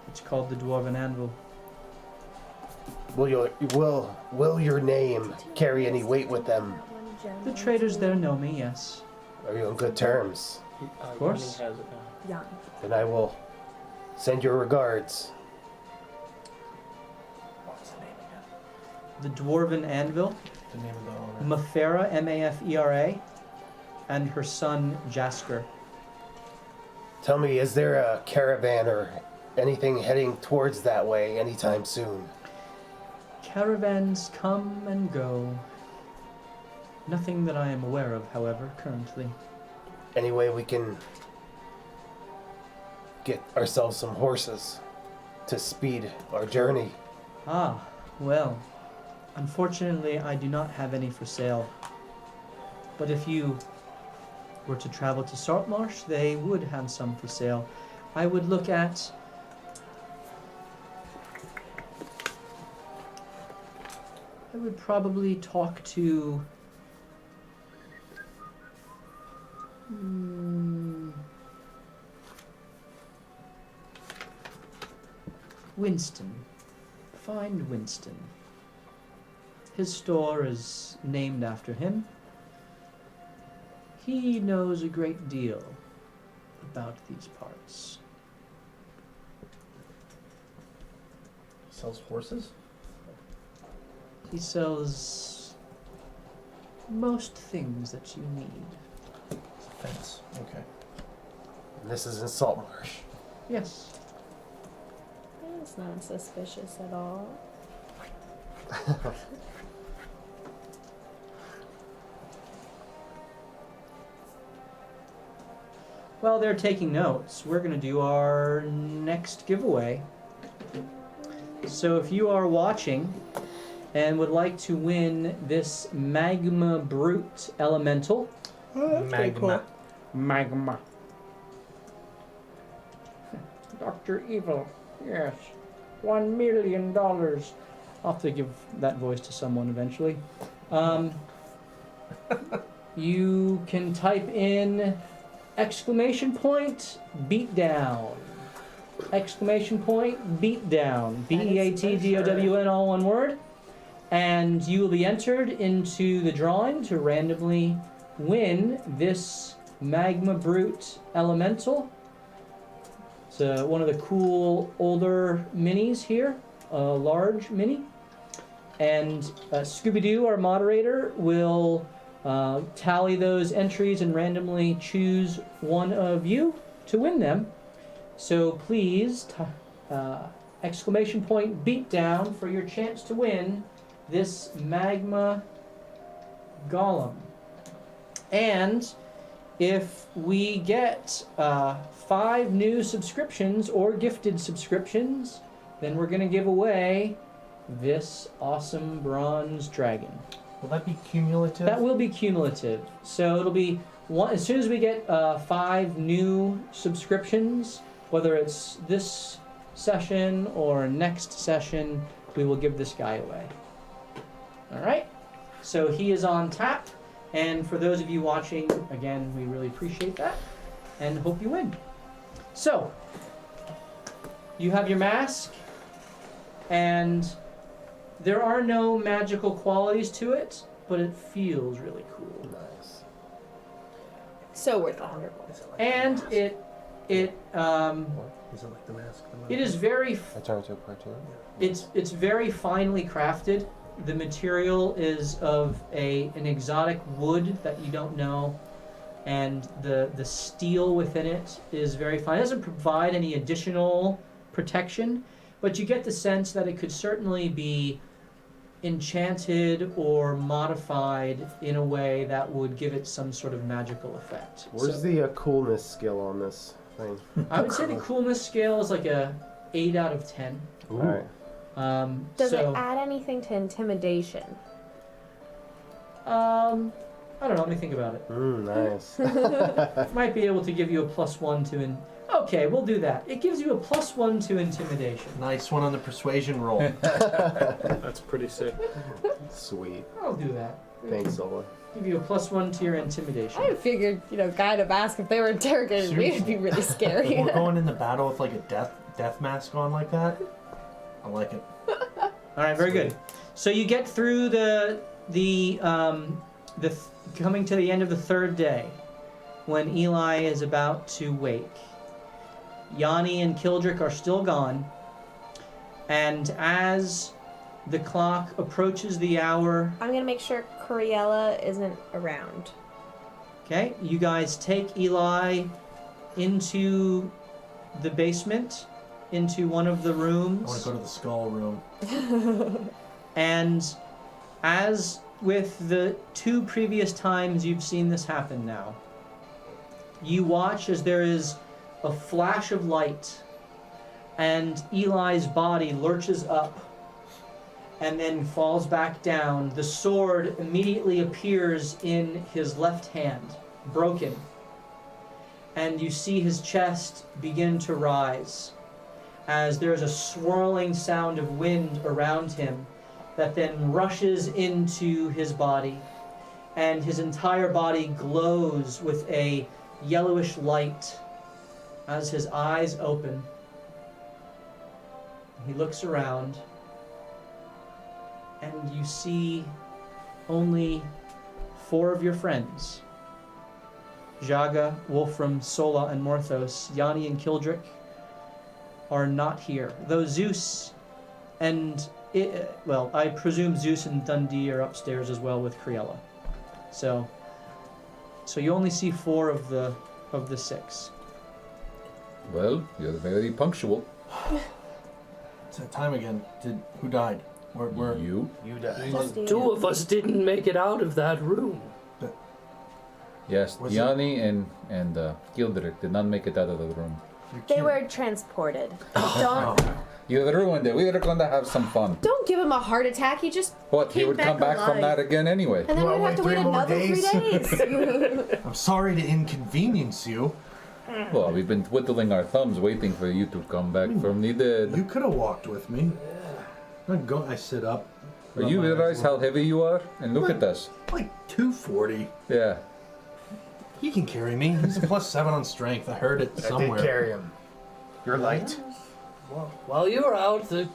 it's called the Dwarven Anvil. Will your name carry any weight with them? The traders there know me, yes. Are you on good terms? Of course. Yanni has it now. Jan. Then I will send your regards. What's the name again? The Dwarven Anvil, The name of the owner. Mafera, M-A-F-E-R-A, and her son Jasker. Tell me, is there a caravan or anything heading towards that way anytime soon? Caravans come and go. Nothing that I am aware of, however, currently. Any way we can get ourselves some horses to speed our journey? Ah, well, unfortunately I do not have any for sale. But if you were to travel to Saltmarsh, they would have some for sale. I would look at... I would probably talk to... Winston. Find Winston. His store is named after him. He knows a great deal about these parts. Sells horses? He sells most things that you need. Fence. Okay. And this is in Saltmarsh. Yes. It's not suspicious at all. While they're taking notes, we're going to do our next giveaway. So if you are watching and would like to win this Magma Brute Elemental, Magma. Magma. Dr. Evil, yes. $1 million. I'll have to give that voice to someone eventually. You can type in !beatdown. !beatdown. BEATDOWN, all one word. And you will be entered into the drawing to randomly win this Magma Brute Elemental. It's one of the cool older minis here, a large mini. And Scooby-Doo, our moderator, will tally those entries and randomly choose one of you to win them. So please, !beatdown for your chance to win this Magma Golem. And if we get 5 new subscriptions or gifted subscriptions, then we're going to give away this awesome bronze dragon. Will that be cumulative? That will be cumulative. So it'll be one, as soon as we get 5 new subscriptions, whether it's this session or next session, we will give this guy away. All right? So he is on tap. And for those of you watching, again, we really appreciate that and hope you win. So, You have your mask, and there are no magical qualities to it, but it feels really cool. Nice. So worth 100 points. And it Is it like the mask? it is very I turned to a cartoon. it's very finely crafted. The material is of an exotic wood that you don't know, and the steel within it is very fine. It doesn't provide any additional protection, but you get the sense that it could certainly be enchanted or modified in a way that would give it some sort of magical effect. Where's So the coolness skill on this thing? I would say the coolness scale is like a 8 out of 10. Alright. Does So, it add anything to intimidation? I don't know. Let me think about it. Nice. Might be able to give you a +1 to Okay, we'll do that. It gives you a +1 to intimidation. Nice one on the persuasion roll. That's pretty sick. Sweet. I'll do that. Thanks, Zola. Give you a +1 to your intimidation. I figured, guy to mask if they were interrogating me, it'd be really scary. We're going into battle with like a death mask on like that. I like it. All right, very good. So you get through the coming to the end of the third day, when Eli is about to wake. Yanni and Kildrick are still gone, and as the clock approaches the hour, I'm gonna make sure Coriella isn't around. okay, you guys take Eli into the basement, into one of the I want rooms. to go to the skull room. And as with the 2 previous times you've seen this happen now, you watch as there is a flash of light and Eli's body lurches up and then falls back down. The sword immediately appears in his left hand, broken. And you see his chest begin to rise as there's a swirling sound of wind around him that then rushes into his body, and his entire body glows with a yellowish light as his eyes open. He looks around, and you see only 4 of your friends. Jaga, Wolfram, Sola, and Morthos. Yanni and Kildrick are not here. Though Zeus and I presume Zeus and Dundee are upstairs as well with Criella. So you only see 4 of the 6. Well, you're very punctual. It's that time again. Who died? Where? You? You died. Just you. 2 of us didn't make it out of that room. Yes, Was Yanni and Kildrick did not make it out of the room. They were transported. Don't You ruined it. We were going to have some fun. Don't give him a heart attack. He just What? He came would come back from alive. that again anyway. And then You we'd wanna have to wait wait 3 more another 3 days. I'm sorry to inconvenience you. Well, we've been twiddling our thumbs waiting for you to come back from the dead. You could have walked with me. I sit up. Do you realize how heavy you are? And look at us. Like 240. Yeah. He can carry me. He's a +7 on strength. I heard it I somewhere. did carry him. You're light. Well, while you were out, the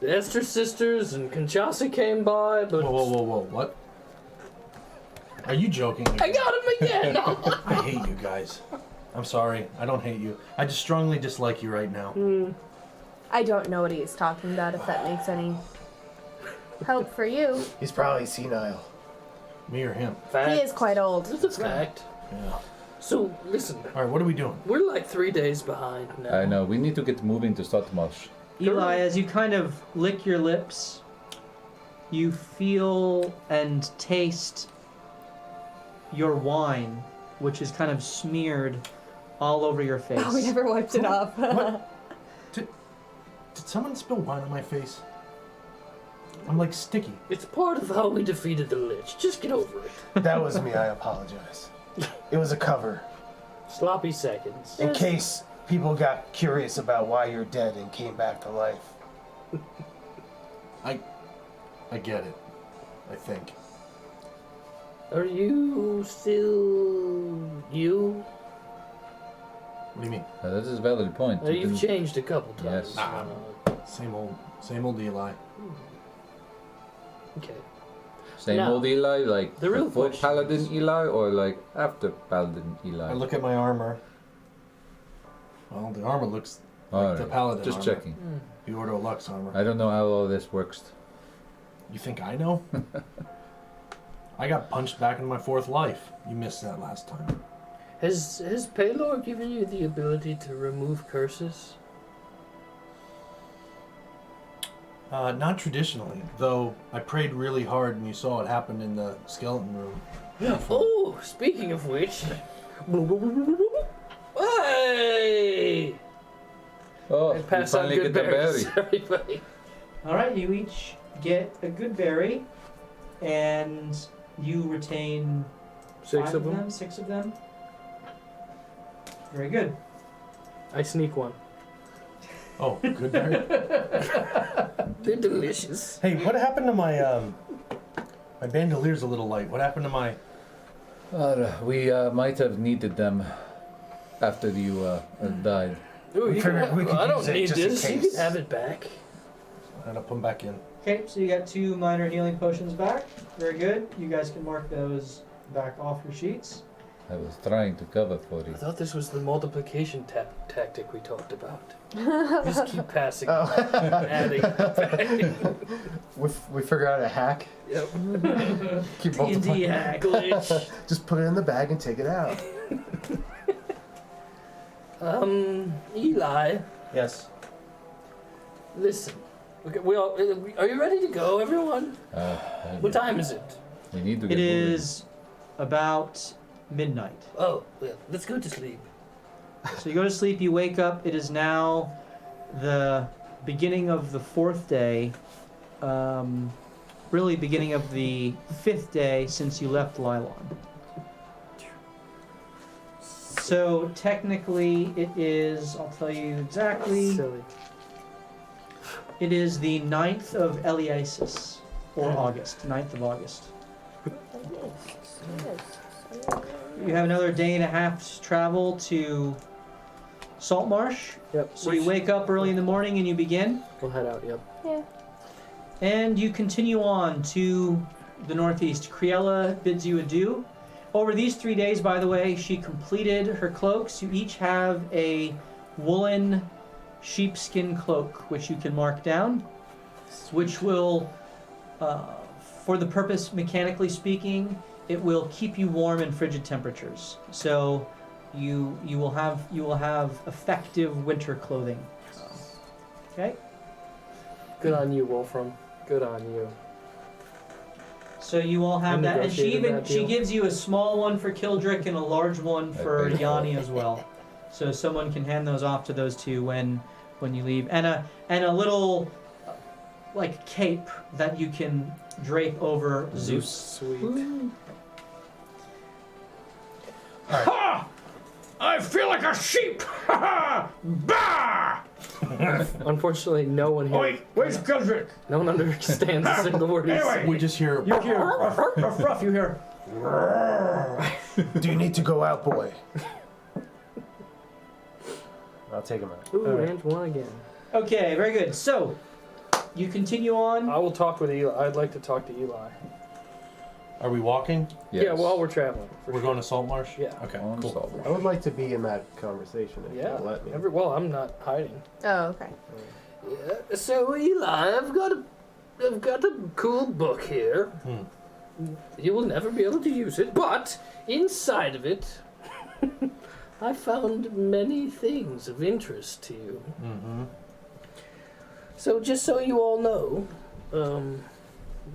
Esther sisters and Conchasa came by, but Whoa. What? Are you joking? I got him again. I hate you guys. I'm sorry. I don't hate you. I just strongly dislike you right now. I don't know what he's talking about, if that makes any help for you. He's probably senile. Me or him? Fact. He is quite old. It's a fact. Yeah. So listen, All right. What are we doing? we're like 3 days behind now. I know. We need to get moving to Satmash. Eli, as you kind of lick your lips, you feel and taste your wine, which is kind of smeared all over your face. Oh, we never wiped it off. What? Did someone spill wine on my face? I'm like sticky. It's part of how we defeated the Lich. Just get over it. That was me. I apologize. It was a cover. Sloppy seconds. In case people got curious about why you're dead and came back to life. I get it. I think. Are you still you? What do you mean? That is a valid point. You You've can- changed a couple times. Yes. Same old Eli. Okay. Same Now, old Eli, like the real before question Paladin is- Eli, or like after Paladin Eli? I look at my armor. Well, the armor looks All like the right. Paladin Just armor. checking. The Ordo Lux armor. I don't know how all this works. You think I know? I got punched back in my 4th life. You missed that last time. Has Paylor given you the ability to remove curses? Not traditionally, though I prayed really hard and you saw what happened in the skeleton room. Oh, speaking of which. Hey! Oh, I you pass out finally good get the berries berry. to everybody. All right, you each get a good berry, and you retain 6 5 of them. 6 of them. Very good. I sneak one. Oh, good berry. They're delicious. Hey, what happened to my my bandelier's a little light. What happened to my... We might have needed them after you died. Ooh, We you figured can we could I don't use it need just in this. You case. can have it back. And I'll put them back in. Okay, so you got 2 minor healing potions back. Very good. You guys can mark those back off your sheets. I was trying to cover for I you. thought this was the multiplication tactic we talked about. Just keep passing, Oh. adding. we figured out a hack. Yep. Keep D&D multiplying. hack glitch. Just put it in the bag and take it out. Eli, Yes. listen. Okay, are you ready to go, everyone? What time is it? We need to get It moving. is about midnight. Oh, well, let's go to sleep. So you go to sleep, you wake up. It is now the beginning of the 4th day. Really, beginning of the 5th day since you left Lylon. So technically, it is. I'll tell you exactly. Silly. It is the 9th of Eliasis, or August. 9th of August. You have another day and a half's travel to Saltmarsh. Yep. So you wake up early in the morning and you begin. We'll head out. Yep. And you continue on to the northeast. Criella bids you adieu. Over these 3 days, by the way, she completed her cloaks. You each have a woolen sheepskin cloak, which you can mark down, which will, for the purpose, mechanically speaking, it will keep you warm in frigid temperatures. So you will have effective winter clothing. Okay. Good on you, Wolfram. Good on you. So you all have I that, and she negotiated that deal. gives you a small one for Kildrick and a large one for Okay. Yanni as well. So someone can hand those off to those 2 when you leave, and a little like cape that you can drape over Zeus. Sweet. Ha! I feel like a sheep. Ha ha! Bah! Unfortunately, no one here. Where's Kildrick? No one understands a single word he's Anyway. saying. We just hear... You hear? Ruff, ruff, ruff, you hear? Do you need to go out, boy? I'll take him out. Ooh, All right. and one again. Okay, very good. So you continue on. I will talk with Eli. I'd like to talk to Eli. Are we walking? Yes. Yeah, while we're traveling. We're going to Saltmarsh? Yeah. Okay, On cool. Saltmarsh. I would like to be in that conversation if Yeah. you'll let me. Well, I'm not hiding. Oh, okay. Yeah. So Eli, I've got a cool book here. You will never be able to use it, but inside of it, I found many things of interest to you. Mm-hmm. So just so you all know,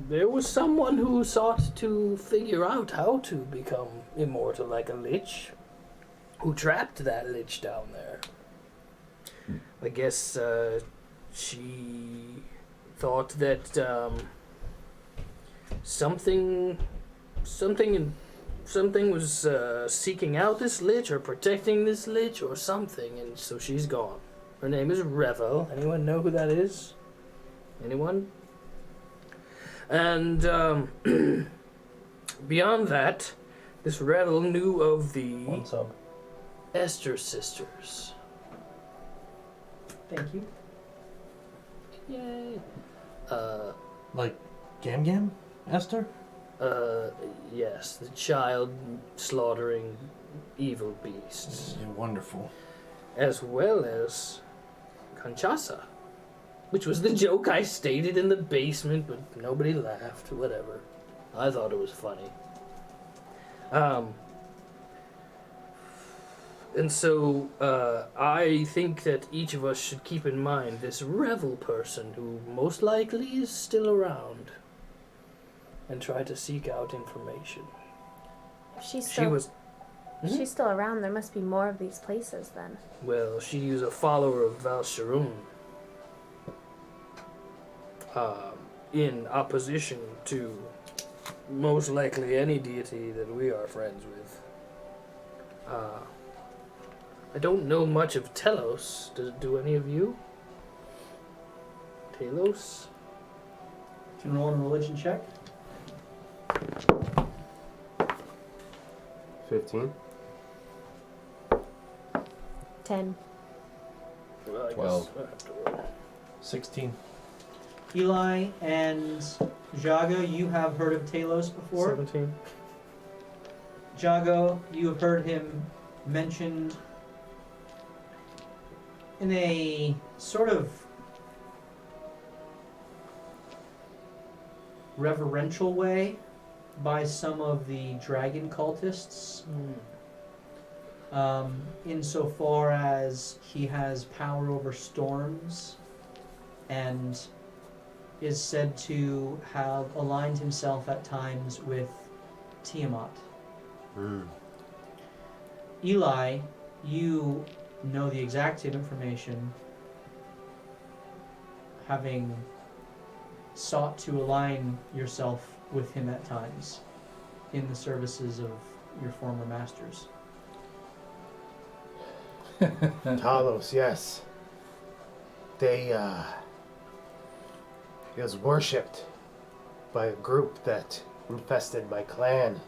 there was someone who sought to figure out how to become immortal like a lich, who trapped that lich down there. I guess she thought that something was seeking out this lich or protecting this lich or something, and so she's gone. Her name is Revel. Anyone know who that is? Anyone? And beyond that, this Revel knew of the... One sub. Esther sisters. Thank you. Yay. Like Gam Gam, Esther? Yes, the child slaughtering evil beasts. Yeah, wonderful. As well as Conchasa, which was the joke I stated in the basement, but nobody laughed. Whatever. I thought it was funny. And so, I think that each of us should keep in mind this Revel person who most likely is still around and try to seek out information. If she's She still, was, if she's still around, there must be more of these places then. well, she is a follower of Val Sharoon. In opposition to most likely any deity that we are friends with. I don't know much of Telos. Do any of you? Telos? Can you roll a religion check? 15. 10. Well, I guess 12. I have to roll. 16. Eli and Jago, you have heard of Talos before. 17. Jago, you have heard him mentioned in a sort of reverential way by some of the dragon cultists, insofar as he has power over storms and is said to have aligned himself at times with Tiamat. Eli, you know the exact same information, having sought to align yourself with him at times in the services of your former masters. Talos, yes. He was worshipped by a group that infested my clan.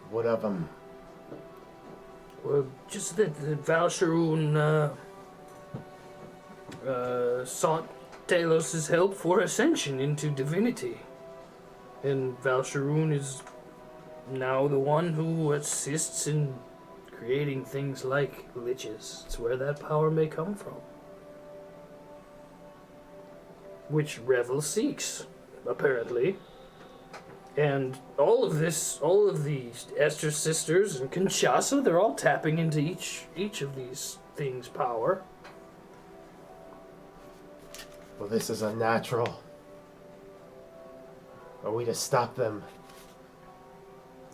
What of them? Well, just that Val Sharoon sought Talos' help for ascension into divinity. And Val Sharoon is now the one who assists in creating things like liches. It's where that power may come from. Which Revel seeks, apparently. And all of the Esther sisters and Conchasa, they're all tapping into each of these things' power. Well, this is unnatural. Are we to stop them?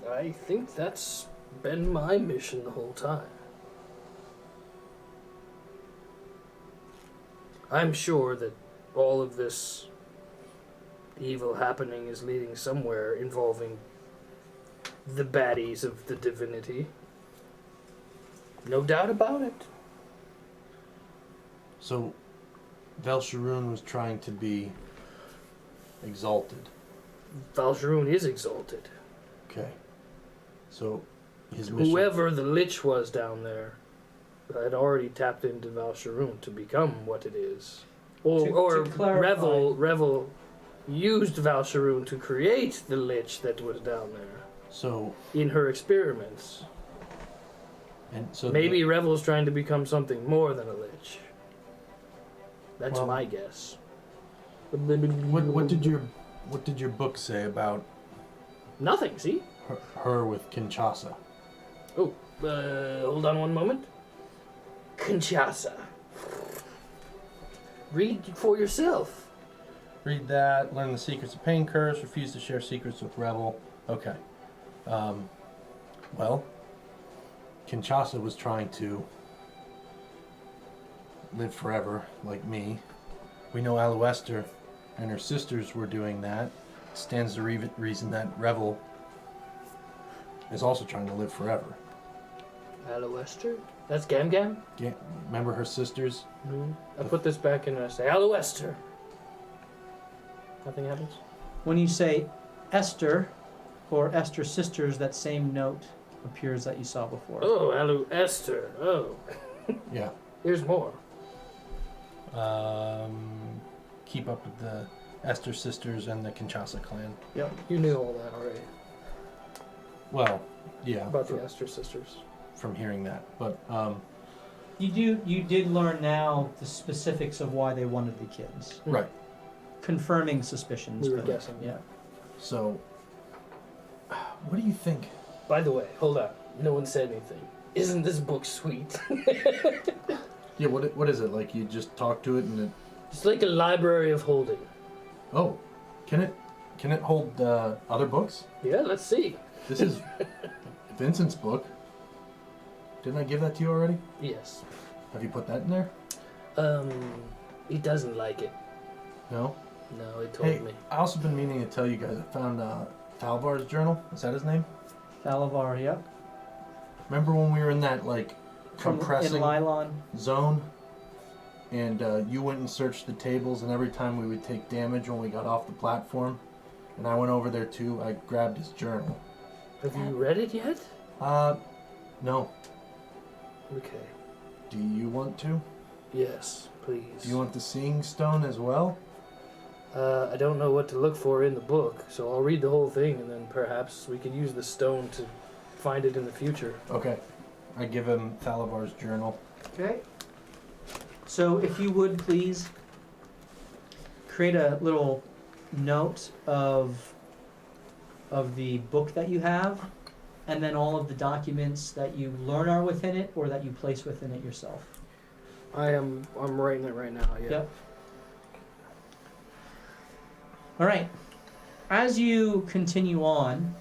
I think that's been my mission the whole time. I'm sure that all of this evil happening is leading somewhere involving the baddies of the divinity. No doubt about it. So, Val Sharoon was trying to be exalted. Val Sharoon is exalted. Okay. So, his mission... Whoever the Lich was down there had already tapped into Val Sharoon to become what it is. Or To clarify- Revel used Val Sharoon to create the Lich that was down there So, in her experiments. and so Maybe Revel's trying to become something more than a Lich. That's Well- my guess. what did your book say about Nothing, see? her with Kinshasa? Oh, hold on one moment. Conchasa. Read for yourself. Read that, learn the secrets of Pain Curse, refuse to share secrets with Revel. Okay. Well, Kinshasa was trying to live forever, like me. We know Aloester and her sisters were doing that. Stands to reason that Revel is also trying to live forever. Aloester? That's Gam Gam? Remember her sisters? Mm-hmm. I put this back in and I say, Aloester. Nothing happens? When you say Esther or Esther sisters, that same note appears that you saw before. Oh, Esther. Oh, Yeah. here's more. Keep up with the Esther sisters and the Kinshasa clan. Yep. You knew all that already Well, yeah, about the Esther sisters. from hearing that. But You did learn now the specifics of why they wanted the kids, right. confirming suspicions. We were but- guessing. Yeah. So, what do you think? By the way, hold on. No one said anything. Isn't this book sweet? Yeah, what is it? Like you just talk to it and it... It's like a library of holding. Oh, can it hold other books? Yeah, let's see. This is Vincent's book. Didn't I give that to you already? Yes. Have you put that in there? He doesn't like it. No? No, he told Hey, me. I also been meaning to tell you guys, I found Falvar's journal. Is that his name? Thalavar, yep. Remember when we were in that, like, In compressing Lylon. zone? And you went and searched the tables, and every time we would take damage when we got off the platform, and I went over there too, I grabbed his journal. Have you read it yet? No. Okay. Do you want to? Yes, please. Do you want the Seeing Stone as well? I don't know what to look for in the book, so I'll read the whole thing, and then perhaps we could use the stone to find it in the future. Okay. I give him Thalavar's journal. Okay. So if you would please create a little note of the book that you have, and then all of the documents that you learn are within it or that you place within it yourself. I'm writing it right now, yeah. Yep. All right. As you continue on,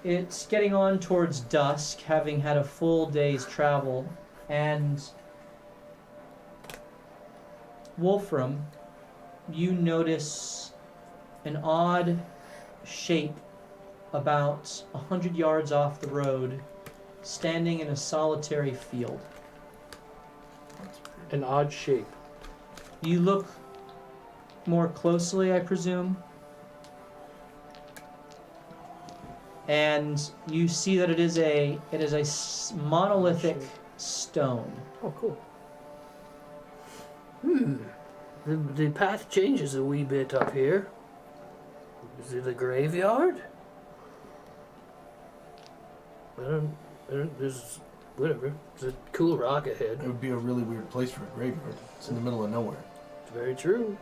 it's getting on towards dusk, having had a full day's travel, and Wolfram, you notice an odd shape about 100 yards off the road, standing in a solitary field. An odd shape. You look more closely, I presume, and you see that it is a monolithic stone. Oh, cool. The path changes a wee bit up here. Is it a graveyard? There's whatever. There's a cool rock ahead. It would be a really weird place for a graveyard. It's in the middle of nowhere. It's very true.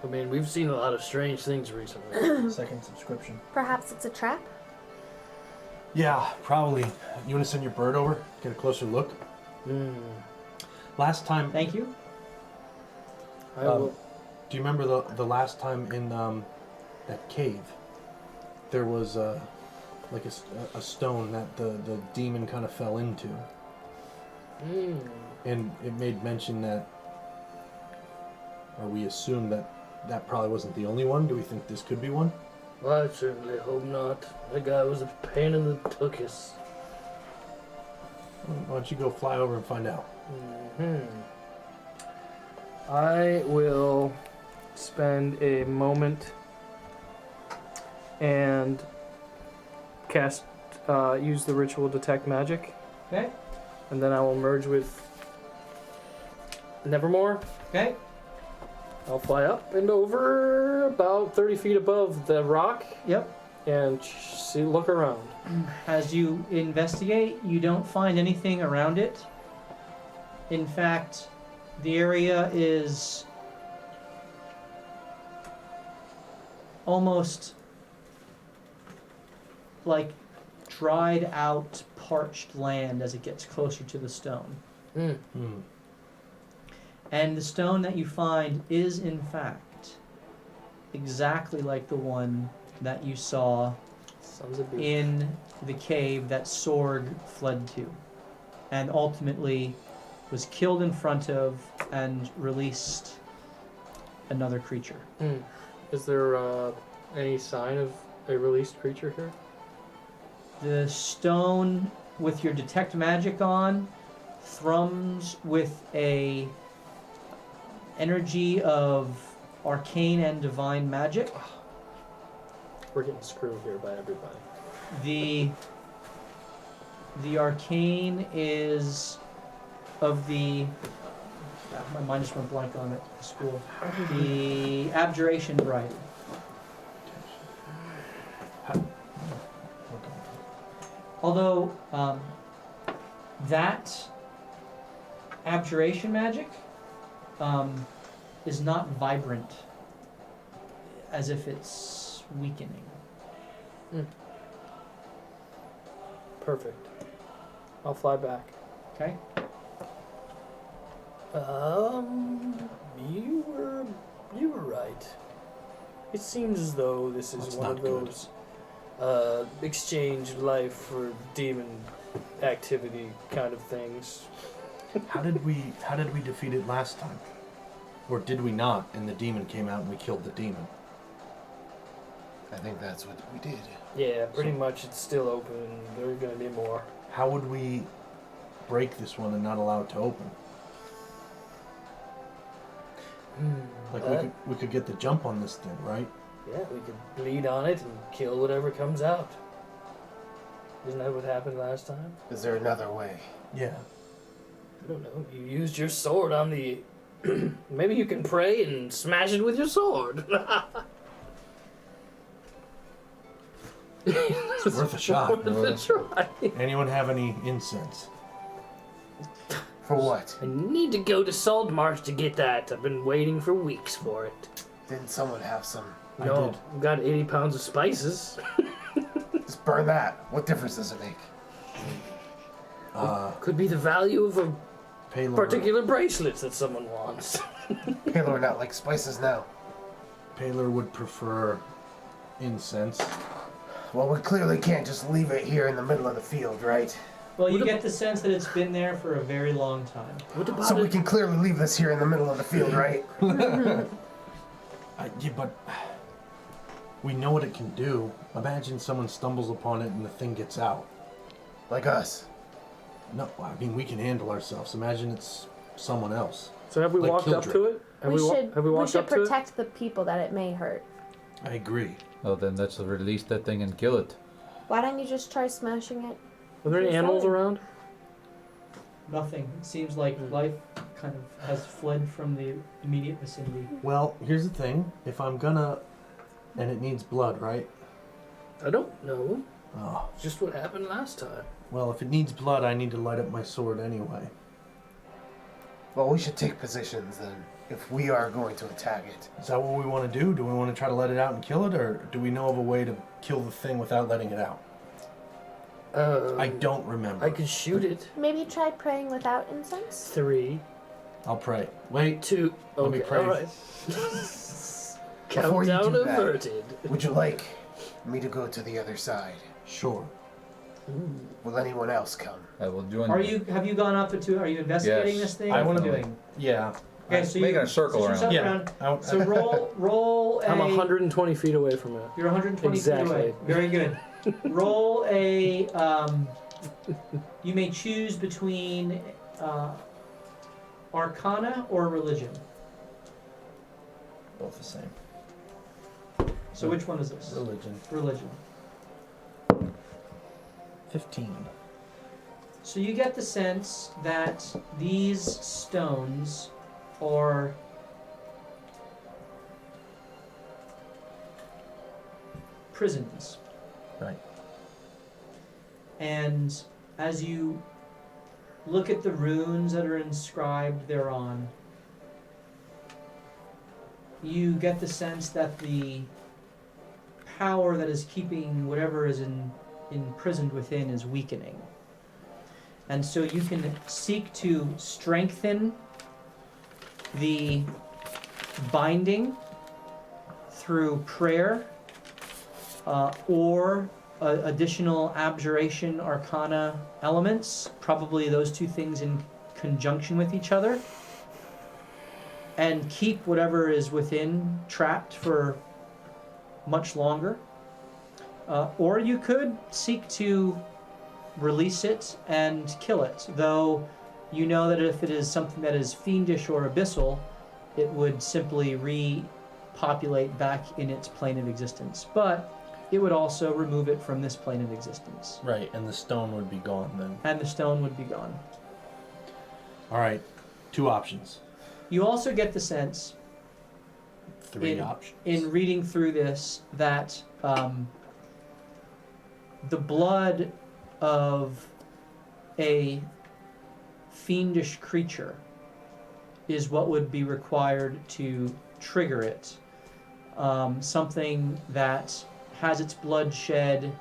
I mean, we've seen a lot of strange things recently. Second subscription. Perhaps it's a trap? Yeah, probably. You want to send your bird over? Get a closer look? Last time... Thank you. I will. Do you remember the last time in that cave? There was like a stone that the demon kind of fell into. And it made mention that, or we assume that probably wasn't the only one. Do we think this could be one? I certainly hope not. That guy was a pain in the tuchus. Why don't you go fly over and find out? I will spend a moment and cast, use the ritual detect magic, Okay. and then I will merge with Nevermore. Okay. I'll fly up and over about 30 feet above the rock Yep. and look around. As you investigate, you don't find anything around it. In fact, the area is almost like dried out, parched land as it gets closer to the stone. And the stone that you find is, in fact, exactly like the one that you saw Sons of bitch. in the cave that Sorg fled to, and ultimately was killed in front of and released another creature. Is there any sign of a released creature here? The stone, with your detect magic on, thrums with a energy of arcane and divine magic. We're getting screwed here by everybody. The arcane is of the. My mind just went blank on it. School. The abjuration variety. Although that abjuration magic is not vibrant, as if it's weakening. Perfect. I'll fly back. Okay. You were right. It seems as though this is That's one not of good. those exchange life for demon activity kind of things. How did we defeat it last time? Or did we not? And the demon came out and we killed the demon. I think that's what we did. Yeah, pretty much it's still open. There are going to be more. How would we break this one and not allow it to open? Like we could get the jump on this thing, right? Yeah, we could bleed on it and kill whatever comes out. Isn't that what happened last time? Is there another way? Yeah. I don't know. You used your sword on the... Maybe you can pray and smash it with your sword. It's worth a shot. Worth a try. Anyone have any incense? For what? I need to go to Saltmarsh to get that. I've been waiting for weeks for it. Didn't someone have some? I No, did. I've got 80 pounds of spices. Just burn that. What difference does it make? Could be the value of a Paylor, particular bracelet that someone wants. Paylor not like spices now. Paylor would prefer incense. Well, we clearly can't just leave it here in the middle of the field, right? Well, you get the sense that it's been there for a very long time. What about So we it? can clearly leave this here in the middle of the field, right? Yeah, but we know what it can do. Imagine someone stumbles upon it and the thing gets out. Like us. No, I mean, we can handle ourselves. Imagine it's someone else. So have we Like walked up Kildred. to it? Have We walked should up to it? protect the people that it may hurt. I agree. Well, then let's release that thing and kill it. Why don't you just try smashing it? Are there any Your animals sword. around? Nothing. It seems like life kind of has fled from the immediate vicinity. Well, here's the thing. If I'm gonna... And it needs blood, right? I don't know. Oh. It's just what happened last time. Well, if it needs blood, I need to light up my sword anyway. Well, we should take positions then, if we are going to attack it. Is that what we want to do? Do we want to try to let it out and kill it, or do we know of a way to kill the thing without letting it out? I don't remember. I could shoot it. Maybe try praying without incense? 3, I'll pray. Wait. 2. Let me Okay, pray. all right. Before you Countdown do that, averted. would you like me to go to the other side? Sure. Will anyone else come? I will join. Have you gone up into? Are you investigating Yes. this thing? I What want are you to. doing? Yeah. Okay, so Making you a circle position around. yourself Yeah. around. So roll a. I'm 120 feet away from it. You're 120 Exactly. feet away. Very good. Roll a. You may choose between Arcana or Religion. Both the same. So which one is this? Religion. Religion. 15. So you get the sense that these stones are prisons. Right. And as you look at the runes that are inscribed thereon, you get the sense that the power that is keeping whatever is imprisoned within is weakening. And so you can seek to strengthen the binding through prayer or additional abjuration arcana elements, probably those two things in conjunction with each other, and keep whatever is within trapped for much longer. Or you could seek to release it and kill it, though you know that if it is something that is fiendish or abyssal, it would simply repopulate back in its plane of existence. But it would also remove it from this plane of existence. Right, and the stone would be gone then. And the stone would be gone. All right, 2 options. You also get the sense 3 options. in reading through this that the blood of a fiendish creature is what would be required to trigger it. Something that has its blood shed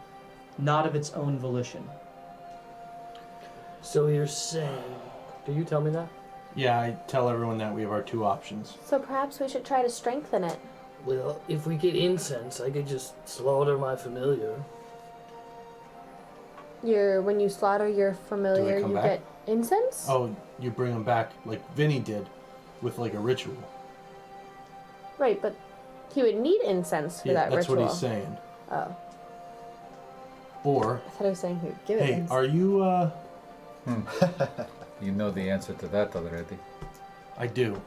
not of its own volition. So you're saying... Do you tell me that? Yeah, I tell everyone that we have our 2 options. So perhaps we should try to strengthen it. Well, if we get incense, I could just slaughter my familiar. When you slaughter your familiar, come you back? get incense? Oh, you bring them back like Vinny did with like a ritual. Right, but he would need incense for that that's ritual. what he's saying. Oh, Or, I thought I was saying he would give it hey, incense. are you, You know the answer to that already. I do.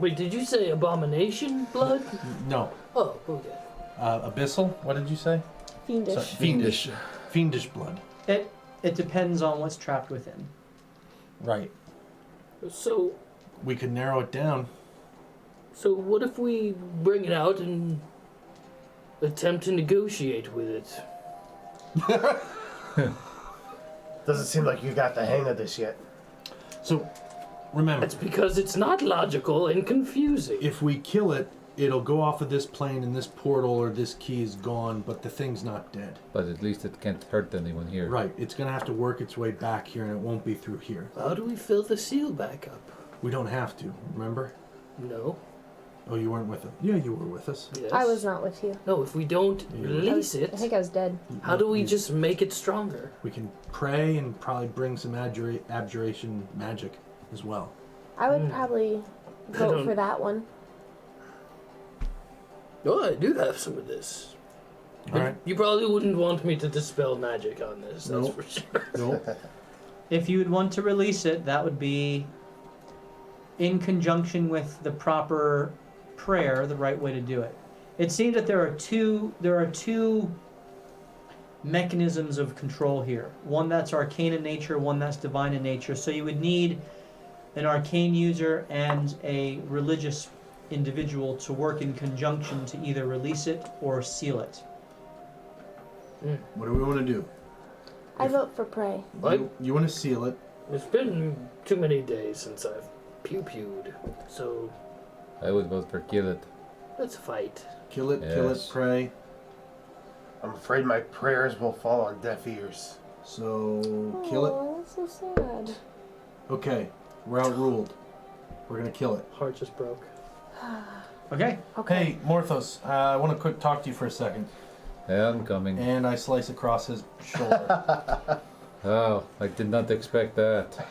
Wait, did you say abomination blood? No. Oh, okay. Abyssal? What did you say? Fiendish. So- fiendish. Fiendish blood. It depends on what's trapped within. Right. So We could narrow it down. what if we bring it out and attempt to negotiate with it? Doesn't seem like you got the hang of this yet. So, remember, That's because it's not logical and confusing. if we kill it, it'll go off of this plane and this portal or this key is gone, but the thing's not dead. But at least it can't hurt anyone here. Right. It's going to have to work its way back here and it won't be through here. How do we fill the seal back up? We don't have to, remember? No. Oh, you weren't with us. Yeah, you were with us. Yes. I was not with you. No, if we don't Yeah. release I it, think I was dead. how do we just make it stronger? We can pray and probably bring some abjuration magic as well. I would probably vote don't- for that one. Oh, I do have some of this. All right. You probably wouldn't want me to dispel magic on this, that's Nope. for sure. Nope. If you would want to release it, that would be in conjunction with the proper prayer, the right way to do it. It seems that there are two mechanisms of control here. One that's arcane in nature, one that's divine in nature. So you would need an arcane user and a religious individual to work in conjunction to either release it or seal it. What do we want to do? I vote for pray. What? You want to seal it. It's been too many days since I've pew-pewed, so I would vote for kill it. let's fight. Kill it, Yes. pray. I'm afraid my prayers will fall on deaf ears. So, kill it. Oh, that's so sad. Okay, we're outruled. We're going to kill it. Heart just broke. Okay? Okay. Hey, Morthos, I want to quick talk to you for a second. Yeah, I'm coming. And I slice across his shoulder. Oh, I did not expect that.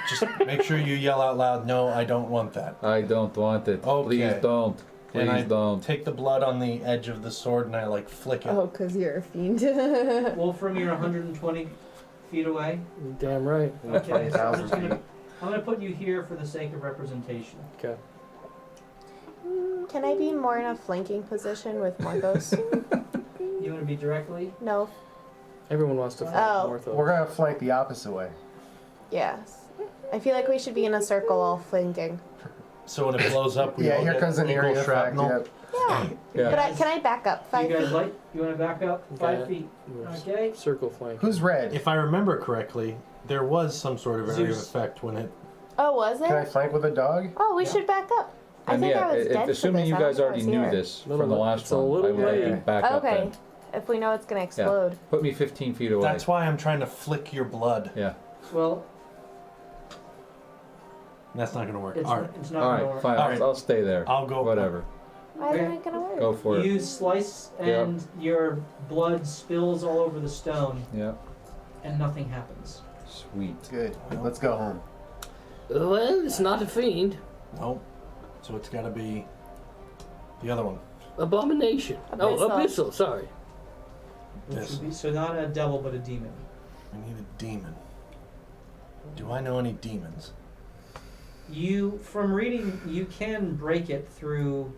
Just make sure you yell out loud, no, I don't want that. I don't want it. Okay. Please don't. And I Please don't. take the blood on the edge of the sword and I like flick it. Oh, because you're a fiend. Wolfram, you're 120 feet away. Damn right. Okay, so I'm 1,000 feet. gonna put you here for the sake of representation. Okay. Can I be more in a flanking position with Morthos? You want to be directly? No. Everyone wants to fight Oh. Morthos. We're gonna flank the opposite way. Yes. I feel like we should be in a circle all flanking. So when it blows up, we Yeah, all here get comes an equal area effect. shrapnel. Yep. Yeah. Yeah. Can I back up 5 You guys feet? like? You want to back up 5 Okay. feet? We're Okay. Circle flank. Who's red? If I remember correctly, there was some sort of area of Zeus. effect when it... Oh, was Can I there? flank with a dog? Oh, we Yeah. should back up. I And think yeah, I was dead assuming for you this. I guys don't already think I knew was here. this No, from no, the last it's a one, I little would have late. you back up Okay. then. If we know it's gonna explode. Put me 15 feet away. That's why I'm trying to flick your blood. Yeah. Well, That's not going to work. it's, All right. it's not All gonna right, work. fine. All right. I'll stay there. I'll go. Whatever. Why isn't it gonna work? Go for it. You slice and your blood spills all over the stone, Yeah. and nothing happens. Sweet. Good. Let's go home. Well, it's not a fiend. Nope. So it's got to be the other one. Abomination. Oh, Abyssal. abyssal, sorry. This. Should be- So not a devil, but a demon. I need a demon. Do I know any demons? You, from reading, you can break it through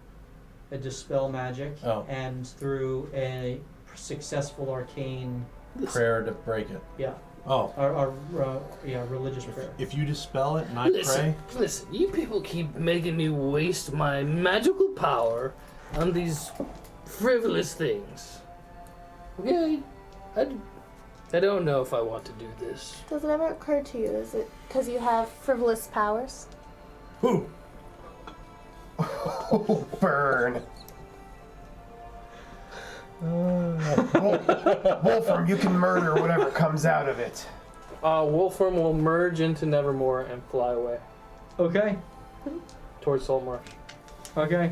a dispel magic, Oh. and through a successful arcane, Prayer to break it. yeah, Oh, religious prayer. if you dispel it and I Listen, pray, listen, you people keep making me waste my magical power on these frivolous things. Okay? I don't know if I want to do this. Does it ever occur to you? Is it because you have frivolous powers? who? Oh, burn. Wolfram, you can murder whatever comes out of it. Wolfram will merge into Nevermore and fly away Okay. towards Saltmarsh. Okay.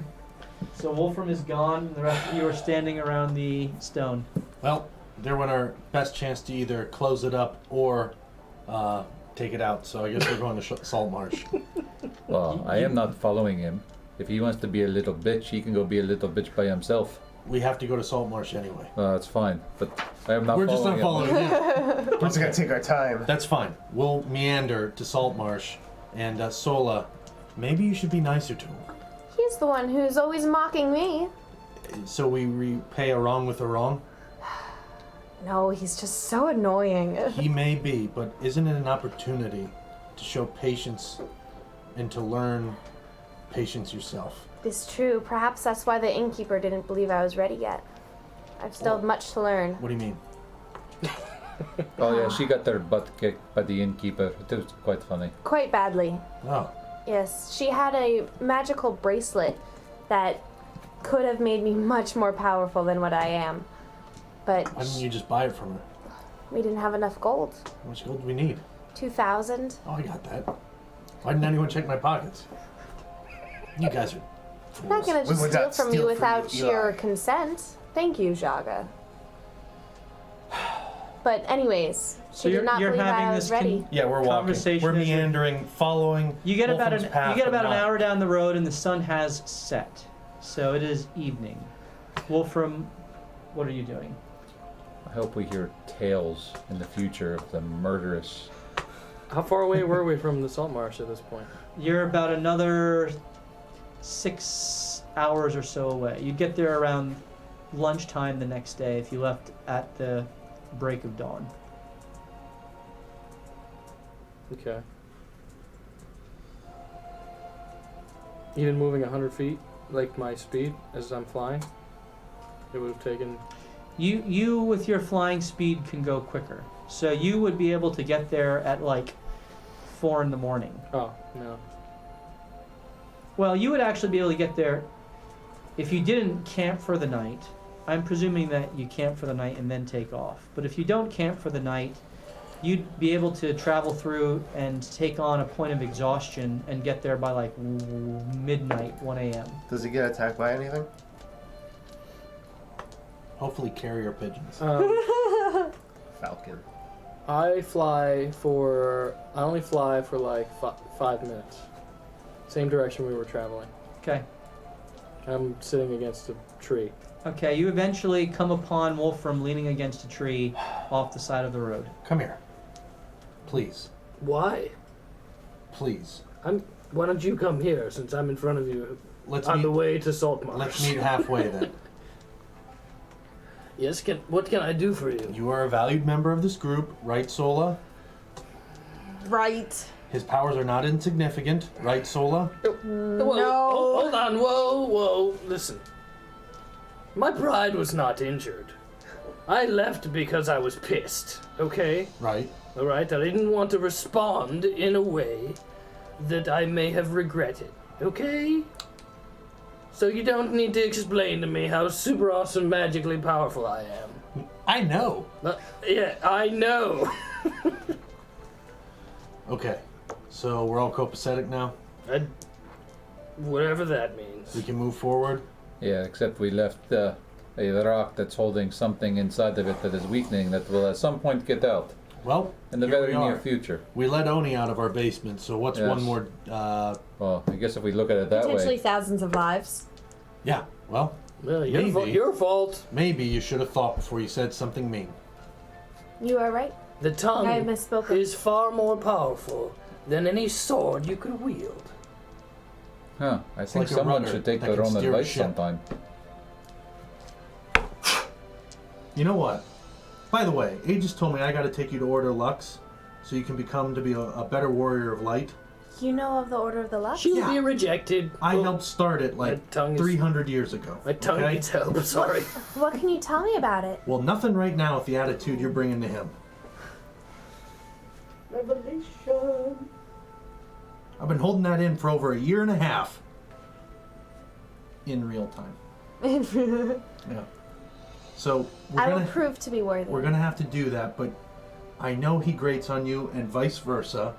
So Wolfram is gone, and the rest of you are standing around the stone. Well, there went our best chance to either close it up or take it out. So I guess we're going to Saltmarsh. Well, I am not following him. If he wants to be a little bitch, he can go be a little bitch by himself. We have to go to Saltmarsh anyway. That's fine, but I am not We're just not following him. following him. We're just gonna take our time. That's fine. We'll meander to Saltmarsh. And Sola, maybe you should be nicer to him. He's the one who's always mocking me. So we repay a wrong with a wrong? No, he's just so annoying. He may be, but isn't it an opportunity to show patience and to learn patience yourself? It's true. Perhaps that's why the innkeeper didn't believe I was ready yet. I've still Well- much to learn. What do you mean? Oh yeah, she got their butt kicked by the innkeeper. It was quite funny. Quite badly. Oh, Yes, she had a magical bracelet that could have made me much more powerful than what I am. But why didn't you just buy it from her? we didn't have enough gold. How much gold do we need? 2,000. Oh, I got that. Why didn't anyone check my pockets? You guys are I'm not gonna We just would steal not from steal you from without you, your Eli. consent. Thank you, Jaga. But anywa's, she So did not you're believe having I this was ready. Yeah, we're walking. Conversation We're as you're- meandering, following. You get about Wolfram's path, an but not- hour down the road, and the sun has set. So it is evening. Wolfram, what are you doing? I hope we hear tales in the future of the murderous. How far away were we from the Saltmarsh at this point? You're about another 6 hours or so away. You get there around lunchtime the next day if you left at the break of dawn. Okay. Even moving 100 feet, like my speed as I'm flying, it would have taken. You with your flying speed can go quicker. So you would be able to get there at like 4 in the morning. Oh, no. Well, you would actually be able to get there if you didn't camp for the night. I'm presuming that you camp for the night and then take off. But if you don't camp for the night, you'd be able to travel through and take on a point of exhaustion and get there by like midnight, 1 a.m. Does he get attacked by anything? Hopefully carrier pigeons. Falcon. I only fly for like 5 minutes. Same direction we were traveling. Okay. I'm sitting against a tree. Okay, you eventually come upon Wolfram leaning against a tree off the side of the road. Come here. Please. Why? Please. Why don't you come here since I'm in front of you Let's on the meet, way to Saltmarsh? let's meet halfway then. Yes, what can I do for you? You are a valued member of this group, right, Sola? Right. His powers are not insignificant, right, Sola? Whoa, hold on, whoa, listen. My pride was not injured. I left because I was pissed, okay? Right. Alright, I didn't want to respond in a way that I may have regretted, okay? So you don't need to explain to me how super awesome magically powerful I am. I know. Yeah, I know. Okay. So we're all copacetic now? Whatever that means. We can move forward? Yeah, except we left a rock that's holding something inside of it that is weakening that will at some point get out Well, in the here very we near are. future. We let Oni out of our basement, so what's Yes. one more... Well, I guess if we look at it that Potentially way. thousands of lives. yeah, well, Well, Maybe. your fault. maybe you should have thought before you said something mean. You are right. The tongue I have misspoken. is far more powerful than any sword you could wield. Huh. I think like a someone rudder should take that their can own steer a advice ship. sometime. You know what? By the way, Aegis told me I got to take you to Order Lux, so you can become to be a better warrior of light. You know of the Order of the Lux? She'll Yeah. be rejected. I helped start it like My tongue is- 300 years ago. My tongue okay? needs help. Sorry. What can you tell me about it? Well, nothing right now with the attitude you're bringing to him. Revelation. I've been holding that in for over a year and a half. In real time. Yeah. So I will prove to be worthy. we're gonna have to do that, but I know he grates on you and vice versa.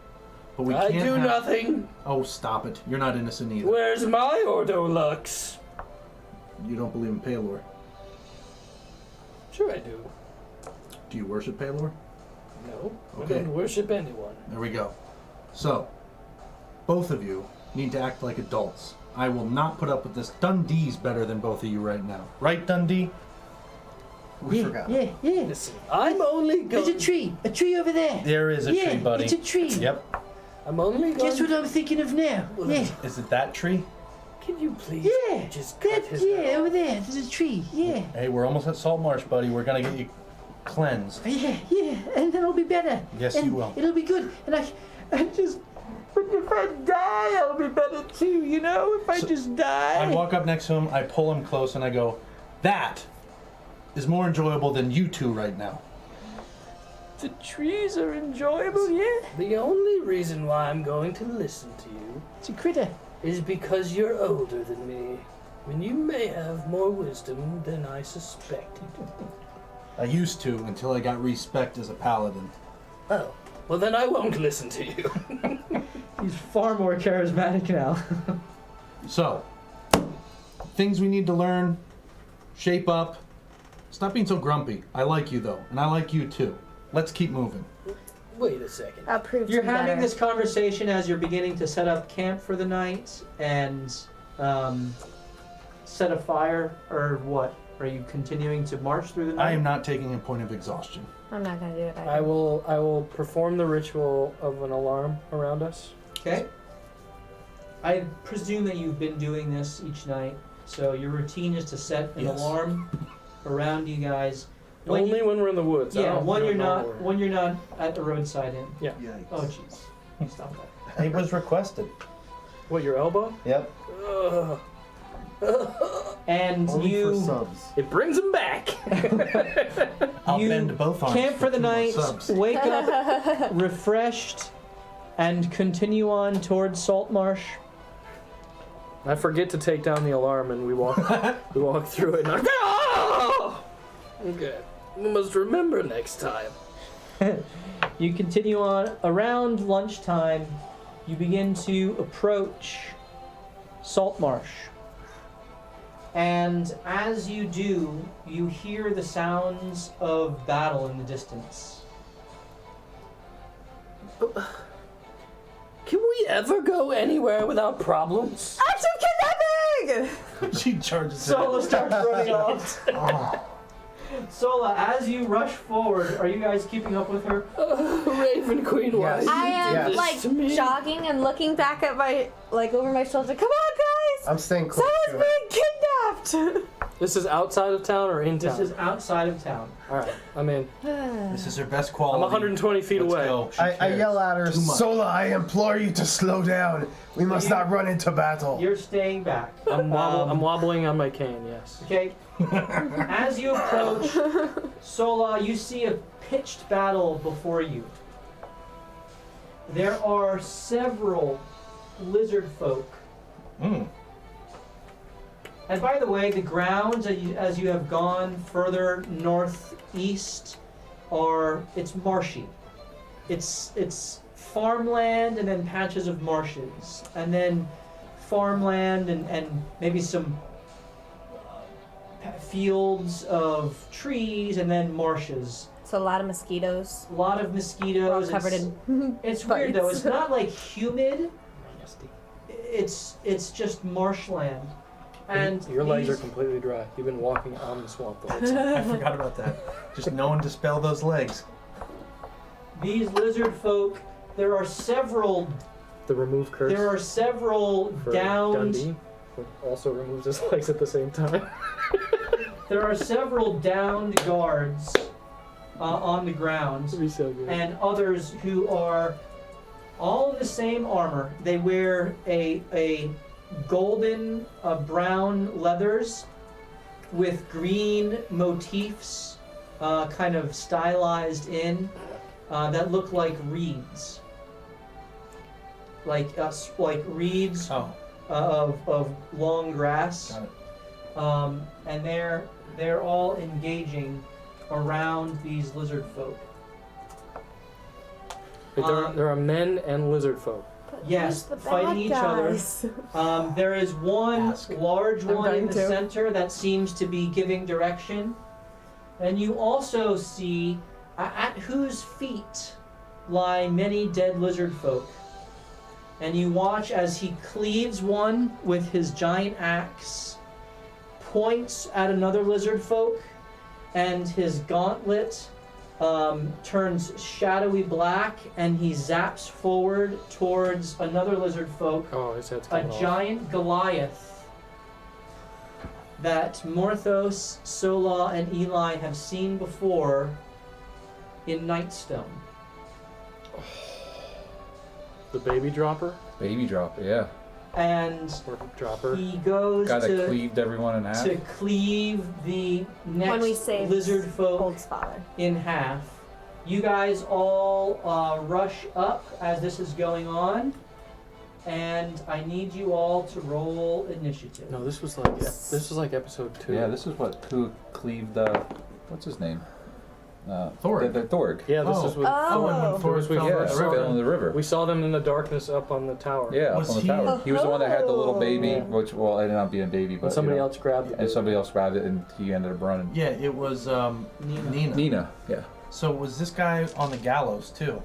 But we I can't do have... nothing. Oh, stop it. You're not innocent either. Where's my Ordo Lux? You don't believe in Palor. Sure I do. Do you worship Palor? No, I Okay. don't worship anyone. There we go. So, both of you need to act like adults. I will not put up with this. Dundee's better than both of you right now. Right, Dundee? We forgot. Yeah. Listen, I'm only going. A tree over there. There is a tree, buddy. It's a tree. Yep. I'm only going. Guess what I'm thinking of now? Yeah. Is it that tree? Can you please Yeah. just cut his Yeah, head over off? there. There's a tree. Yeah. Hey, we're almost at Salt Marsh, buddy. We're gonna get you cleansed. Yeah. And then I'll be better. Yes, and you will. It'll be good. And I just. But if I die, I'll be better too, you know? If I just die. I walk up next to him, I pull him close, and I go, "That is more enjoyable than you two right now." The trees are enjoyable, yeah? The only reason why I'm going to listen to you It's a critter. is because you're older than me. When you may have more wisdom than I suspected. I used to until I got respect as a paladin. Oh, well then I won't listen to you. He's far more charismatic now. So, things we need to learn, shape up. Stop being so grumpy. I like you though, and I like you too. Let's keep moving. Wait a second. I'll prove You're to be having better. this conversation as you're beginning to set up camp for the night and set a fire, or what? Are you continuing to march through the night? I am not taking a point of exhaustion. I'm not gonna do it. I will perform the ritual of an alarm around us. Okay. I presume that you've been doing this each night, so your routine is to set an Yes. alarm around you guys. Only when we're in the woods. I Yeah, don't when do it you're not nowhere. when you're not at the roadside inn. Yeah. Oh jeez. Stop that. It was requested. What, your elbow? Yep. Ugh. And Only for you subs. It brings him back. I'll You bend both arms. camp for the 2 more night, subs. wake up refreshed, and continue on towards Salt Marsh. I forget to take down the alarm, and we walk through it. And I, Oh! Okay. We must remember next time. You continue on. Around lunchtime, you begin to approach Salt Marsh. And as you do, you hear the sounds of battle in the distance. Can we ever go anywhere without problems? Act of kidnapping! She charges Sola it. starts running off. Sola, as you rush forward, are you guys keeping up with her? Raven Queen, why Yes. you I am did this like to me? jogging and looking back at my, like over my shoulder. Come on, guys! I'm staying close to Someone's it. being kidnapped! this is outside of town or in town? This is outside of town. All right. I mean, This is her best I'm quality. 120 feet Let's away. go. She I cares. yell at her, Too much. Sola, I implore you to slow down. We must not run into battle. You're staying back. I'm wobbling on my cane. Yes. Okay. As you approach Sola, you see a pitched battle before you. There are several lizard folk. Mm. And by the way, the grounds as you have gone further northeast it's marshy. It's farmland and then patches of marshes. And then farmland and maybe some fields of trees and then marshes. So a lot of mosquitoes. A lot of mosquitoes. All covered in It's weird though. bites. It's not like humid. It's just marshland. And Your legs are these- completely dry. You've been walking on the swamp the whole time. I forgot about that. Just no one to spell those legs. These lizard folk, there are several The remove curse. There are several for downed. Dundee, who also removes his legs at the same time. There are several downed guards on the ground, That'd be so good. and others who are all in the same armor. They wear a golden brown leathers with green motifs, kind of stylized in, that look like reeds, like reeds Oh, of long grass. got it. And they're all engaging around these lizard folk. Wait, there are men and lizard folk. Yes, Who's the fighting bad each guys? other. There is one Ask. large I'm one in going the to. center that seems to be giving direction. And you also see at whose feet lie many dead lizard folk. And you watch as he cleaves one with his giant axe, points at another lizard folk, and his gauntlet turns shadowy black, and he zaps forward towards another lizard folk, Oh, his head's a coming off. giant Goliath that Morthos, Sola, and Eli have seen before in Nightstone. The baby dropper? Baby dropper, yeah. And Or dropper? he goes Guy that to cleaved everyone in half. cleave the When we next save lizard folk Old's father. in half. You guys all rush up as this is going on, and I need you all to roll initiative. No, this was like episode 2. Yeah, this is what who cleaved what's his name? Thorg. The Thorg. Yeah, this Oh. is what Oh. and when Thor was we fell Yeah, in the fell river. in the river. we saw them in the darkness up on the tower. Yeah, up Was on the he- tower. He was the one that had the little baby, Yeah. which, well, it ended up being a baby, but And somebody you know, else grabbed it. and somebody else grabbed it, and he ended up running. Yeah, it was Nina. Nina, yeah. So was this guy on the gallows too?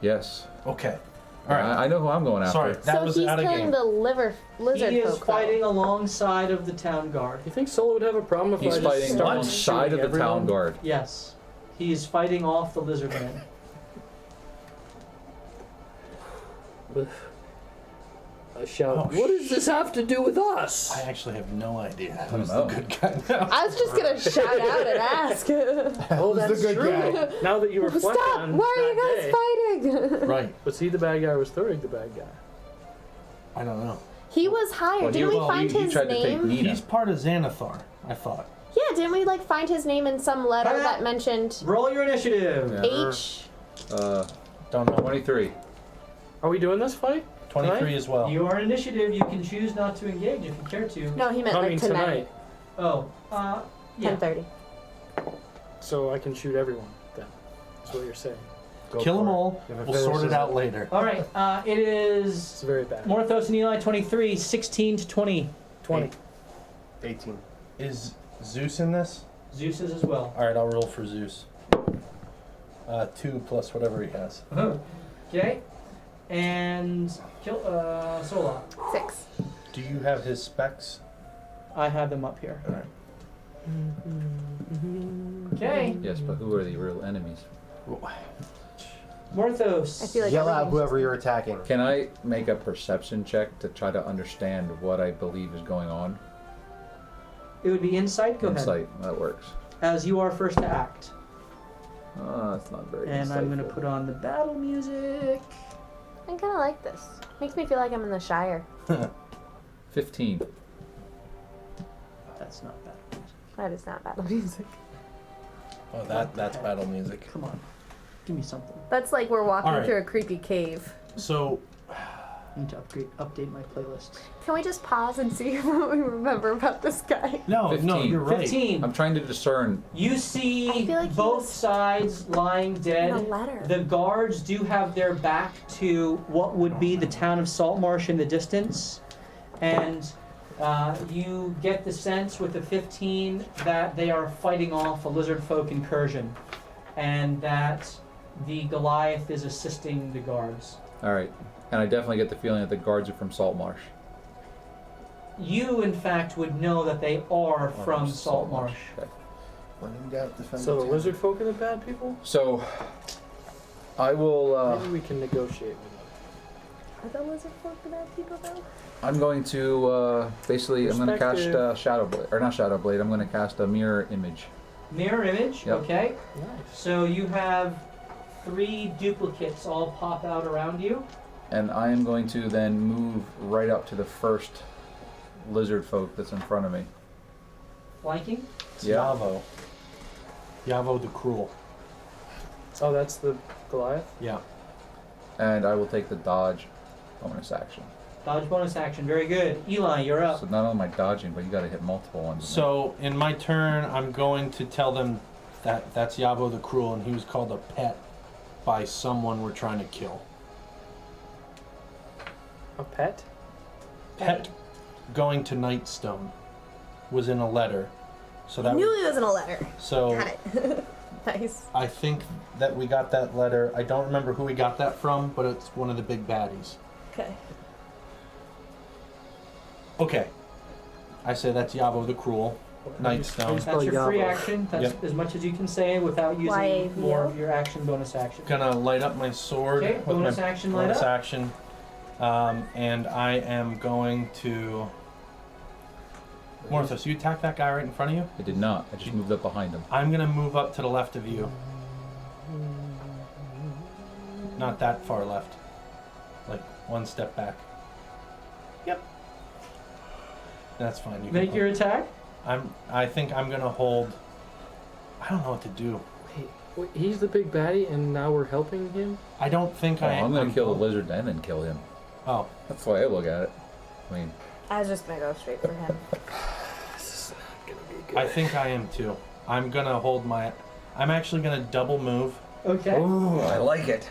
Yes. Okay. All right. I know who I'm going after. Sorry, that so was he's out of killing game. the lizard He is folk. fighting alongside of the town guard. You think Solo would have a problem if He's I just fighting started alongside of shooting the town everyone? guard. Yes, he is fighting off the lizard men. I shout, Oh, what does this have to do with us? I actually have no idea don't who's know. the good guy now. I was just gonna shout out and ask. Oh, Who's the that's good true. guy? Now that you reflect Stop! on Why are that you day, guys fighting? Right. was he the bad guy or was Thorig the bad guy? I don't know. He was hired. Well, didn't we find he his tried to take name? Nina. He's part of Xanathar, I thought. Yeah, didn't we like find his name in some letter Hi. that mentioned Roll your initiative. Yeah. H? Don't know. 23. Are we doing this fight? 23 Tonight? as well. You are initiative. You can choose not to engage if you care to. No, he meant I like mean tonight. Oh, yeah. 10:30. So I can shoot everyone then. That's what you're saying. Go Kill for them it. all. If it We'll sort finishes it out later. All right. It is It's very bad. Morthos and Eli 23, 16 to 20. 20. 18. Is Zeus in this? Zeus is as well. All right, I'll roll for Zeus. 2 plus whatever he has. Okay. And kill Sola. 6. Do you have his specs? I have them up here. All right. Okay. Yes, but who are the real enemies? Morthos. I feel like Yell out everything's- whoever you're attacking. Can I make a perception check to try to understand what I believe is going on? It would be insight. Go ahead. Insight, that works. As you are first to act. That's not very And I'm going to insightful. put on the battle music. I kind of like this. Makes me feel like I'm in the Shire. 15. That's not battle music. That is not battle music. Oh, that's battle music. Come on. Give me something. That's like we're walking All right. through a creepy cave. So, I need to update my playlist. Can we just pause and see what we remember about this guy? no, 15. you're right. 15. I'm trying to discern. You I see feel like he both was sides lying In a dead. letter. The guards do have their back to what would be the town of Saltmarsh in the distance. And you get the sense with the 15 that they are fighting off a lizard folk incursion. And that the Goliath is assisting the guards. Alright. And I definitely get the feeling that the guards are from Saltmarsh. You, in fact, would know that they are from Saltmarsh. Okay. When in doubt, defend So the town. lizard folk are the bad people? So, I will, Maybe we can negotiate with them. Are the lizard folk the bad people though? I'm going to basically. I'm going to cast Perspective. Shadow Blade, or not Shadow Blade. I'm going to cast a mirror image. Mirror image. Yep. Okay. Nice. So you have 3 duplicates all pop out around you. And I am going to then move right up to the first lizard folk that's in front of me. Flanking. It's Yeah. Yavo. Yavo the Cruel. Oh, that's the Goliath? Yeah. And I will take the dodge bonus action. Dodge bonus action. Very good. Eli, you're up. So not only am I dodging, but you got to hit multiple ones. So in my turn, I'm going to tell them that that's Yavo the Cruel, and he was called a pet by someone we're trying to kill. A pet? Pet going to Nightstone was in a letter, so I that knew it was in a letter. so Got it. Nice. I think that we got that letter. I don't remember who we got that from, but it's one of the big baddies. Okay. Okay. I say that's Yavo the Cruel, Nightstone. That's Spell your free Yavo. action. That's Yep. as much as you can say without using YAVO? more of your action bonus action. Gonna light up my sword Okay, with bonus my action light bonus up. action, and I am going to. Morthos, you attack that guy right in front of you. I did not. I just moved up behind him. I'm gonna move up to the left of you. Not that far left. Like one step back. Yep. That's fine. You Make can your attack. I think I'm gonna hold. I don't know what to do. Wait, he's the big baddie and now we're helping him? I don't think Oh, I. I'm going to kill the lizard and then kill him. Oh, That's the way I look at it. I mean, I was just gonna go straight for him. This is not gonna be good. I think I am too. I'm gonna hold my. I'm actually gonna double move. Okay. ooh, I like it.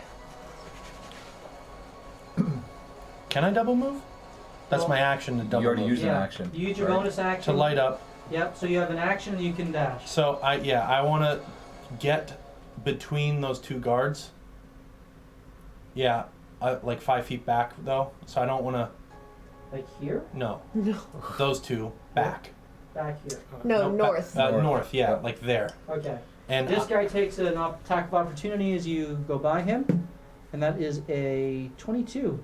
Can I double move? That's Well, my action to double You already move. used an Yeah. action. You use your right? bonus action. To light up. Yep. So you have an action and you can dash. So I want to get between those two guards. Yeah, like 5 feet back though. So I don't want to. Like here. No. No. Those two back. Back here. No, ba- north. north. Yeah, Yep. like there. Okay. And This guy takes an attack of opportunity as you go by him, and that is a 22.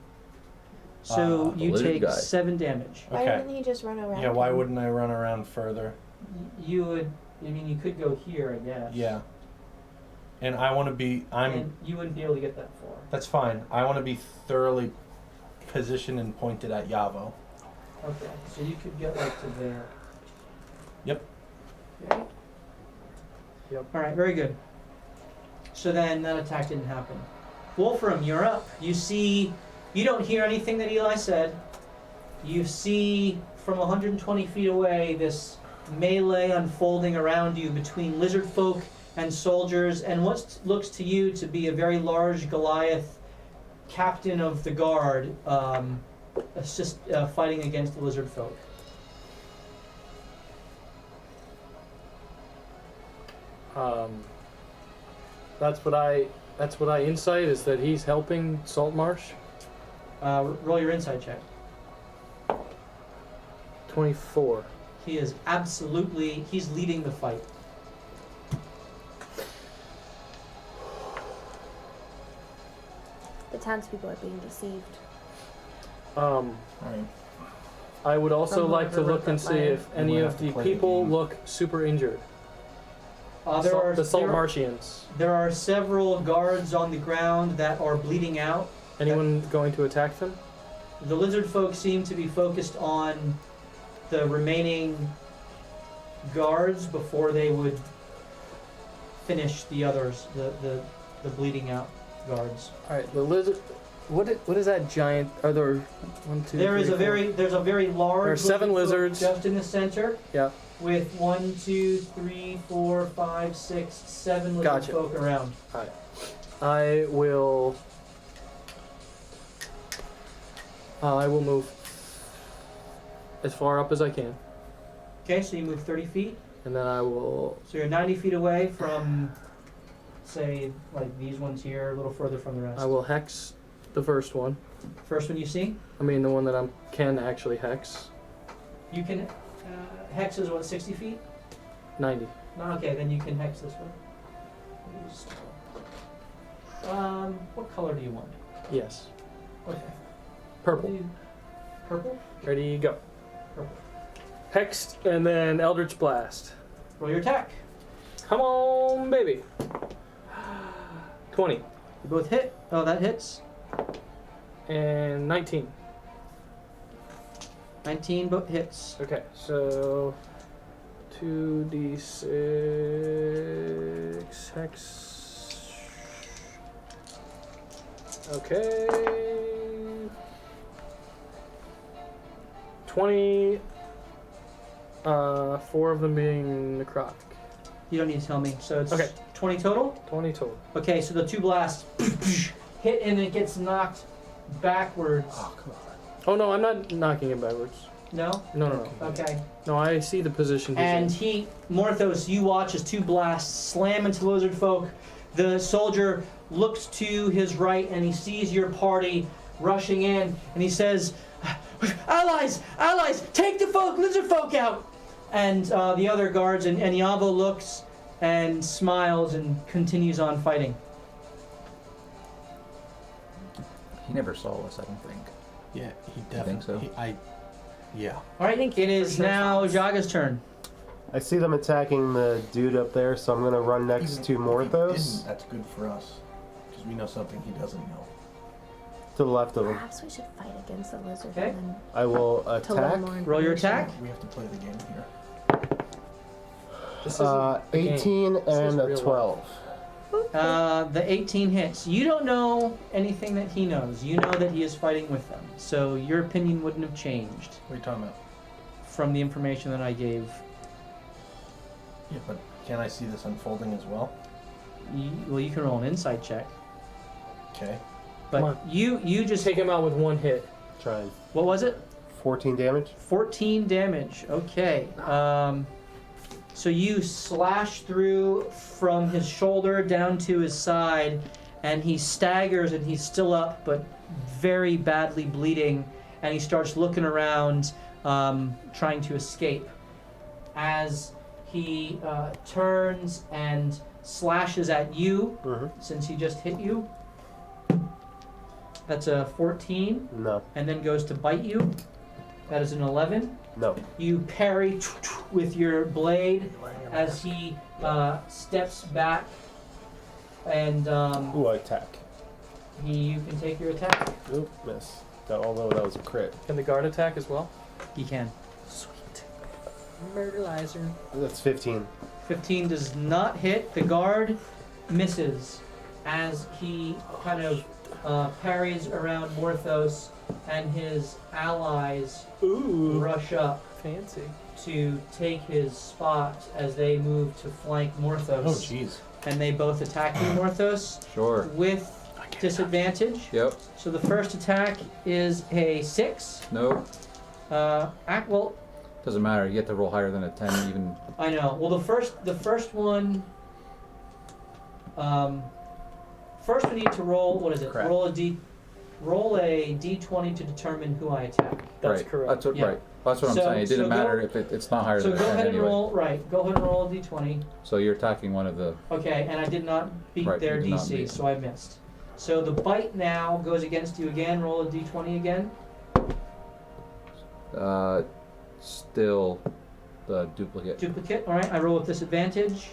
So The you lizard take guy. 7 damage. Why okay. wouldn't he just run around? Yeah, why him? wouldn't I run around further? You would. I mean, you could go here, I guess. Yeah. And I want to be. And you wouldn't be able to get that far. That's fine. I want to be thoroughly positioned and pointed at Yavo. Okay. So you could get like to there. Yep. Okay. Yep. All right. Very good. So then that attack didn't happen. Wolfram, you're up. You see. You don't hear anything that Eli said. You see from 120 feet away this melee unfolding around you between lizard folk and soldiers, and what looks to you to be a very large Goliath captain of the guard fighting against the lizard folk. That's what I insight is that he's helping Saltmarsh. Roll your insight check. 24. He is he's leading the fight. The townspeople are being deceived. Right. I would also Someone like to ever look wrote and that see line? if any We'll of have to the play the people game. look super injured. There The Saltmarshians. are several guards on the ground that are bleeding out. Anyone going to attack them? The lizard folk seem to be focused on the remaining guards before they would finish the others, the bleeding out guards. All right, the lizard. What is that giant? Are there one, two? There's three, a four? very large. There are 7 lizard folk lizards. just in the center. Yeah. With 1, 2, 3, 4, 5, 6, 7 lizard Gotcha. folk around. I will move as far up as I can, Okay, so you move 30 feet. and then I will. So you're 90 feet away from, say, like these ones here, a little further from the rest. I will hex the first one. First one you see, I mean, the one that I can actually hex. you can hex is what, 60 feet? 90. No, okay, then you can hex this one. What color do you want? Yes. Okay. Purple. Purple? Ready, go. Purple. Hexed, and then Eldritch Blast. Roll your attack. Come on, baby. 20. You both hit. Oh, that hits. And 19. 19 both hits. Okay, so 2d6 hex. Okay. 20. 4 of them being necrotic. You don't need to tell me. So it's Okay. 20 total? 20 total. Okay, so the 2 blasts hit and it gets knocked backwards. Oh, come on. Oh no, I'm not knocking it backwards. No? No. Okay. No, I see the position. he's And in. Morthos, you watch as 2 blasts slam into lizard folk. The soldier looks to his right and he sees your party rushing in and he says, allies, take the lizard folk out. And the other guards, and Yavo looks and smiles and continues on fighting. He never saw us, I don't think. Yeah, he think definitely. so? Yeah. All right, it is now Jaga's turn. I see them attacking the dude up there, so I'm gonna run next to If he Morthos. didn't, that's good for us, because we know something he doesn't know. To the left of him. Perhaps we should fight against the lizard Okay. and then I will to learn attack. more Roll your information. attack. We have to play the game here. This isn't a game. 18 This is and a real 12. The 18 hits. You don't know anything that he knows. You know that he is fighting with them. So your opinion wouldn't have changed What are you talking about? from the information that I gave. Yeah, but can I see this unfolding as well? Well, you can roll an insight check. Okay. But Come on. you Just just... take him out with one hit. Trying. What was it? 14 damage. 14 damage. Okay. So you slash through from his shoulder down to his side, and he staggers and he's still up, but very badly bleeding, and he starts looking around, trying to escape. As he turns and slashes at you, since he just hit you. That's a 14, No. and then goes to bite you. That is an 11. No. You parry with your blade as he steps back, and Ooh, I attack. you can take your attack. Oop, miss. Although that was a crit. Can the guard attack as well? He can. Sweet. Murderlizer. That's 15. 15 does not hit. The guard misses as he kind of parries around Morthos, and his allies rush up Fancy. to take his spot as they move to flank Morthos. Oh, jeez. And they both attack you, Morthos, Sure. with disadvantage. Yep. So the first attack is a 6. No. Well, Doesn't matter. You get to roll higher than a 10 even. I know. Well, the first one. First we need to roll. What is it? Crap. Roll a d20 to determine who I attack. That's right. correct. That's what. Yeah. Right. That's what I'm So- saying. It didn't so matter go- if it's not higher So than a go 10 ahead and anyway. roll. Right. Go ahead and roll a d20. So you're attacking one of the. Okay, and I did not beat Right, their you did not DC, beat. so I missed. So the bite now goes against you again. Roll a d20 again. Still the duplicate. Duplicate. All right. I roll with disadvantage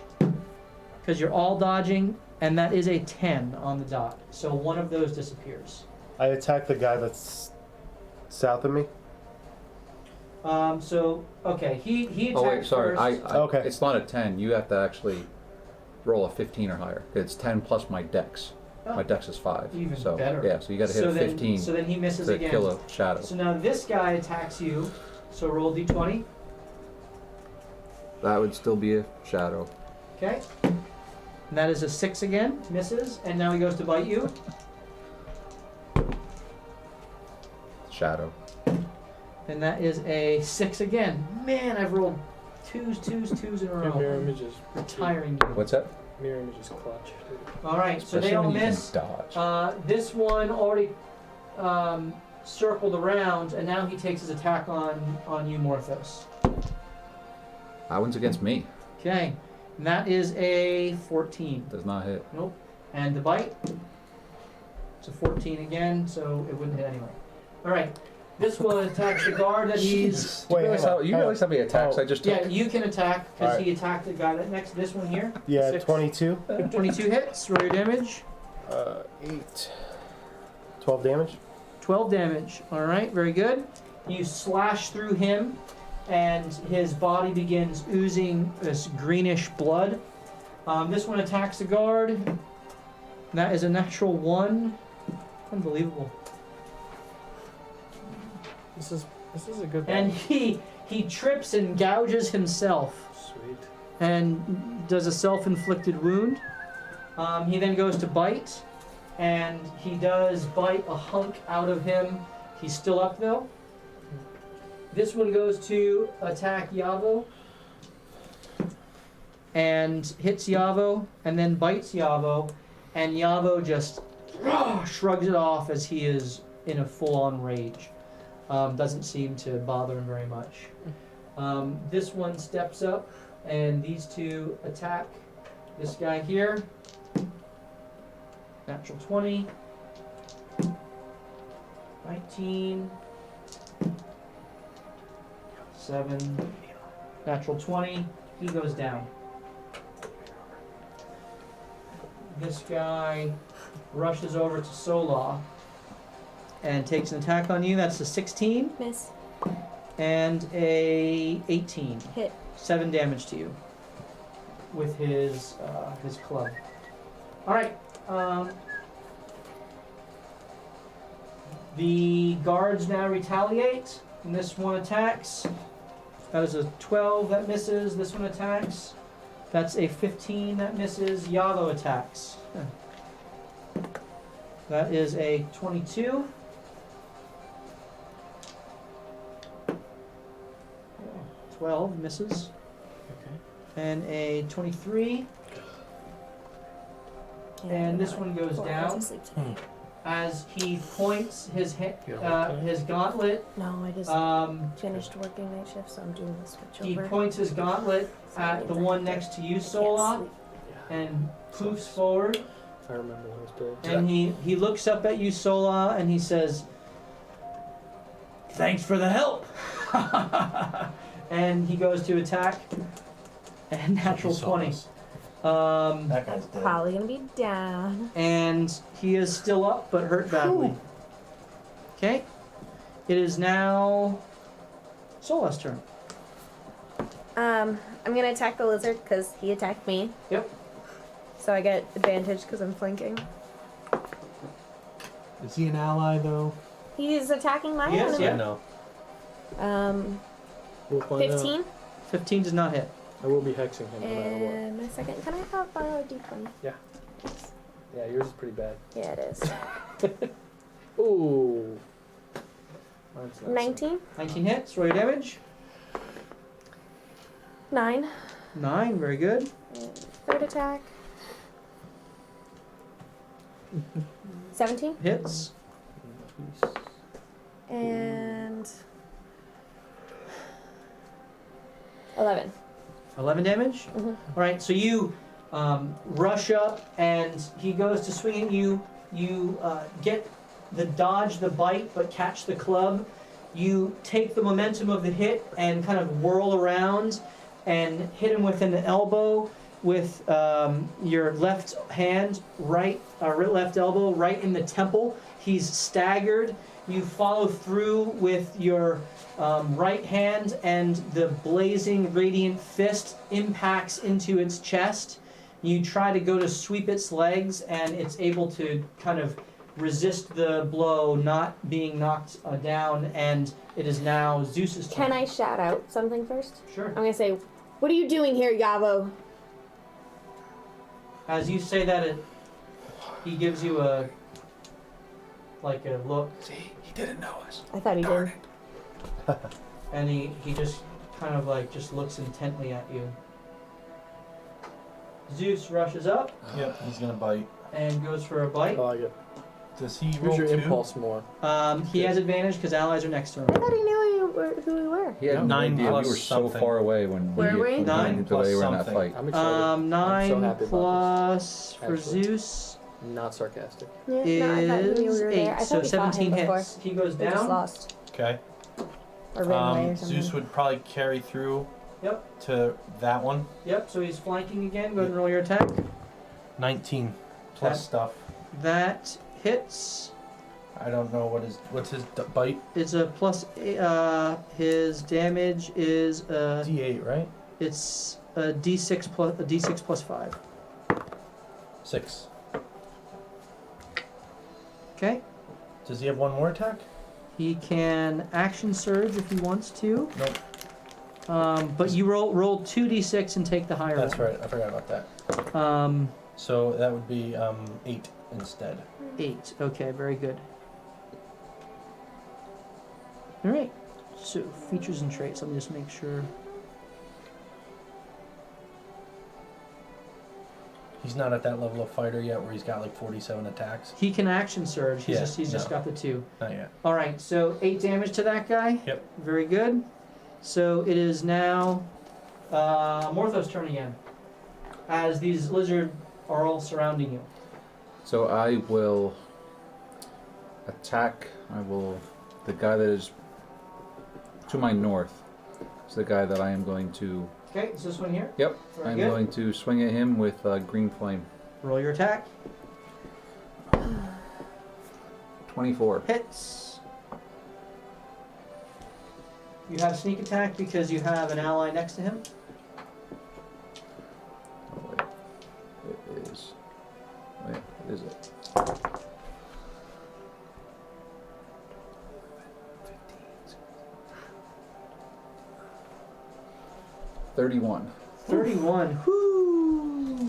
because you're all dodging, and that is a 10 on the dot. So one of those disappears. I attack the guy that's south of me. So okay, he attacked Oh wait, sorry. first. Okay. It's not a 10. You have to actually roll a 15 or higher. It's 10 plus my dex. Oh, My dex is 5. even so better. yeah, so you got to hit a 15 So then he misses to again. kill a shadow. So now this guy attacks you. So roll d20. That would still be a shadow. Okay. And that is a 6 again. Misses. And now he goes to bite you. Shadow. And that is a 6 again. Man, I've rolled twos in a Your mirror row. images. Retiring you. What's that? Mirror images clutch. All right. So they Especially all when you can miss. dodge. This one already circled around, and now he takes his attack on you, Morthos. That one's against me. Okay. And that is a 14. Does not hit. Nope. And the bite. It's a 14 again, so it wouldn't hit anyway. All right. This will attack the guard that he's. You Wait, realize hang how, on, you hang realize how many attacks I just took? Yeah, you can attack because Alright. he attacked the guy that next to this one here. Yeah, 6. 22. 22 hits. Roll your damage. 8. 12 damage. 12 damage. All right, very good. You slash through him, and his body begins oozing this greenish blood. This one attacks the guard. That is a natural 1. Unbelievable. This is a good one. And he trips and gouges himself Sweet. and does a self-inflicted wound. He then goes to bite, and he does bite a hunk out of him. He's still up though. This one goes to attack Yavo and hits Yavo and then bites Yavo, and Yavo just shrugs it off as he is in a full-on rage. Doesn't seem to bother him very much. This one steps up, and these two attack this guy here. Natural 20. 19. 7. Natural 20. He goes down. This guy rushes over to Sola and takes an attack on you. That's a 16 Miss. and a 18. Hit. 7 damage to you with his club. All right. The guards now retaliate, and this one attacks. That was a 12 that misses. This one attacks. That's a 15 that misses. Yavo attacks. That is a 22. 12 misses. And a 23. And this one goes down as he points his his gauntlet. No, I just finished working night shift, so I'm doing the switch He over. points his gauntlet at the one next to you, Sola, and poofs forward. I remember those days. And he looks up at you, Sola, and he says, "Thanks for the help." And he goes to attack. And natural 20. That guy's dead. Probably gonna be down. And he is still up, but hurt badly. Okay. It is now Sola's turn. I'm gonna attack the lizard because he attacked me. Yep. So I get advantage because I'm flanking. Is he an ally though? He's attacking my Yes, enemy. yeah. No. We'll find out. 15. 15 does not hit. I will be hexing him no matter what. And my second. Can I have a d20? Yeah, yours is pretty bad. Yeah, it is. Ooh. Mine's not 19. 19 hits. Roll your damage. 9. 9. Very good. And third attack. 17. Hits. And 11. 11 damage. Mhm. All right. So you rush up, and he goes to swing at you. You get the dodge the bite, but catch the club. You take the momentum of the hit and kind of whirl around and hit him with an elbow with your left hand, left elbow, right in the temple. He's staggered. You follow through with your right hand, and the blazing radiant fist impacts into its chest. You try to go to sweep its legs, and it's able to kind of resist the blow, not being knocked down, and it is now Zeus's turn. Can I shout out something first? Sure. I'm gonna say, "What are you doing here, Yavo?" As you say that, he gives you a look, See, he didn't know us. I thought he did. and he just kind of just looks intently at you. Zeus rushes up Yep, he's gonna bite. and goes for a bite. I like it. Does he Use roll your 2? impulse more. He has advantage because allies are next to him. I thought he knew who we were. He had Yeah. no 9 idea. We plus were so something. far away when Where were we? when 9 we plus were in that something. fight. I'm excited. I'm so 9 happy about plus for actually. Zeus. Not sarcastic. Yeah, no, I thought you Is were there. I 8. thought So we fought 17 him before. hits. He goes We just down. lost. Okay. Or ran away or something. Zeus would probably carry through Yep. to that one. Yep, so he's flanking again. Go ahead and roll your attack. 19 plus That- stuff. That hits. I don't know what's his bite. It's a plus. His damage is D8, right? it's a D6 plus 5. 6. Okay. Does he have one more attack? He can action surge if he wants to. Nope. But you roll 2d6 and take the higher That's one. right. I forgot about that. Um, So that would be 8 instead. 8. Okay, very good. All right. So features and traits. Let me just make sure. He's not at that level of fighter yet where he's got like 47 attacks. He can action surge. He's Yeah, just no. got the 2. Not yet. All right. So 8 damage to that guy. Yep. Very good. So it is now Morthos' turn again, as these lizards are all surrounding you. So I will attack. The guy that is to my north. Is the guy that I am going to. Okay, is this one here? Yep. Very I'm good. going to swing at him with green flame. Roll your attack. 24. Hits. You have sneak attack because you have an ally next to him. Oh wait. It is. Wait, what is it? 31. 31. Whoo!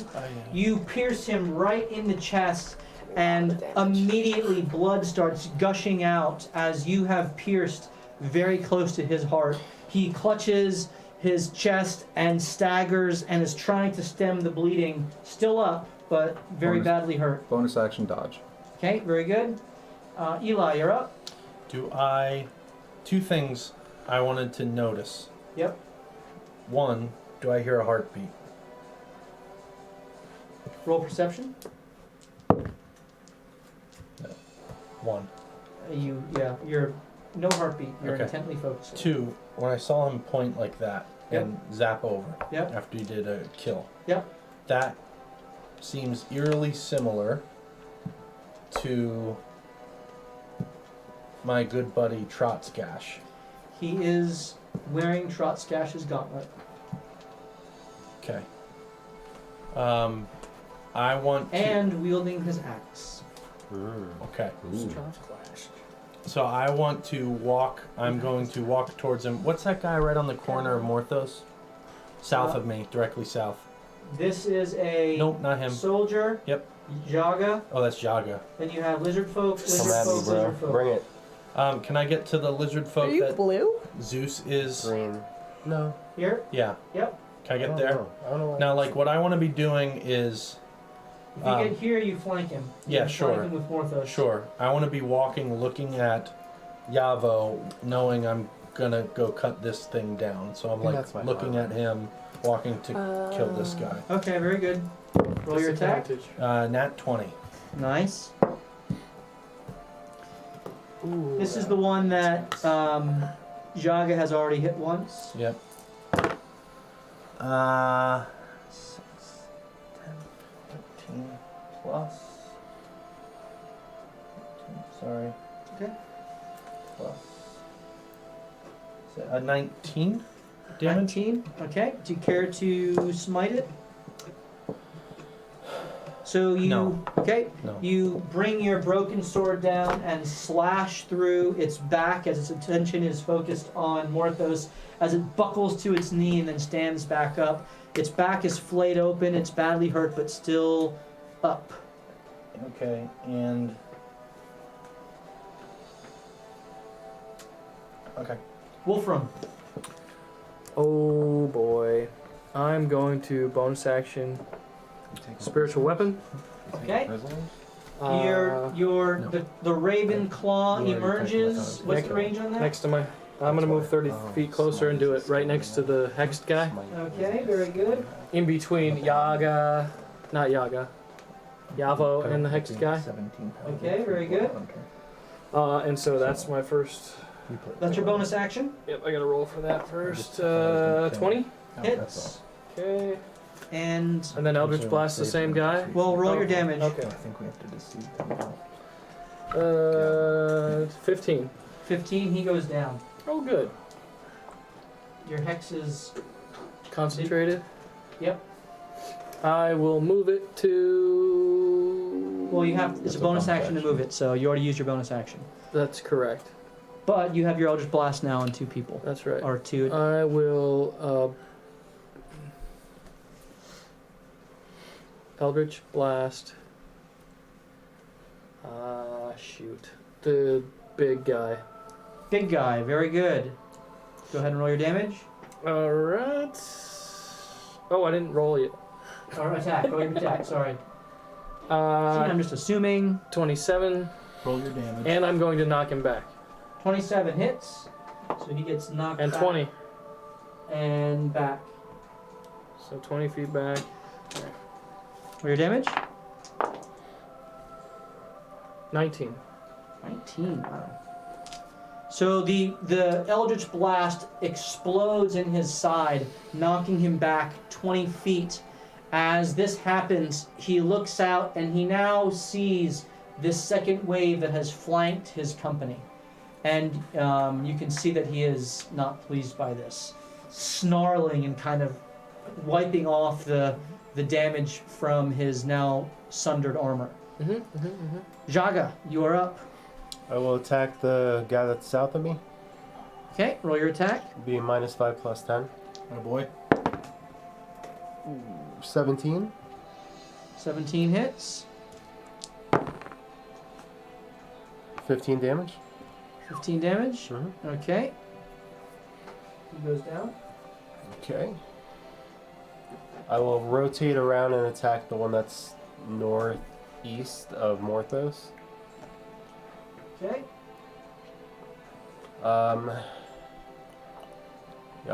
You pierce him right in the chest, and immediately blood starts gushing out as you have pierced very close to his heart. He clutches his chest and staggers and is trying to stem the bleeding. Still up, but very Bonus. badly hurt. Bonus action dodge. Okay, very good. Eli, you're up. Two things I wanted to notice. Yep. One, do I hear a heartbeat? Roll perception. 1. You're no heartbeat. You're Okay. intently focused. 2, when I saw him point like that and zap over Yep. after he did a kill. Yep. That seems eerily similar to my good buddy Trotskash. He is wearing Trotskash's gauntlet. Okay. I want to. And wielding his axe. Okay. Ooh. So I want to walk. I'm going to walk towards him. What's that guy right on the corner of Morthos? South of me, directly south. This is a Nope, not him. soldier. Yep. Jaga. Oh, that's Jaga. Then you have lizard folk, lizard Come at me, folk, bro. lizard folk. Bring it. Can I get to the lizard folk Are you that blue? Zeus is? Green. No. Here? Yeah. Yep. Can I I get don't there? know. I don't know why. Now, like, what I want to be doing is, If you get here, you flank him. yeah, You sure. Flank him with Morthos. sure, I want to be walking, looking at Yavo, knowing I'm gonna go cut this thing down. So I'm like That's my looking armor. at him, walking to kill this guy. Okay, very good. Roll your attack. Nat 20. Nice. Ooh, This is the one that Jaga has already hit once. Yep. 6, 10, 13 plus. 13, sorry. Okay. Plus. 19 damage. 19. Okay. Do you care to smite it? So you No. okay? No. You bring your broken sword down and slash through its back as its attention is focused on Morthos as it buckles to its knee and then stands back up. Its back is flayed open, it's badly hurt but still up. Okay, and. Okay. Wolfram. Oh boy. I'm going to bonus action spiritual weapon. Okay. Uh, Your the raven claw You already emerges. talked about What's the range on that? next to my. I'm gonna move 30 feet closer and do it right next to the hexed guy. Okay, very good. In between Yaga, not Yaga. Yavo and the Hex guy. 17 pounds. Okay, very good. And so that's my first. That's your bonus action. Yep, I gotta roll for that first. 20? Hits. Okay. And And then Eldritch Blast the same guy? well, roll your damage. Okay. I think we have to deceive them. 15. 15, he goes down. Oh, good. Your hex is... Concentrated? Yep. I will move it to... Well, you have... It's That's a a bonus bonus action to action. move it, so you already used your bonus action. That's correct. But you have your Eldritch Blast now on 2 people. That's right. Or 2... I will... Eldritch Blast. Shoot. The big guy. Big guy, very good. Go ahead and roll your damage. Alright. Oh, I didn't roll yet. Or attack, roll your attack, sorry. See, I'm just assuming. 27. Roll your damage. And I'm going to knock him back. 27 hits, so he gets knocked And back 20. and back. So 20 feet back. Roll your damage. 19. 19, wow. So the Eldritch Blast explodes in his side, knocking him back 20 feet. As this happens, he looks out and he now sees this second wave that has flanked his company. And you can see that he is not pleased by this. Snarling and kind of wiping off the damage from his now sundered armor. Jaga, you are up. I will attack the guy that's south of me. Okay, roll your attack. Be -5 plus 10. Oh boy. 17. 17 hits. 15 damage. 15 damage. Mm-hmm. Okay. He goes down. Okay. I will rotate around and attack the one that's northeast of Morthos. Okay. Yeah,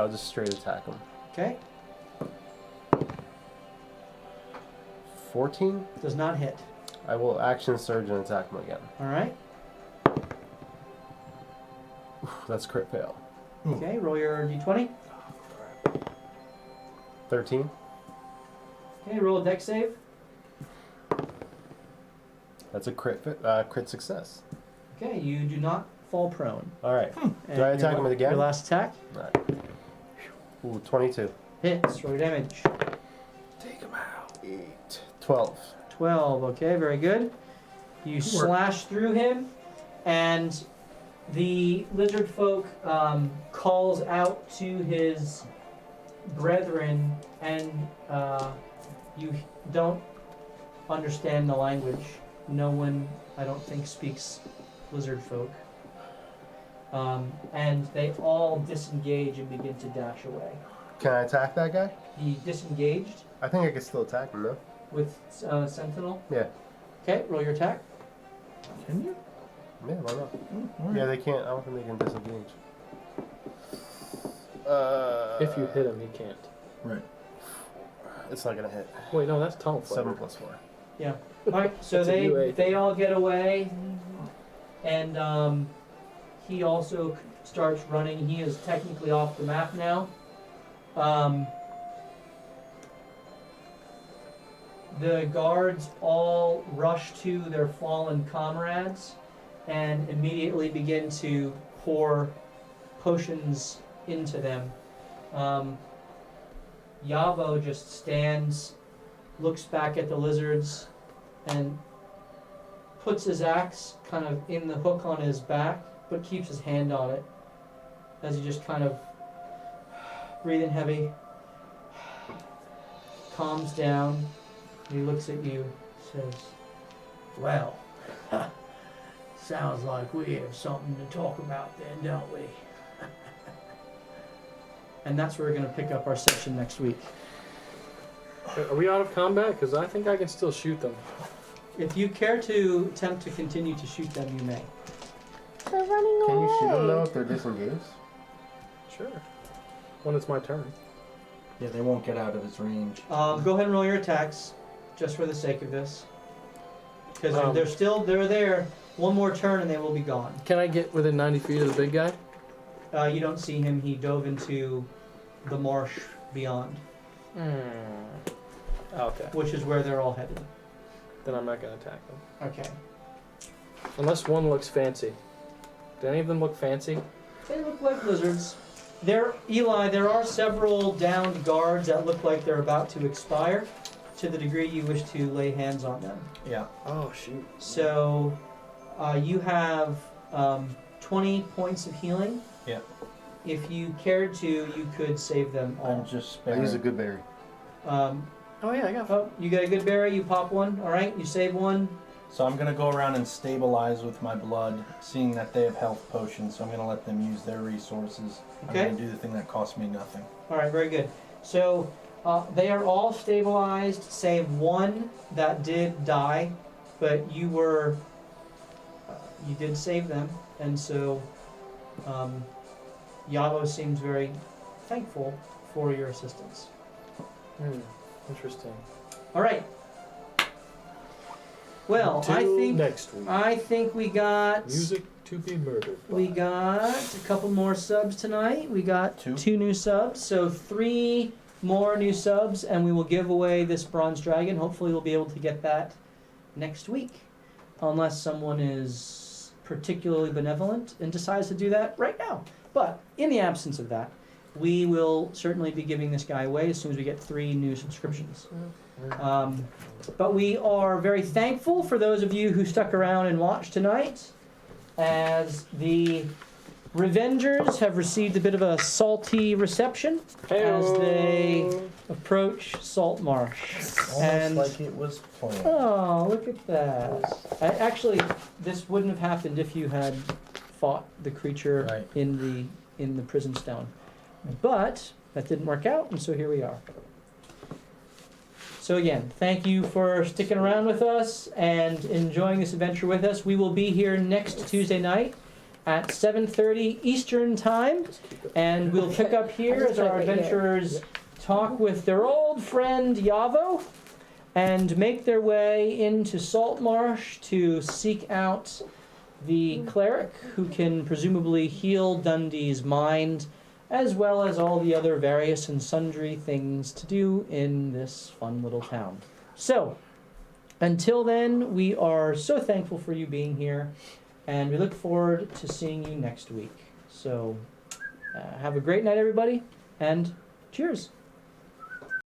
I'll just straight attack him. Okay. 14. Does not hit. I will action surge and attack him again. All right. That's crit fail. Okay, roll your d20. 13. Okay, roll a dex save. That's a crit success. Okay, you do not fall prone. All right. And Do I attack your- him again? Your last attack. All right. Ooh, 22. Hits. Roll your damage. Take him out. 8. 12. 12. Okay, very good. You slash through him, and the lizard folk calls out to his brethren, and you don't understand the language. No one, I don't think, speaks lizard folk. And they all disengage and begin to dash away. Can I attack that guy? He disengaged I think I can still attack him, though. with Sentinel. Yeah. Okay, roll your attack. Can you? Yeah, why not? All right. Yeah, they can't. I don't think they can disengage. If you hit him, he can't. Right. It's not gonna hit. Wait, no, that's tunnel 7 flavor. plus 4. Yeah. All right. So That's a UA. they all get away, and he also starts running. He is technically off the map now. The guards all rush to their fallen comrades and immediately begin to pour potions into them. Yavo just stands, looks back at the lizards, and puts his axe kind of in the hook on his back, but keeps his hand on it as he just kind of breathing heavy, calms down. He looks at you, says, "Well, sounds like we have something to talk about then, don't we?" And that's where we're going to pick up our session next week. Are we out of combat? Because I think I can still shoot them. If you care to attempt to continue to shoot them, you may. They're running Can you shoot them though away. if they're disengaged? Sure. When it's my turn. Yeah, they won't get out of his range. Go ahead and roll your attacks, just for the sake of this. Because they're there. One more turn and they will be gone. Can I get within 90 feet of the big guy? You don't see him. He dove into the marsh beyond, Okay. which is where they're all headed. Then I'm not gonna attack them. Okay. Unless one looks fancy. Do any of them look fancy? They look like lizards. Eli, there are several downed guards that look like they're about to expire, to the degree you wish to lay hands on them. Yeah. Oh shoot. So, you have 20 points of healing. Yeah. If you cared to, you could save them all. I'm just I use a sparing. good berry. Oh yeah, I got. Oh, you got a good berry, you pop one, alright, you save one. So I'm gonna go around and stabilize with my blood, seeing that they have health potions. So I'm gonna let them use their resources. Okay. I'm gonna do the thing that costs me nothing. Alright, very good. So, they are all stabilized, save one that did die, but you did save them, and so, Yavo seems very thankful for your assistance. Interesting. Alright. Well, Next week. I think we got Music to be murdered. We got a couple more subs tonight. We got two new subs, so 3 more new subs, and we will give away this bronze dragon. Hopefully we'll be able to get that next week, unless someone is particularly benevolent and decides to do that right now. But in the absence of that, we will certainly be giving this guy away as soon as we get 3 new subscriptions. But we are very thankful for those of you who stuck around and watched tonight, as the Revengers have received a bit of a salty reception as they approach Salt Marsh. Almost And like it was planned. oh, look at that! Actually, this wouldn't have happened if you had fought the creature Right. in the prison stone. But that didn't work out, and so here we are. So again, thank you for sticking around with us and enjoying this adventure with us. We will be here next Tuesday night at 7:30 Eastern Time, and we'll pick up here as our adventurers talk with their old friend Yavo and make their way into Saltmarsh to seek out the cleric who can presumably heal Dundee's mind, as well as all the other various and sundry things to do in this fun little town. So, until then, we are so thankful for you being here, and we look forward to seeing you next week. So, have a great night, everybody, and cheers.